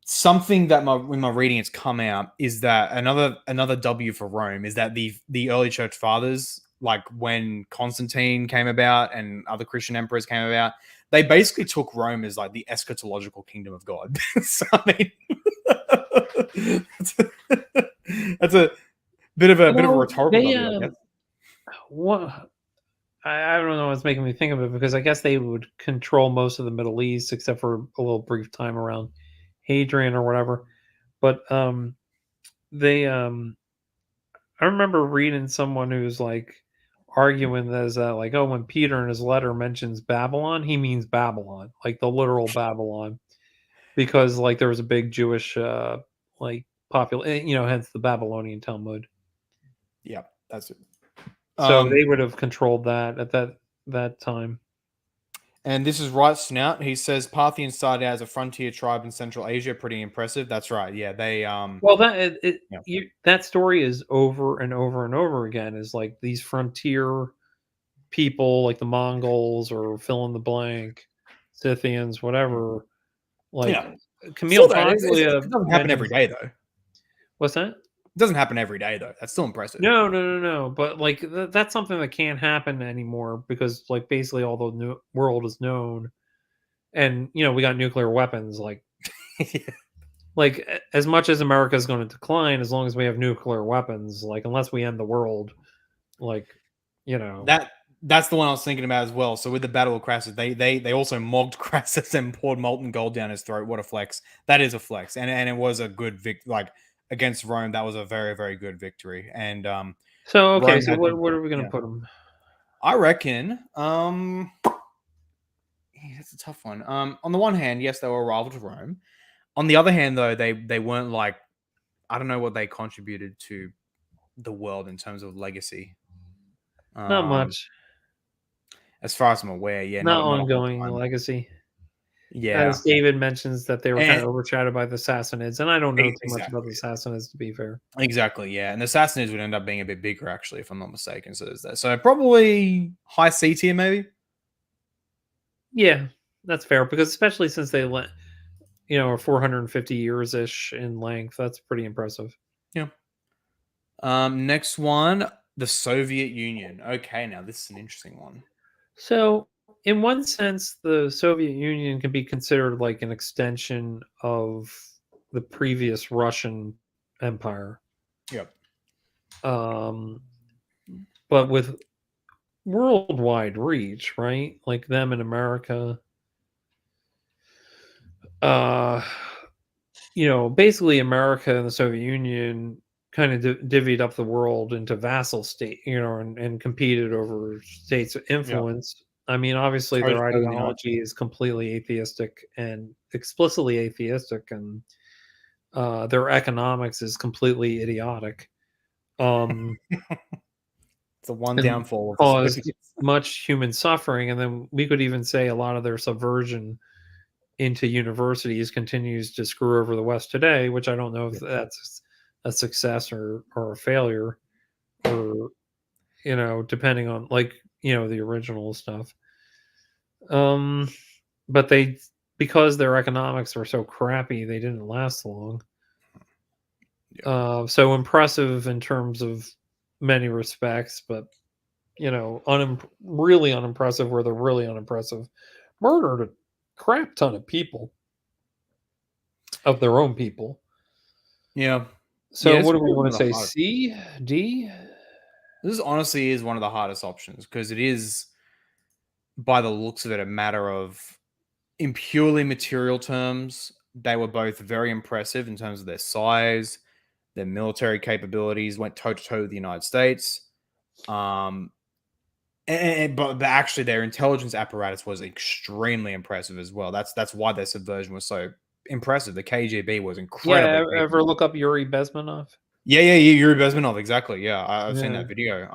Something that in my reading it's come out is that another W for Rome is that the early church fathers, like when Constantine came about and other Christian emperors came about, they basically took Rome as like the eschatological kingdom of God. So I mean, that's a bit of a rhetorical W, I guess. What I don't know what's making me think of it, because I guess they would control most of the Middle East except for a little brief time around Hadrian or whatever. But I remember reading someone who's like arguing that like, oh, when Peter in his letter mentions Babylon, he means Babylon, like the literal Babylon, because like there was a big Jewish like hence the Babylonian Talmud. Yeah, that's it. So they would have controlled that at that time. And this is right snout. He says Parthians started out as a frontier tribe in Central Asia. Pretty impressive. That's right. Yeah, they. Well, that story is over and over and over again. Is like these frontier people, like the Mongols or fill in the blank, Scythians, whatever. Like Camille Paglia. It doesn't happen every day, though. What's that? It doesn't happen every day, though. That's still impressive. No. But like that's something that can't happen anymore because like basically all the new world is known, and we got nuclear weapons. Like, like as much as America is going to decline, as long as we have nuclear weapons, like unless we end the world, like that's the one I was thinking about as well. So with the Battle of Crassus, they also mocked Crassus and poured molten gold down his throat. What a flex! That is a flex, and it was a good against Rome. That was a very, very good victory. And so okay, so what are we going to put them? I reckon that's a tough one. On the one hand, yes, they were a rival to Rome. On the other hand, though, they weren't like, I don't know what they contributed to the world in terms of legacy. Not much. As far as I'm aware, yeah. Not ongoing legacy. Yeah. As David mentions that they were kind of overshadowed by the Sassanids, and I don't know too much about the Sassanids, to be fair. Exactly, yeah. And the Sassanids would end up being a bit bigger, actually, if I'm not mistaken. So there's that. So probably high C tier, maybe? Yeah, that's fair because especially since they let are 450 years ish in length. That's pretty impressive. Yeah. Next one, the Soviet Union. Okay, now this is an interesting one. So, in one sense, the Soviet Union can be considered like an extension of the previous Russian empire, Yep. um, but with worldwide reach, right? Like them in America. Uh, basically, America and the Soviet Union kind of divvied up the world into vassal state, and competed over states of Yep. influence. I mean, obviously, Toe to their toe with the United ideology is completely atheistic and explicitly atheistic, and their economics is completely idiotic. Um, It's the one and downfall of the caused Soviets. much human suffering. And then we could even say a lot of their subversion into universities continues to screw over the West today, which I don't know if Yep. that's a success or a failure, or depending on the original stuff. Um, but because their economics were so crappy, they didn't last long. So impressive in terms of many respects, but really unimpressive where they're really unimpressive. Murdered a crap ton of people, of their own people. Yeah. So Yeah, it's what do we probably want one to of the say? hardest. C, D? This honestly is one of the hardest options because it is, by the looks of it, a matter of, in purely material terms, they were both very impressive in terms of their size, their military capabilities, went toe to toe with the United States. Um, but actually, their intelligence apparatus was extremely impressive as well. That's why their subversion was so impressive. The KGB was incredibly Yeah, ever capable. look up Yuri Bezmenov? Yeah, Yuri Bezmenov, exactly. Yeah, I've seen Yeah. that video.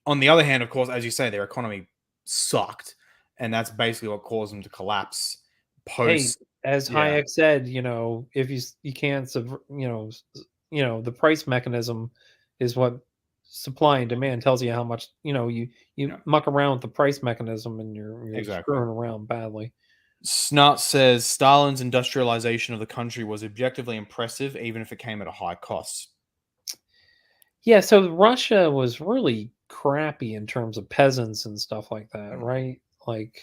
On the other hand, of course, as you say, their economy sucked, and that's basically what caused them to collapse Hey, post. as Yeah, Hayek said, if you can't the price mechanism is what supply and demand tells you how much, you yeah, muck around with the price mechanism and you're exactly. screwing around badly. Snart says Stalin's industrialization of the country was objectively impressive, even if it came at a high cost. Yeah, so Russia was really crappy in terms of peasants and stuff like that, Mm. right? Like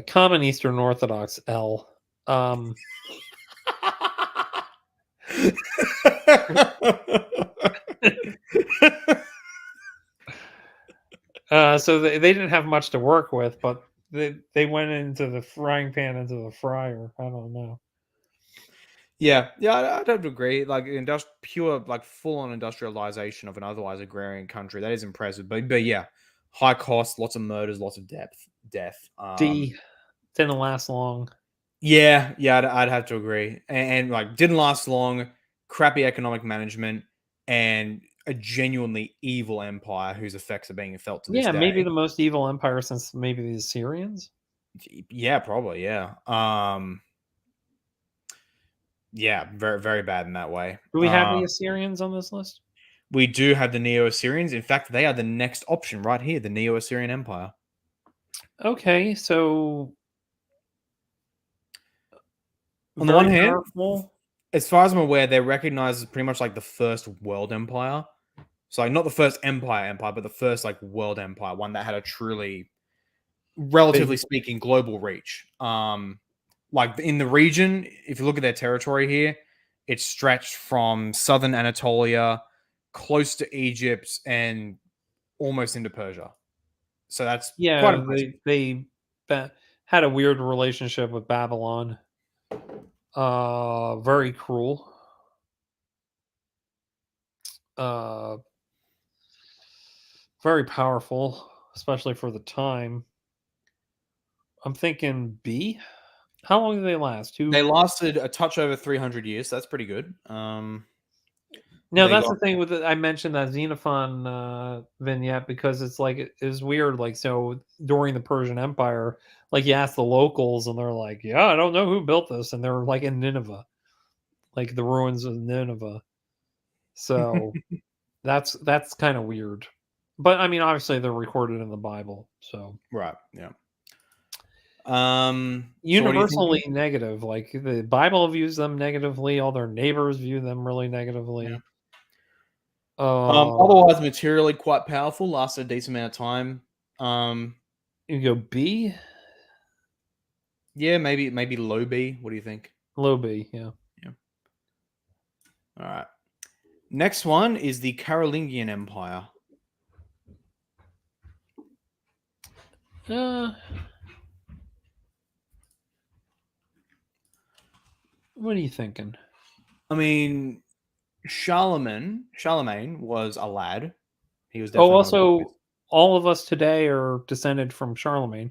common Eastern Orthodox L. Um, so they didn't have much to work with, but they went into the frying pan into the fryer. I don't know. Yeah, I'd have to agree. Like pure, like full on industrialization of an otherwise agrarian country, that is impressive. But yeah, high cost, lots of murders, lots of death. D didn't last long. Yeah, I'd have to agree. And like didn't last long, crappy economic management, and a genuinely evil empire whose effects are being felt to this Yeah, maybe day. the most evil empire since maybe the Assyrians. Yeah, probably. Yeah. Yeah, very very bad in that way. Do we have the Assyrians on this list? We do have the Neo Assyrians. In fact, they are the next option right here, the Neo Assyrian Empire. Okay, so On the one very hand, powerful. as far as I'm aware, they're recognized as pretty much like the first world empire. So like not the first empire, but the first like world empire, one that had a truly, Big. relatively speaking, global reach. Like in the region, if you look at their territory here, it's stretched from southern Anatolia, close to Egypt, and almost into Persia. So that's quite Yeah, impressive. had a weird relationship with Babylon. Very cruel. Uh, very powerful, especially for the time. I'm thinking B. How long did they last? They Two. lasted a touch over 300 years. So that's pretty good. No, They that's the got thing with it. I mentioned that Xenophon vignette because it's like it was weird. Like so during the Persian Empire, like you ask the locals and they're like, "Yeah, I don't know who built this," and they're like in Nineveh, like the ruins of Nineveh. So that's kind of weird. But I mean, obviously they're recorded in the Bible, so Right. Yeah. So what are you thinking? universally negative. Like the Bible views them negatively, all their neighbors view them really Yeah. negatively. Otherwise, materially quite powerful. Lasted a decent amount of time. You go B, Yeah, maybe low B. What do you think? low B, yeah. Yeah. All right. Next one is the Carolingian Empire. Uh, what are you thinking? I mean, Charlemagne was a lad. He was Oh, definitely not a boy. also, all of us today are descended from Charlemagne.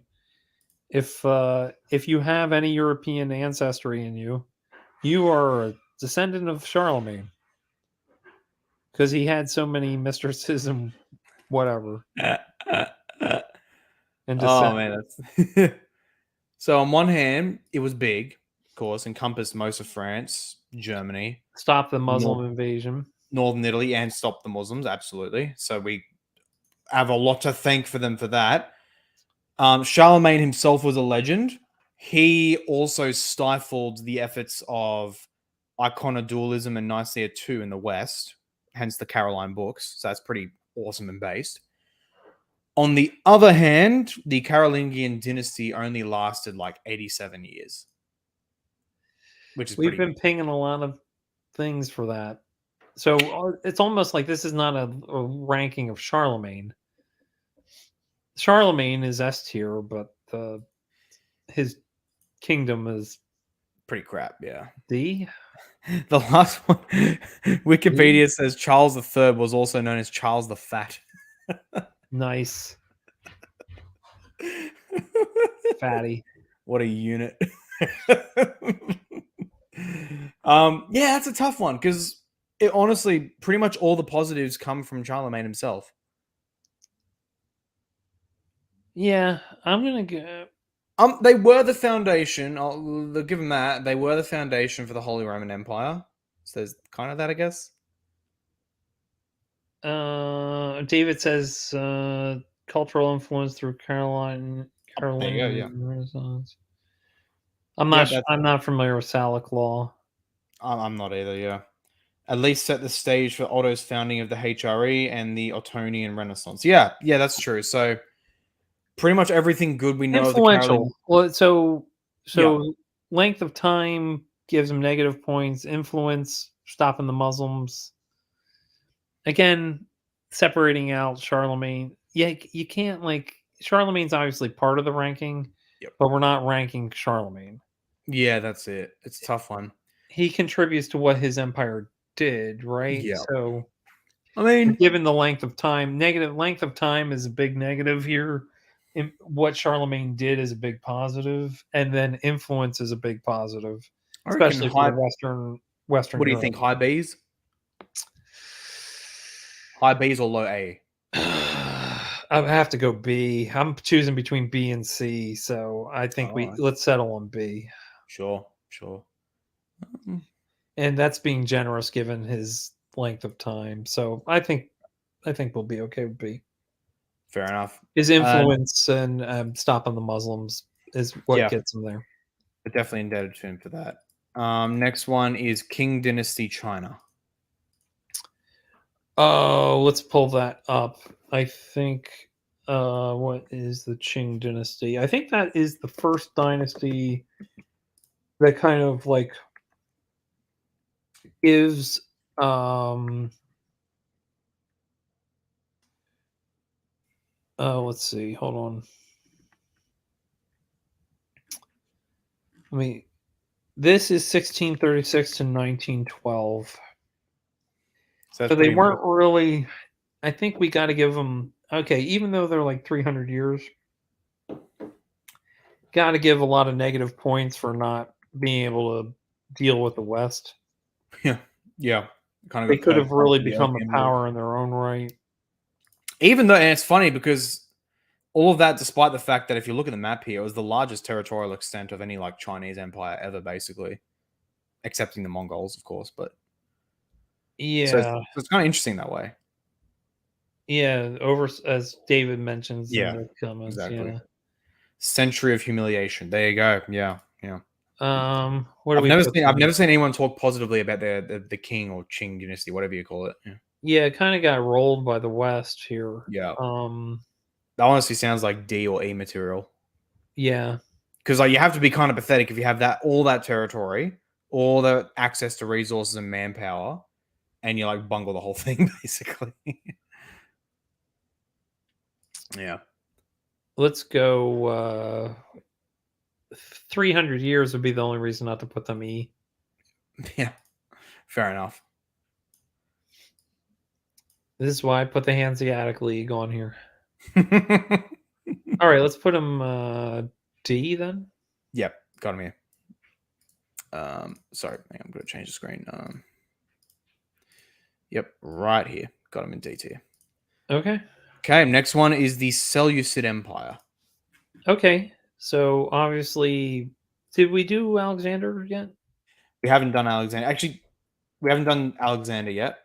If you have any European ancestry in you, you are a descendant of Charlemagne because he had so many mistresses and whatever and Oh descent. man, that's so. On one hand, it was big, of course, encompassed most of France, Germany, Stop the Muslim North, invasion. northern Italy, and stopped the Muslims. Absolutely. So we have a lot to thank for them for that. Charlemagne himself was a legend. He also stifled the efforts of iconodualism and Nicaea II in the West, hence the Caroline books. So that's pretty awesome and based. On the other hand, the Carolingian dynasty only lasted like 87 years, which is We've pretty been good. pinging a lot of things for that. So it's almost like this is not a ranking of Charlemagne. Charlemagne is S tier, but his kingdom is Pretty crap, yeah. D. The last one, Wikipedia says Charles III was also known as Charles the Fat. Nice. Fatty. What a unit. Yeah, that's a tough one because it honestly pretty much all the positives come from Charlemagne himself. Yeah, I'm gonna go. They were the foundation. I'll give them that. They were the foundation for the Holy Roman Empire. So there's kind of that, I guess. David says cultural influence through There you go. Yeah, Carolinian Renaissance. yeah. That's. I'm not familiar with Salic law. I'm not either. Yeah. At least set the stage for Otto's founding of the HRE and the Ottonian Renaissance. Yeah, yeah, that's true. So pretty much everything good we know of the Influential. Carolingian. Well, Yeah, so length of time gives him negative points. Influence, stopping the Muslims. Again, separating out Charlemagne. Yeah, you can't like Charlemagne's obviously part of the ranking, yep. but we're not ranking Charlemagne. Yeah, that's it. It's a tough one. He contributes to what his empire did, right? Yeah. So I mean, given the length of time, negative length of time is a big negative here. What Charlemagne did is a big positive, and then influence is a big positive, I reckon especially for high. the Western What do you Europe. think? High B's? High B's or low A? I have to go B. I'm choosing between B and C, so I think Oh, let's settle on B. sure, sure. And that's being generous given his length of time. So I think we'll be okay with B. Fair enough. His influence and stopping the Muslims is what Yeah, gets him there. we're definitely indebted to him for that. Next one is Qing Dynasty China. Oh, let's pull that up. I think what is the Qing dynasty? I think that is the first dynasty that kind of like gives let's see, hold on. I mean, this is 1636 to 1912. So So they weren't really. I think we got to give them okay, even though they're like 300 years. Got to give a lot of negative points for not being able to deal with the West. Yeah, yeah. Kind of They got could poked have really by the become a Opium War. power in their own right. Even though, and it's funny because all of that, despite the fact that if you look at the map here, it was the largest territorial extent of any like Chinese empire ever, basically, excepting the Mongols, of course. But Yeah. so it's kind of interesting that way. Yeah, over as David mentions in Yeah, the comments. exactly. Yeah. Century of humiliation. There you go. Yeah, yeah. What do we put I've them? never seen anyone talk positively about the king or Qing dynasty, whatever you call it. Yeah. Yeah, it kind of got rolled by the West here. Yeah. That honestly sounds like D or E material. Yeah. Because like you have to be kind of pathetic if you have all that territory, all the access to resources and manpower, and you like bungle the whole thing basically. Yeah. Let's go 300 years would be the only reason not to put them E. Yeah. Fair enough. This is why I put the Hanseatic League on here. All right, let's put them D then. Yep, got him here. Sorry, I'm going to change the screen. Yep, right here. Got him in D tier. Okay. Okay, next one is the Seleucid Empire. Okay. So obviously, did we do Alexander yet? We haven't done Alexander. Actually, we haven't done Alexander yet.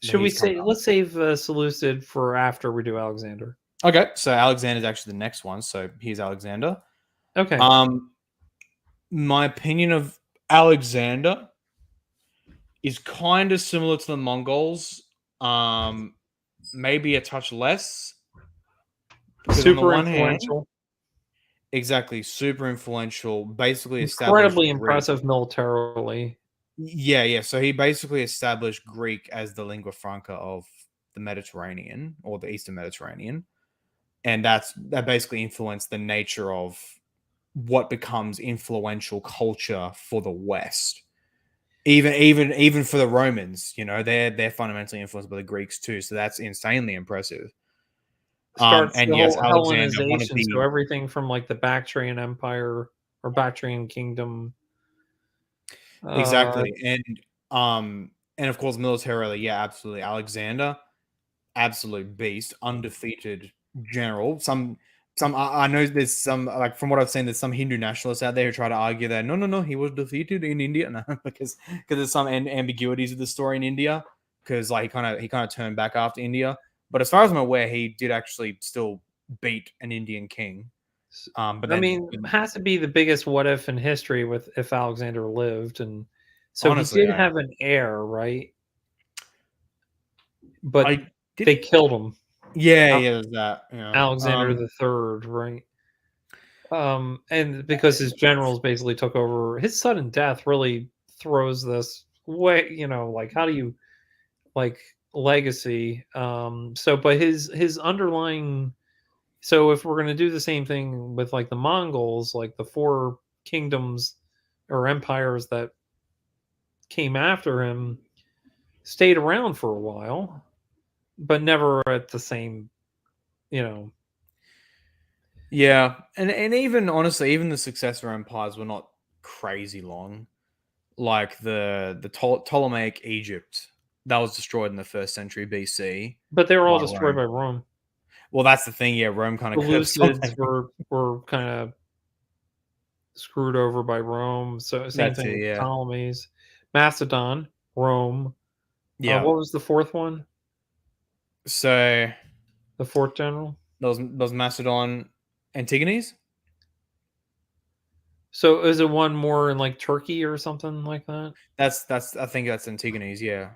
Should we he's coming say up. let's save Seleucid for after we do Alexander? Okay, so Alexander is actually the next one. So here's Alexander. Okay. My opinion of Alexander is kind of similar to the Mongols. Maybe a touch less. Super influential. Exactly, super influential. Basically, Incredibly impressive militarily. Yeah. So he basically established Greek as the lingua franca of the Mediterranean or the Eastern Mediterranean, and that basically influenced the nature of what becomes influential culture for the West. Even for the Romans, they're fundamentally influenced by the Greeks too. So that's insanely impressive. Starts And the yes, whole Alexander, one of Hellenization, so the everything from like the Bactrian Empire or Bactrian Kingdom. exactly, and of course militarily, yeah, absolutely. Alexander, absolute beast, undefeated general. I know there's some, like, from what I've seen, there's some Hindu nationalists out there who try to argue that no, he was defeated in India, no, because there's some ambiguities of the story in India, because like he kind of turned back after India. But as far as I'm aware, he did actually still beat an Indian king. But I then mean, it has to be the biggest what if in history with if Alexander lived, and so he honestly, did have an heir, right? But I did. they killed him. Yeah, there's that. Yeah. Alexander the Third, right? And because his generals basically took over, his sudden death really throws this way, like how do you like legacy? But his underlying, so if we're going to do the same thing with like the Mongols, like the four kingdoms or empires that came after him stayed around for a while, but never at the same, Yeah, and even honestly, even the successor empires were not crazy long. Like the Ptolemaic Egypt, that was destroyed in the 1st century BC but they were all by destroyed Rome. by Rome. Well, that's the thing. Yeah, Rome kind The of curbs on Lucids them. were kind of screwed over by Rome. So same That thing too. with the Yeah, Ptolemies, Macedon, Rome. yeah. What was the fourth one? So The fourth general. those Macedon, Antigones. So is it one more in like Turkey or something like that? That's I think that's Antigones. Yeah.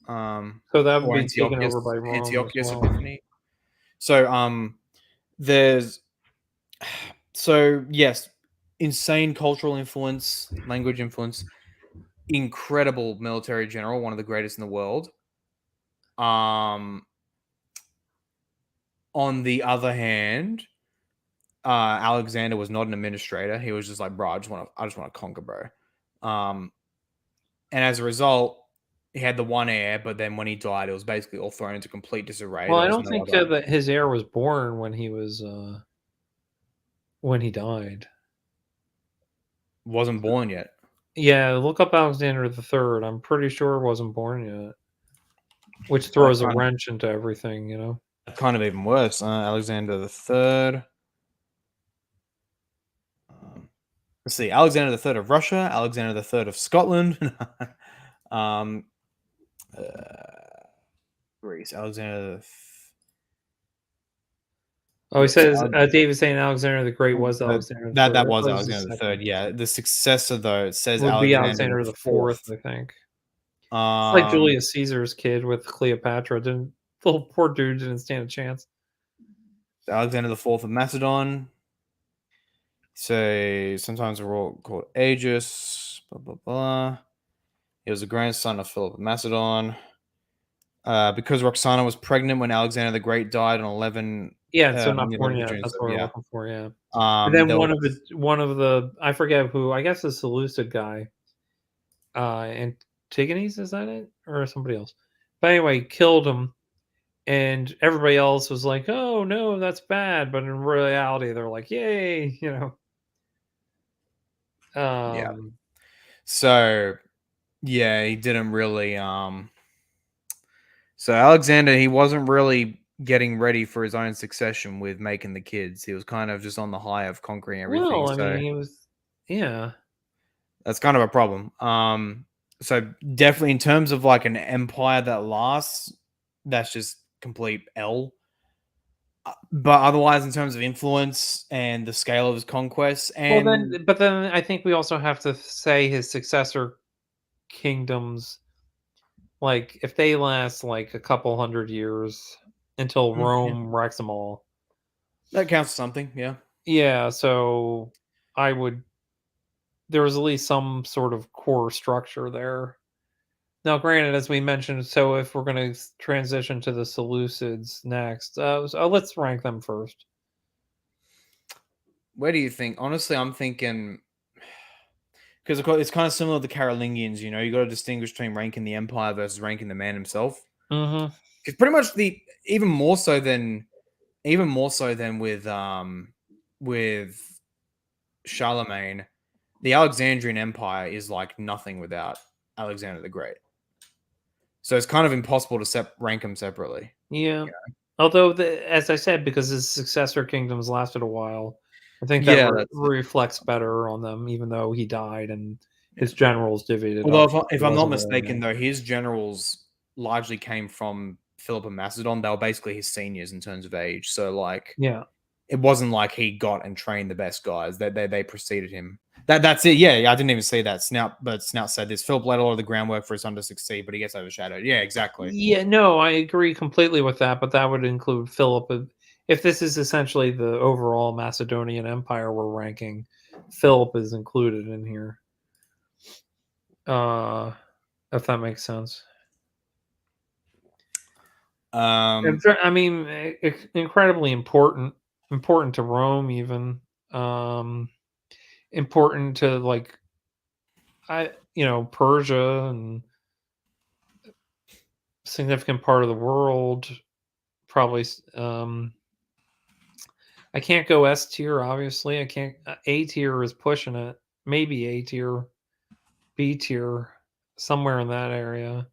So that would Or be taken over Antiochus, by Rome as Antiochus well. Epiphanes. So there's yes, insane cultural influence, language influence, incredible military general, one of the greatest in the world. On the other hand, Alexander was not an administrator. He was just like, bro, I just want to conquer, bro. And as a result, he had the one heir, but then when he died, it was basically all thrown into complete disarray. Well, There I was don't no think other. that his heir was born when he died. Wasn't born yet. Yeah, look up Alexander the Third. I'm pretty sure wasn't born yet, which throws a wrench into everything. Kind of even worse. Alexander the Third. Let's see. Alexander the Third of Russia. Alexander the Third of Scotland. um, Greece. Alexander. Oh, he Yeah, so says David saying Alexander the Great was Alexander the Third. that I was thought it was the Alexander the second. Third. Yeah, the successor though it says Would be Alexander the Alexander the Fourth, Fourth. I think. It's like Julius Caesar's kid with Cleopatra. Didn't the poor dude didn't stand a chance. Alexander the Fourth of Macedon. So sometimes we're all called Aegis. Blah blah blah. He was a grandson of Philip of Macedon. Because Roxana was pregnant when Alexander the Great died in 11. Yeah, so not The born 11th of yet. June. That's So what we're yeah. looking for. Yeah. And then There one was, of the I forget who. I guess the Seleucid guy. Antigenes, is that it, or somebody else? But anyway, killed him, and everybody else was like, "Oh no, that's bad," but in reality, they're like, "Yay!" yeah. Um, So yeah, he didn't really. So Alexander, he wasn't really getting ready for his own succession with making the kids. He was kind of just on the high of conquering everything. well, I So mean, he was, yeah. that's kind of a problem. So definitely in terms of like an empire that lasts, that's just complete L. But otherwise, in terms of influence and the scale of his conquests, Well, and then I think we also have to say his successor kingdoms, like if they last like a couple hundred years until yeah, Rome wrecks them all. that counts as something. Yeah. Yeah, so I would there was at least some sort of core structure there. Now, granted, as we mentioned, so if we're going to transition to the Seleucids next, let's rank them first. Where do you think? Honestly, I'm thinking because it's kind of similar to the Carolingians. You got to distinguish between ranking the empire versus ranking the man himself. Hmm. Because pretty much even more so than with Charlemagne, the Alexandrian Empire is like nothing without Alexander the Great. So it's kind of impossible to rank them separately. Yeah. Although, as I said, because his successor kingdoms lasted a while, I think that Yeah, that's it. reflects better on them, even though he died and his generals divvied it Although up. if It I'm not wasn't really mistaken, enough. though, his generals largely came from Philip of Macedon. They were basically his seniors in terms of age. So like Yeah. it wasn't like he got and trained the best guys. They preceded him. That's it. Yeah, I didn't even see that. Snout said this. Philip laid a lot of the groundwork for his son to succeed, but he gets overshadowed. Yeah, exactly. Yeah, no, I agree completely with that, but that would include Philip. If this is essentially the overall Macedonian Empire we're ranking, Philip is included in here. Uh, if that makes sense. Um, I mean, incredibly important to Rome, even um, important to like Persia and significant part of the world. Probably, I can't go S tier. Obviously, I can't. A tier is pushing it. Maybe A tier, B tier, somewhere in that area.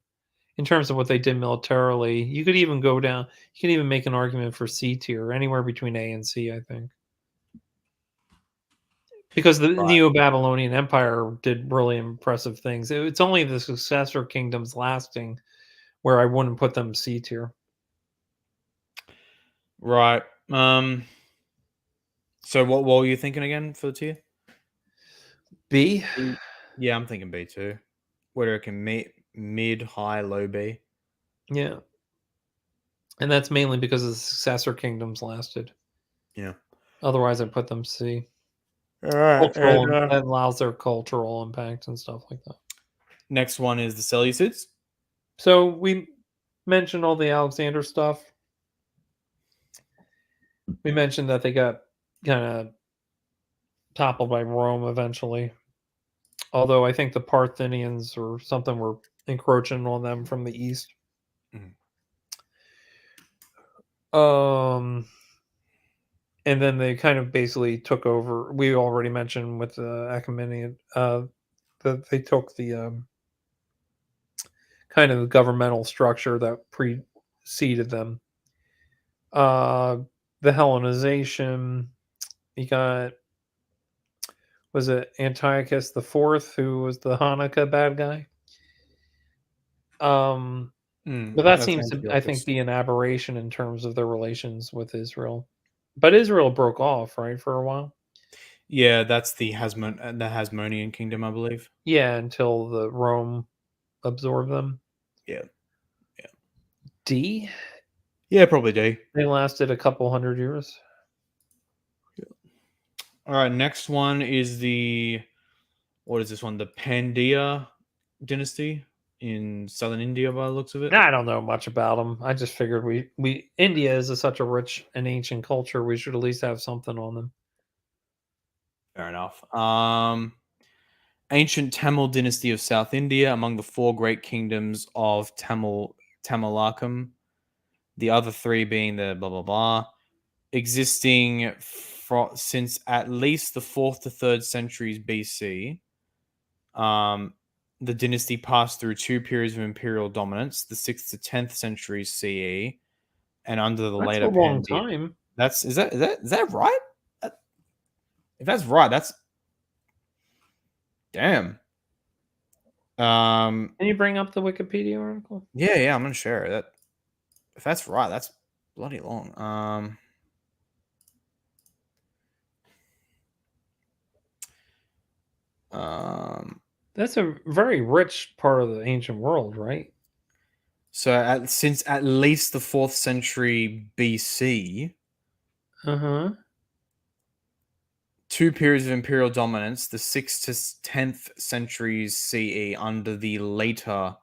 In terms of what they did militarily, you could even go down. You can even make an argument for C tier, anywhere between A and C. I think. Because the right. Neo-Babylonian Empire did really impressive things. It's only the successor kingdoms lasting where I wouldn't put them C tier. Right. So what were you thinking again for the tier? B? B. Yeah, I'm thinking B too. What do you reckon? Mid, high, low B. Yeah. And that's mainly because the successor kingdoms lasted. Yeah. Otherwise, I'd put them C. All right. Cultural And that allows their cultural impact and stuff like that. next one is the Seleucids. So we mentioned all the Alexander stuff. We mentioned that they got kind of toppled by Rome eventually. Although I think the Parthians or something were encroaching on them from the east. Mhm. And then they kind of basically took over. We already mentioned with the Achaemenid that they took the kind of governmental structure that preceded them. Uh, the Hellenization. You got, was it Antiochus the Fourth, who was the Hanukkah bad guy? But that That's seems to, I think, Antiochus. be an aberration in terms of their relations with Israel. But Israel broke off, right, for a while. Yeah, that's the Hasmonean kingdom, I believe. Yeah, until the Rome absorbed them. Yeah. D. Yeah, probably D. They lasted a couple hundred years. All right, next one is what is this one? The Pandya dynasty in southern India, by the looks of it. I don't know much about them. I just figured we India is such a rich and ancient culture. We should at least have something on them. Fair enough. Ancient Tamil dynasty of South India, among the four great kingdoms of Tamilakam. The other three being the blah blah blah, existing since at least the 4th to 3rd centuries BC. The dynasty passed through two periods of imperial dominance: the 6th to 10th centuries CE, and under the That's a later long Pandya. time. Is that right? If that's right, that's damn. Can you bring up the Wikipedia article? Yeah, I'm gonna share it. If that's right, that's bloody long. That's a very rich part of the ancient world, right? So since at least the 4th century BC, two periods of imperial dominance: the 6th to 10th centuries CE under the later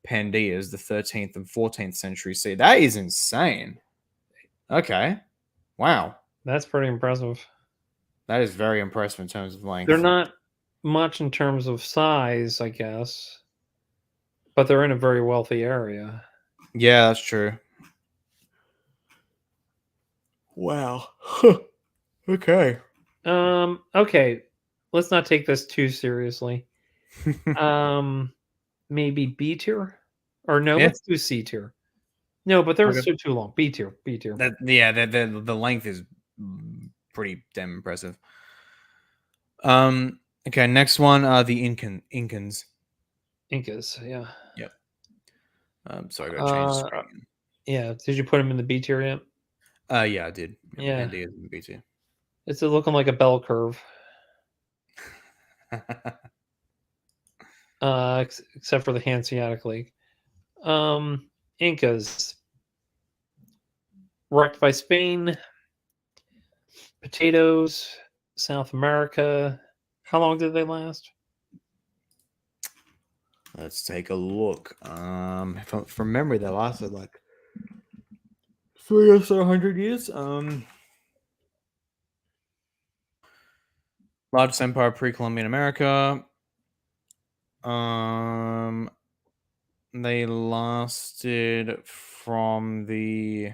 Pandyas, the 13th and 14th century CE. That is insane. Okay, wow, That's pretty impressive. that is very impressive in terms of length. They're not much in terms of size, I guess, but they're in a very wealthy area. Yeah, that's true. Wow. Okay. Okay. Let's not take this too seriously. Maybe B tier? Or no, Yeah. let's do C tier. No, but they're Okay. still too long. B tier. B tier. The length is pretty damn impressive. Okay, next one are the Incans. Incas, yeah. Yep. So I got to change the screen. Yeah. Did you put them in the B tier yet? Yeah, I did. Yeah. And is in the B tier. It's looking like a bell curve. Except for the Hanseatic League. Incas. Wrecked by Spain. Potatoes. South America. How long did they last? Let's take a look. From memory, they lasted like 3 or so 100 years. Largest empire pre-Columbian America. They lasted from the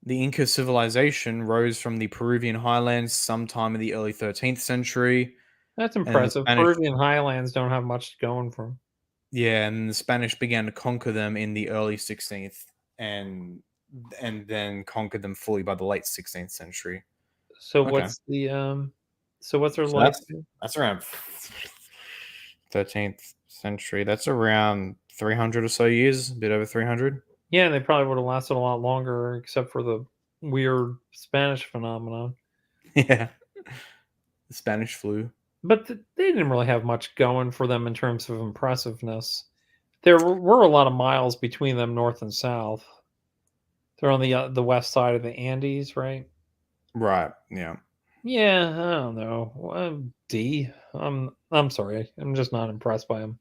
Inca civilization rose from the Peruvian highlands sometime in the early 13th century. That's impressive. Peruvian highlands don't have much going for them. Yeah, and the Spanish began to conquer them in the early 16th and then conquered them fully by the late 16th century. So what's the so what's their life? That's around 13th century. That's around 300 or so years, a bit over 300. Yeah, they probably would have lasted a lot longer, except for the weird Spanish phenomenon. Yeah, the Spanish flu. But they didn't really have much going for them in terms of impressiveness. There were a lot of miles between them, north and south. They're on the west side of the Andes, right? Right. Yeah. Yeah, I don't know. D. I'm sorry. I'm just not impressed by them.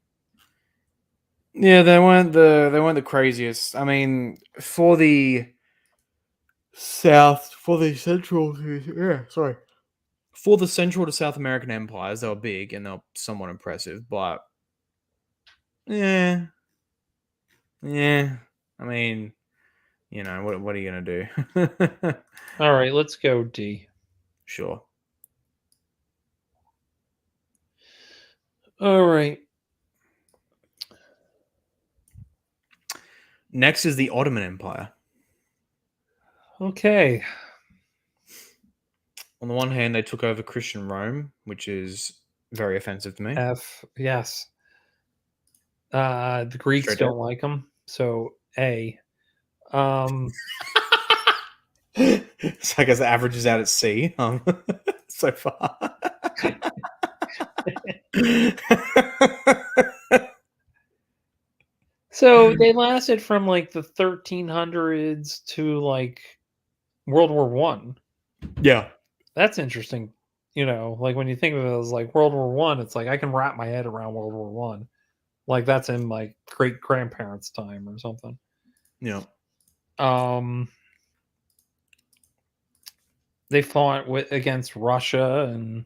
Yeah, they weren't the craziest. I mean, for the central to South American empires, they were big and they were somewhat impressive, but yeah. I mean, what are you gonna do? All right, let's go D. Sure. All right. Next is the Ottoman Empire. Okay. On the one hand, they took over Christian Rome, which is very offensive to me. F, yes. The Greeks don't like them, so A. So I guess it averages out at sea so far. So they lasted from like the 1300s to like World War One. Yeah. That's interesting. You know, like when you think of it as like World War One, it's like I can wrap my head around World War One. Like that's in my great grandparents' time or something. Yeah. They fought against Russia and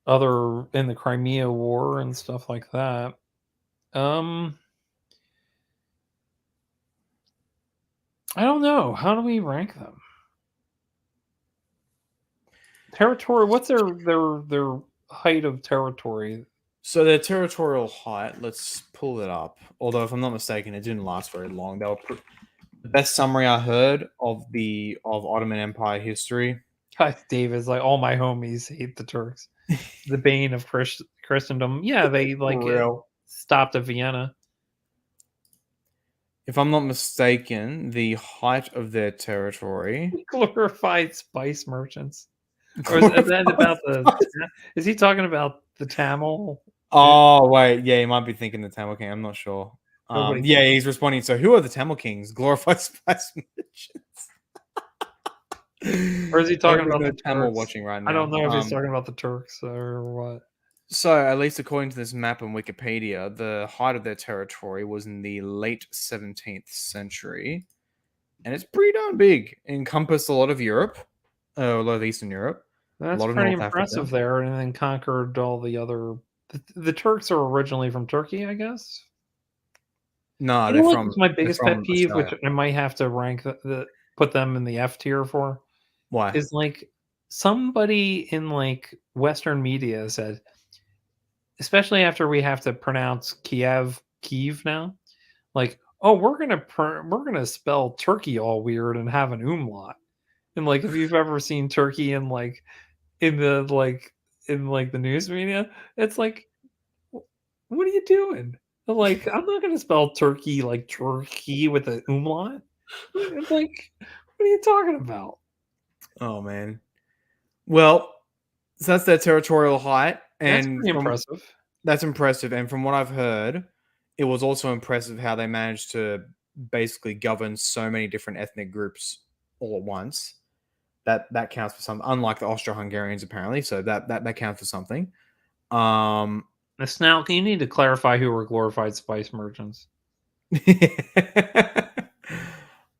other in the Crimea War and stuff like that. I don't know. How do we rank them? Territory. What's their height of territory? So their territorial height, let's pull it up. Although, if I'm not mistaken, it didn't last very long. They were the best summary I heard of Ottoman Empire history. David's like all my homies hate the Turks, the bane of Christendom. Yeah, they like stopped at Vienna. If I'm not mistaken, the height of their territory. Glorified spice merchants. Or is that about the? Is he talking about the Tamil? Oh wait, yeah, he might be thinking the Tamil King. I'm not sure. Yeah, he's responding. So, who are the Tamil Kings? Glorified spice merchants. Or is he talking about the Tamil Turks? watching right now? I don't know if he's talking about the Turks or what. So, at least according to this map on Wikipedia, the height of their territory was in the late 17th century, and it's pretty darn big. It encompassed a lot of Europe, a lot of Eastern Europe. That's pretty impressive there, and then conquered all the other. The Turks are originally from Turkey, I guess. No, they're from. My biggest pet peeve, which I might have to rank put them in the F tier for. Why? Is like somebody in like Western media said, especially after we have to pronounce Kiev now, like, oh, we're gonna spell Turkey all weird and have an umlaut. And like, if you've ever seen Turkey in the news media, it's like, what are you doing? Like, I'm not gonna spell Turkey like Turkey with an umlaut. It's like, what are you talking about? Oh man. Well, so that's their territorial height, and That's pretty impressive. That's impressive, and from what I've heard, it was also impressive how they managed to basically govern so many different ethnic groups all at once. That counts for something. Unlike the Austro-Hungarians, apparently, so that counts for something. Now, you need to clarify who were glorified spice merchants.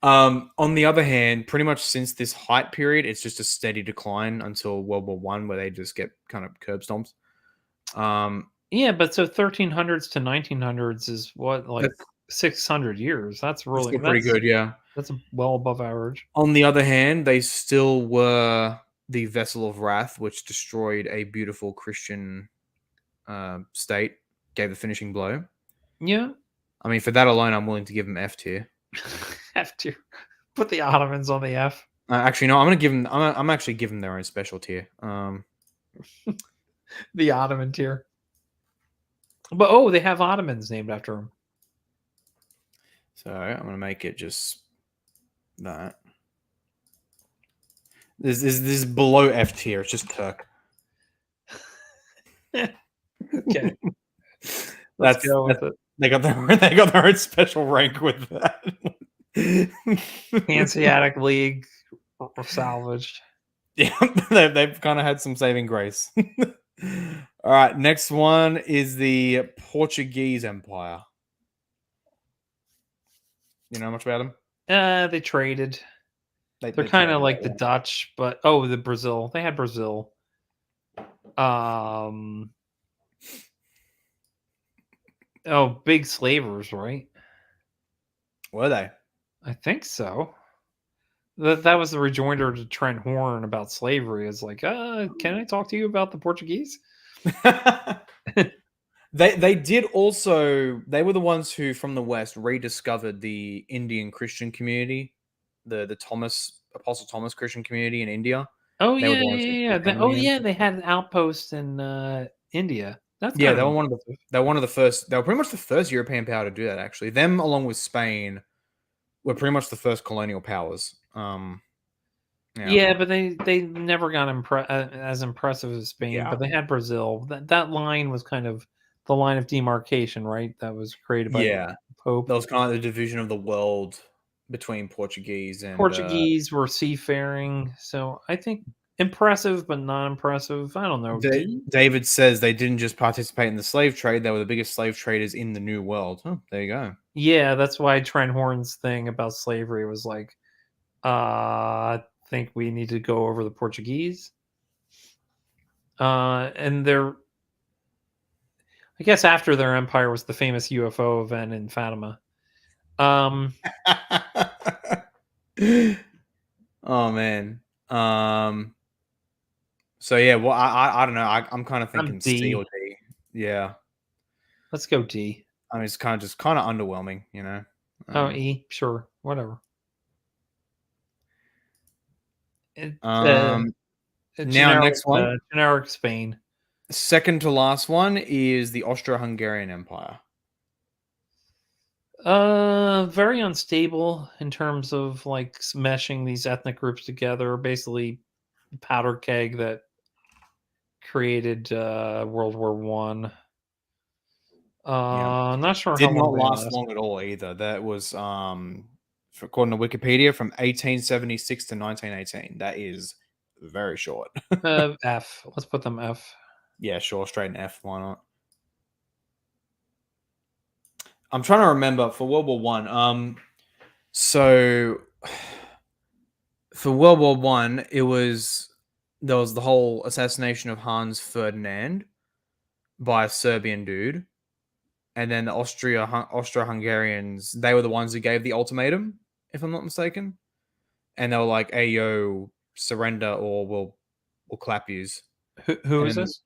On the other hand, pretty much since this height period, it's just a steady decline until World War One, where they just get kind of curb stomps. Yeah, but so 1300s to 1900s is what, like 600 years. That's really pretty good. Yeah, that's well above average. On the other hand, they still were the vessel of wrath, which destroyed a beautiful Christian state, gave the finishing blow. Yeah, I mean, for that alone, I'm willing to give them F tier. F tier. Put the Ottomans on the F. Actually, no. I'm gonna give them. I'm actually giving their own special tier. The Ottoman tier. But they have Ottomans named after them. So I'm gonna make it just that. This is below F tier. It's just Turk. Okay. Let's go with it. They got their own special rank with that. Hanseatic League salvaged. Yeah, they've kind of had some saving grace. All right, next one is the Portuguese Empire. You know much about them? They traded. They're kind of like the Dutch, but the Brazil. They had Brazil. Big slavers, right? Were they? I think so. That was the rejoinder to Trent Horn about slavery. Is like, can I talk to you about the Portuguese? They did also. They were the ones who, from the West, rediscovered the Indian Christian community, the Apostle Thomas Christian community in India. Oh yeah. They had an outpost in India. They were one of the first. They were pretty much the first European power to do that. Actually, them along with Spain were pretty much the first colonial powers. Yeah, but they never got as impressive as Spain. Yeah. But they had Brazil. That line was kind of the line of demarcation, right? That was created by the Yeah. Pope. That was kind of the division of the world between Portuguese and Portuguese were seafaring, so I think impressive but not impressive. I don't know. D? David says they didn't just participate in the slave trade, they were the biggest slave traders in the New World. Oh, there you go. Yeah, that's why Trent Horn's thing about slavery was like, I think we need to go over the Portuguese. And I guess after their empire was the famous UFO event in Fatima. Oh man. So yeah, well, I don't know. I'm kind of I'm thinking C or D. D. Yeah, Let's go D. I mean, it's kind of underwhelming, you know. Oh, E. Sure, whatever. It, Um, now generic, next one, generic Spain. second to last one is the Austro-Hungarian Empire. Very unstable in terms of like meshing these ethnic groups together. Basically, powder keg that created World War One. Yeah, Not sure how did long not they last last. long at all either. That was according to Wikipedia, from 1876 to 1918. That is very short. F. Let's put them F. Yeah, sure, straight an F. Why not? I'm trying to remember for World War One. So for World War One, there was the whole assassination of Hans Ferdinand by a Serbian dude, and then the Austro-Hungarians. They were the ones who gave the ultimatum, if I'm not mistaken, and they were like, "Hey, yo, surrender or we'll clap yous." Who And is then this?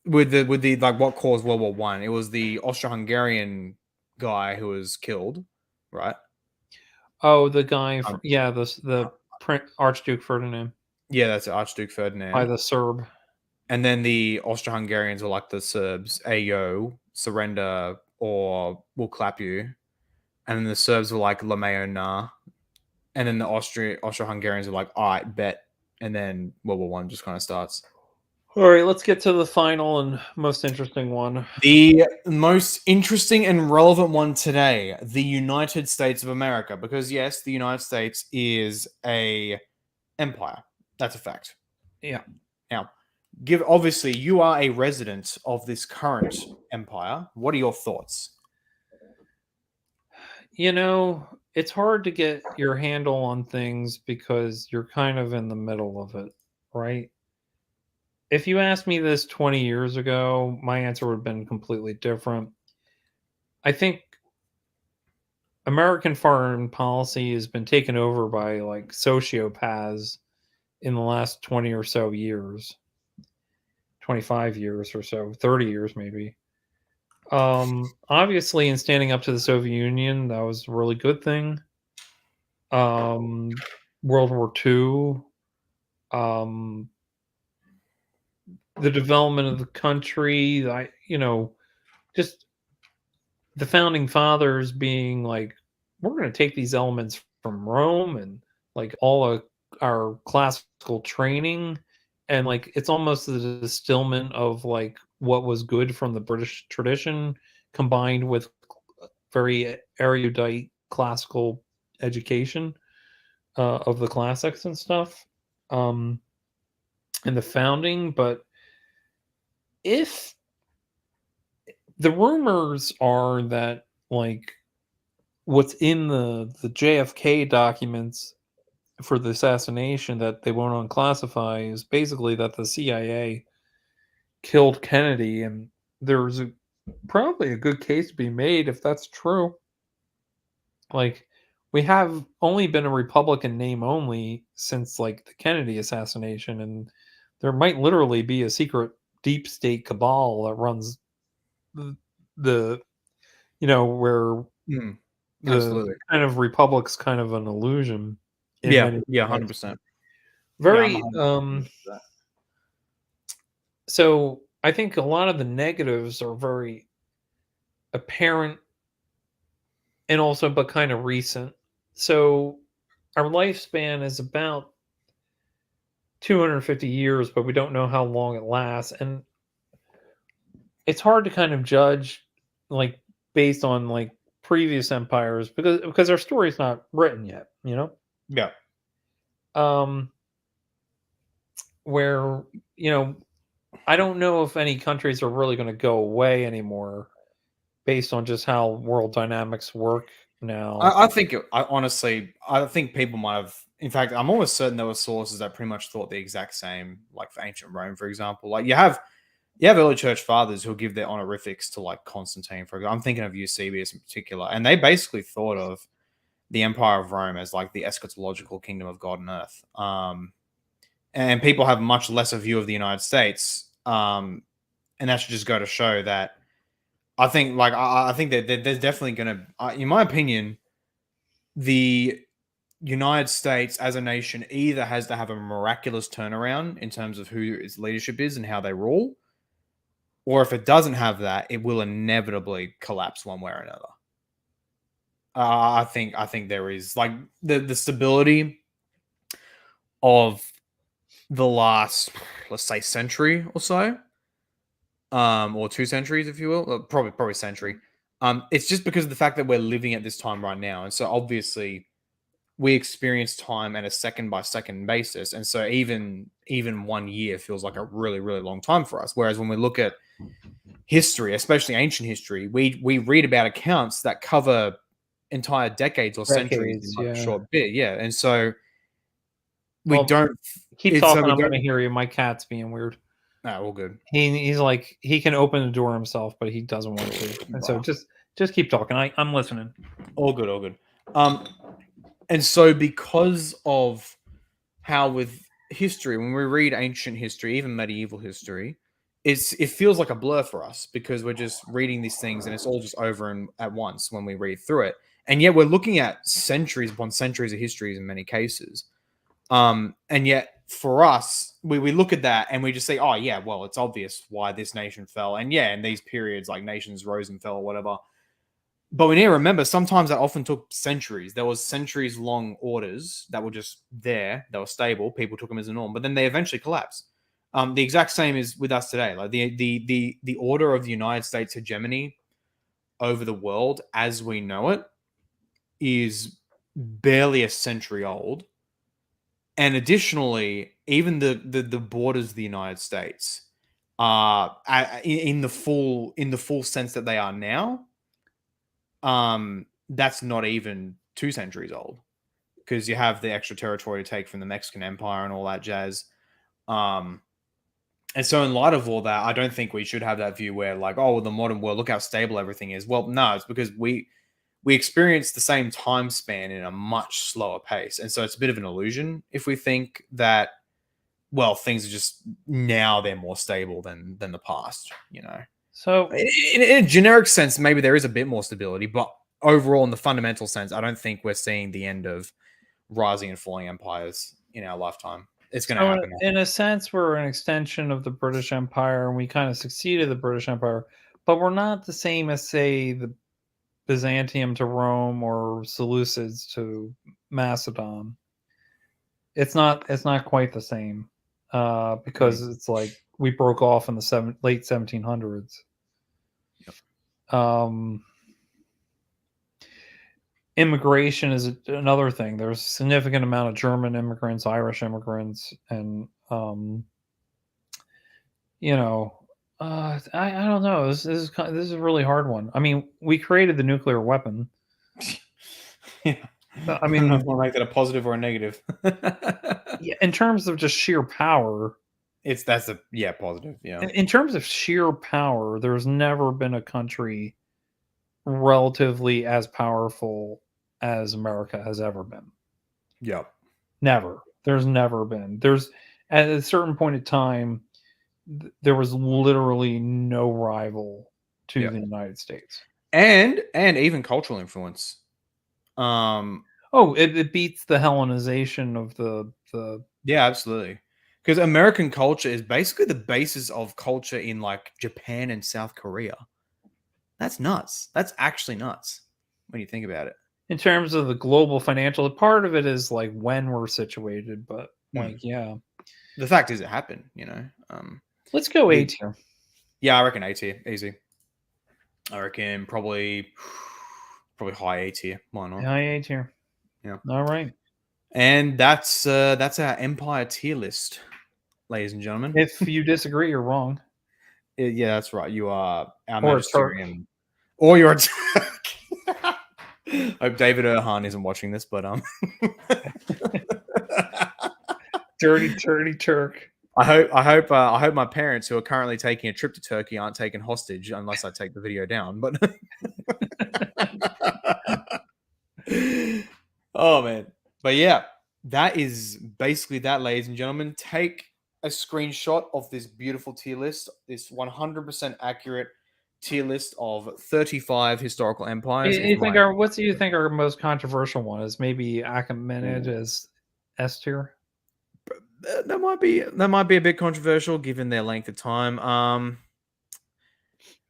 with the like what caused World War One, it was the Austro-Hungarian guy who was killed, right? Oh, the guy. Um, Yeah, the Archduke Ferdinand yeah, that's Archduke by Ferdinand. the Serb. And then the Austro-Hungarians were like the Serbs, "Ayo, surrender or we'll clap you." And then the Serbs were like, "Lameo na." And then the Austro-Hungarians were like, "All right, bet." And then World War One just kind of starts. All right, let's get to the final and most interesting one. The most interesting and relevant one today, the United States of America, because yes, the United States is a empire. That's a fact. Yeah. Now, obviously you are a resident of this current empire. What are your thoughts? You know, it's hard to get your handle on things because you're kind of in the middle of it, right? If you asked me this 20 years ago, my answer would have been completely different. I think American foreign policy has been taken over by like sociopaths in the last 20 or so years, 25 years or so, 30 years maybe. Obviously, in standing up to the Soviet Union, that was a really good thing. World War II, um, the development of the country, just the founding fathers being like, we're going to take these elements from Rome and like our classical training, and like it's almost the distillment of like what was good from the British tradition combined with very erudite classical education of the classics and stuff, um, and the founding. But if the rumors are that like what's in the JFK documents for the assassination that they won't unclassify is basically that the CIA killed Kennedy, and there's probably a good case to be made if that's true. Like we have only been a Republican name only since like the Kennedy assassination, and there might literally be a secret deep state cabal that runs the where Mm, the absolutely. kind of republic's kind of an illusion in Yeah, many yeah, respects. 100%. Yeah, I'm Very 100% with that. so I think a lot of the negatives are very apparent and also but kind of recent. So our lifespan is about 250 years, but we don't know how long it lasts. And it's hard to kind of judge, like, based on like previous empires, because our story's not written yet, you know? Yeah. Um, where, you know, I don't know if any countries are really going to go away anymore based on just how world dynamics work now. I think, honestly, I think people might have. In fact, I'm almost certain there were sources that pretty much thought the exact same, like for ancient Rome, for example. Like you have early church fathers who give their honorifics to like Constantine, for example. I'm thinking of Eusebius in particular, and they basically thought of the Empire of Rome as like the eschatological kingdom of God and earth. And people have much lesser view of the United States, and that should just go to show that I think, like, I think that there's definitely going to, in my opinion, the United States as a nation either has to have a miraculous turnaround in terms of who its leadership is and how they rule, or if it doesn't have that, it will inevitably collapse one way or another. I think there is like the stability of the last, let's say, century or so, or 2 centuries, if you will, probably century. It's just because of the fact that we're living at this time right now, and so obviously we experience time at a second by second basis, and so even 1 year feels like a really, really long time for us. Whereas when we look at history, especially ancient history, we read about accounts that cover entire decades or centuries in like a short bit. Yeah, and so we don't keep talking. I'm going to hear you. My cat's being weird. No, all good. He's like, he can open the door himself, but he doesn't want to. And so just keep talking. I'm listening. All good. And so because of how with history, when we read ancient history, even medieval history, it feels like a blur for us because we're just reading these things and it's all just over and at once when we read through it. And yet we're looking at centuries upon centuries of histories in many cases. And yet for us, we look at that and we just say, oh yeah, well, it's obvious why this nation fell. And yeah, in these periods, like nations rose and fell or whatever. But we need to remember, sometimes that often took centuries. There was centuries-long orders that were just there. They were stable. People took them as a norm, but then they eventually collapsed. The exact same is with us today. Like the order of the United States hegemony over the world as we know it is barely a century old. And additionally, even the borders of the United States are in the full sense that they are now. That's not even 2 centuries old because you have the extra territory to take from the Mexican Empire and all that jazz. And so in light of all that, I don't think we should have that view where like, oh, well, the modern world, look how stable everything is. Well, no, it's because we experience the same time span in a much slower pace. And so it's a bit of an illusion if we think that, well, things are just now they're more stable than the past, you know? So in a generic sense, maybe there is a bit more stability, but overall in the fundamental sense, I don't think we're seeing the end of rising and falling empires in our lifetime. It's going to happen. In a sense, we're an extension of the British Empire and we kind of succeeded the British Empire, but we're not the same as, say, the Byzantium to Rome or Seleucids to Macedon. It's not quite the same because it's like we broke off in the late 1700s. Yep. Immigration is another thing. There's a significant amount of German immigrants, Irish immigrants, and you know, I don't know. This is a really hard one. I mean, we created the nuclear weapon. Yeah. I mean, I don't know if I want to make that a positive or a negative. Yeah, in terms of just sheer power, that's a positive. Yeah. In terms of sheer power, there's never been a country relatively as powerful as America has ever been. Yep. Never. There's never been. There's at a certain point in time, there was literally no rival to the United States, and even cultural influence. It beats the Hellenization of the. Yeah, absolutely. Because American culture is basically the basis of culture in like Japan and South Korea. That's nuts. That's actually nuts when you think about it. In terms of the global financial, part of it is like when we're situated, but like, yeah. the fact is, it happened. Let's go A tier. Yeah, I reckon A tier, easy. I reckon probably high A tier. Why not? High A tier. Yeah. All right. And that's our Empire tier list, ladies and gentlemen. If you disagree, you're wrong. Yeah, that's right. You are our Or Magisterium, or you're a Turk. I hope David Erhan isn't watching this, but dirty Turk. I hope my parents who are currently taking a trip to Turkey aren't taken hostage unless I take the video down. But oh man, but yeah, that is basically that, ladies and gentlemen. Take a screenshot of this beautiful tier list, this 100% accurate tier list of 35 historical empires. What do you think our most controversial one is? Maybe Achaemenid as S tier. That might be a bit controversial given their length of time.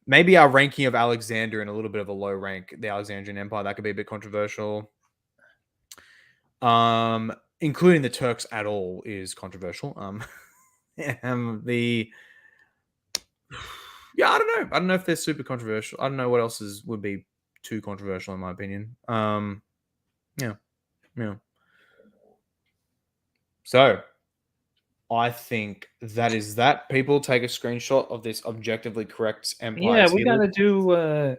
Maybe our ranking of Alexander in a little bit of a low rank, the Alexandrian Empire, that could be a bit controversial. Including the Turks at all is controversial. Yeah, I don't know if they're super controversial. I don't know what else would be too controversial in my opinion. Yeah. So I think that is that. People take a screenshot of this objectively correct empire. Yeah, we gotta do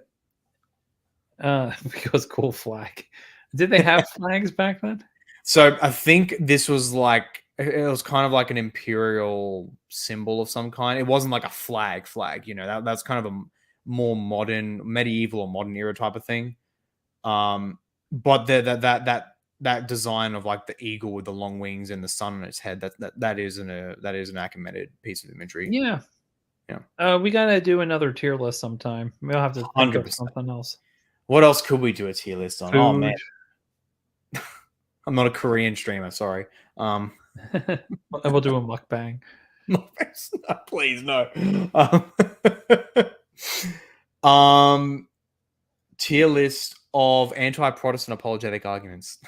because cool flag. Did they have flags back then? So I think this was like, it was kind of like an imperial symbol of some kind. It wasn't like a flag, that's kind of a more modern, medieval or modern era type of thing. But that design of like the eagle with the long wings and the sun on its head, that is an Achaemenid piece of imagery. Yeah. Yeah. We gotta do another tier list sometime. We'll have to think 100%. of something else. What else could we do a tier list on? Food. Oh man. I'm not a Korean streamer, sorry. We'll do a mukbang. Please no. Tier list of anti-Protestant apologetic arguments.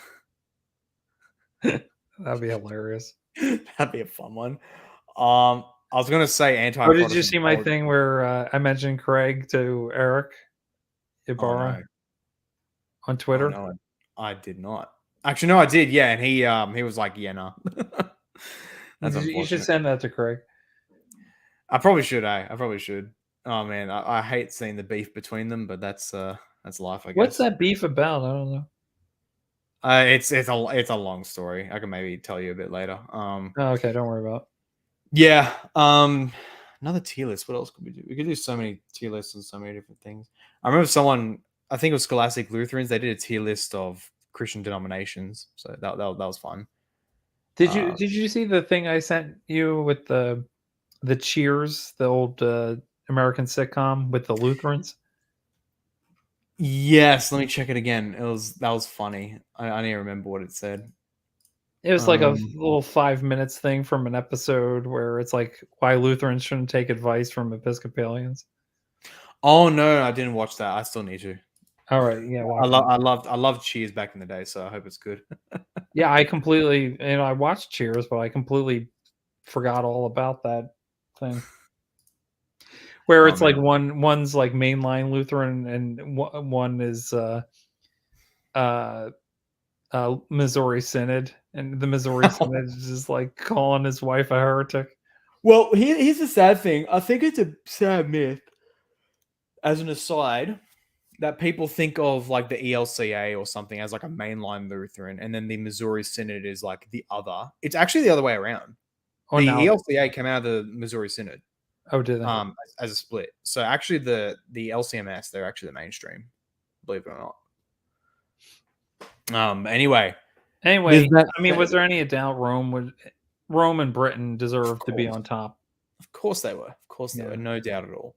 That'd be hilarious. That'd be a fun one. I was gonna say anti-Protestant. Or did you see my thing where I mentioned Craig to Eric Ibarra on Twitter? Oh, no, I did not. Actually, no, I did. Yeah, and he was like, "Yeah, no." You should send that to Craig. I probably should. I probably should. Oh man, I hate seeing the beef between them, but that's life, I guess. What's that beef about? I don't know. It's a long story. I can maybe tell you a bit later. Okay, don't worry about it. Yeah. Another tier list. What else could we do? We could do so many tier lists and so many different things. I remember someone, I think it was Scholastic Lutherans, they did a tier list of Christian denominations. So that was fun. Did you see the thing I sent you with the Cheers, the old American sitcom with the Lutherans? Yes, let me check it again. That was funny. I didn't remember what it said. It was like a little 5 minutes thing from an episode where it's like why Lutherans shouldn't take advice from Episcopalians. Oh no, I didn't watch that. I still need to. All right, yeah. I loved Cheers back in the day, so I hope it's good. Yeah, I completely, I watched Cheers, but I completely forgot all about that thing. Where it's like one's like mainline Lutheran and one is Missouri Synod, and the Missouri Synod is just like calling his wife a heretic. Well, here's the sad thing. I think it's a sad myth, as an aside, that people think of like the ELCA or something as like a mainline Lutheran, and then the Missouri Synod is like the other. It's actually the other way around. The ELCA came out of the Missouri Synod. Oh, did they? As a split. So actually the LCMS, they're actually the mainstream, believe it or not. Anyway, I mean, was there any doubt Rome and Britain deserved to be on top? Of course they were. Of course they were. No doubt at all.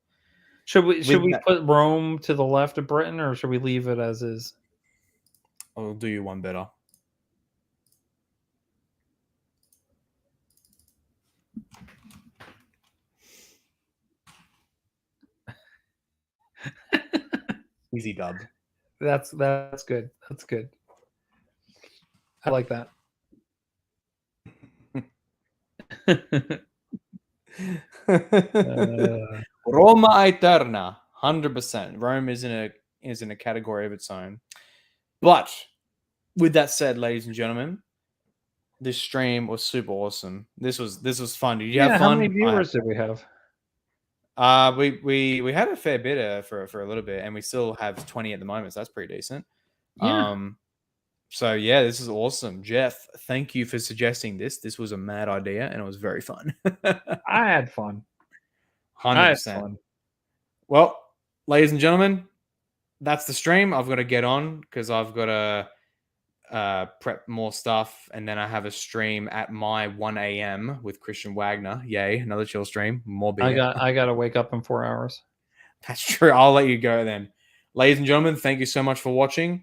Should we put Rome to the left of Britain, or should we leave it as is? I'll do you one better. Easy dub. That's good. That's good. I like that. Roma Eterna, 100%. Rome is in a category of its own. But with that said, ladies and gentlemen, this stream was super awesome. This was fun. Did you have fun? How many viewers did we have? We had a fair bit for a little bit, and we still have 20 at the moment, so that's pretty decent. Yeah. So yeah, this is awesome. Geoff, thank you for suggesting this. This was a mad idea, and it was very fun. I had fun. 100%. Well, ladies and gentlemen, that's the stream. I've got to get on because I've got to prep more stuff, and then I have a stream at my 1 a.m. with Christian Wagner. Yay, another chill stream. More beer. I got to wake up in 4 hours. That's true. I'll let you go then. Ladies and gentlemen, thank you so much for watching.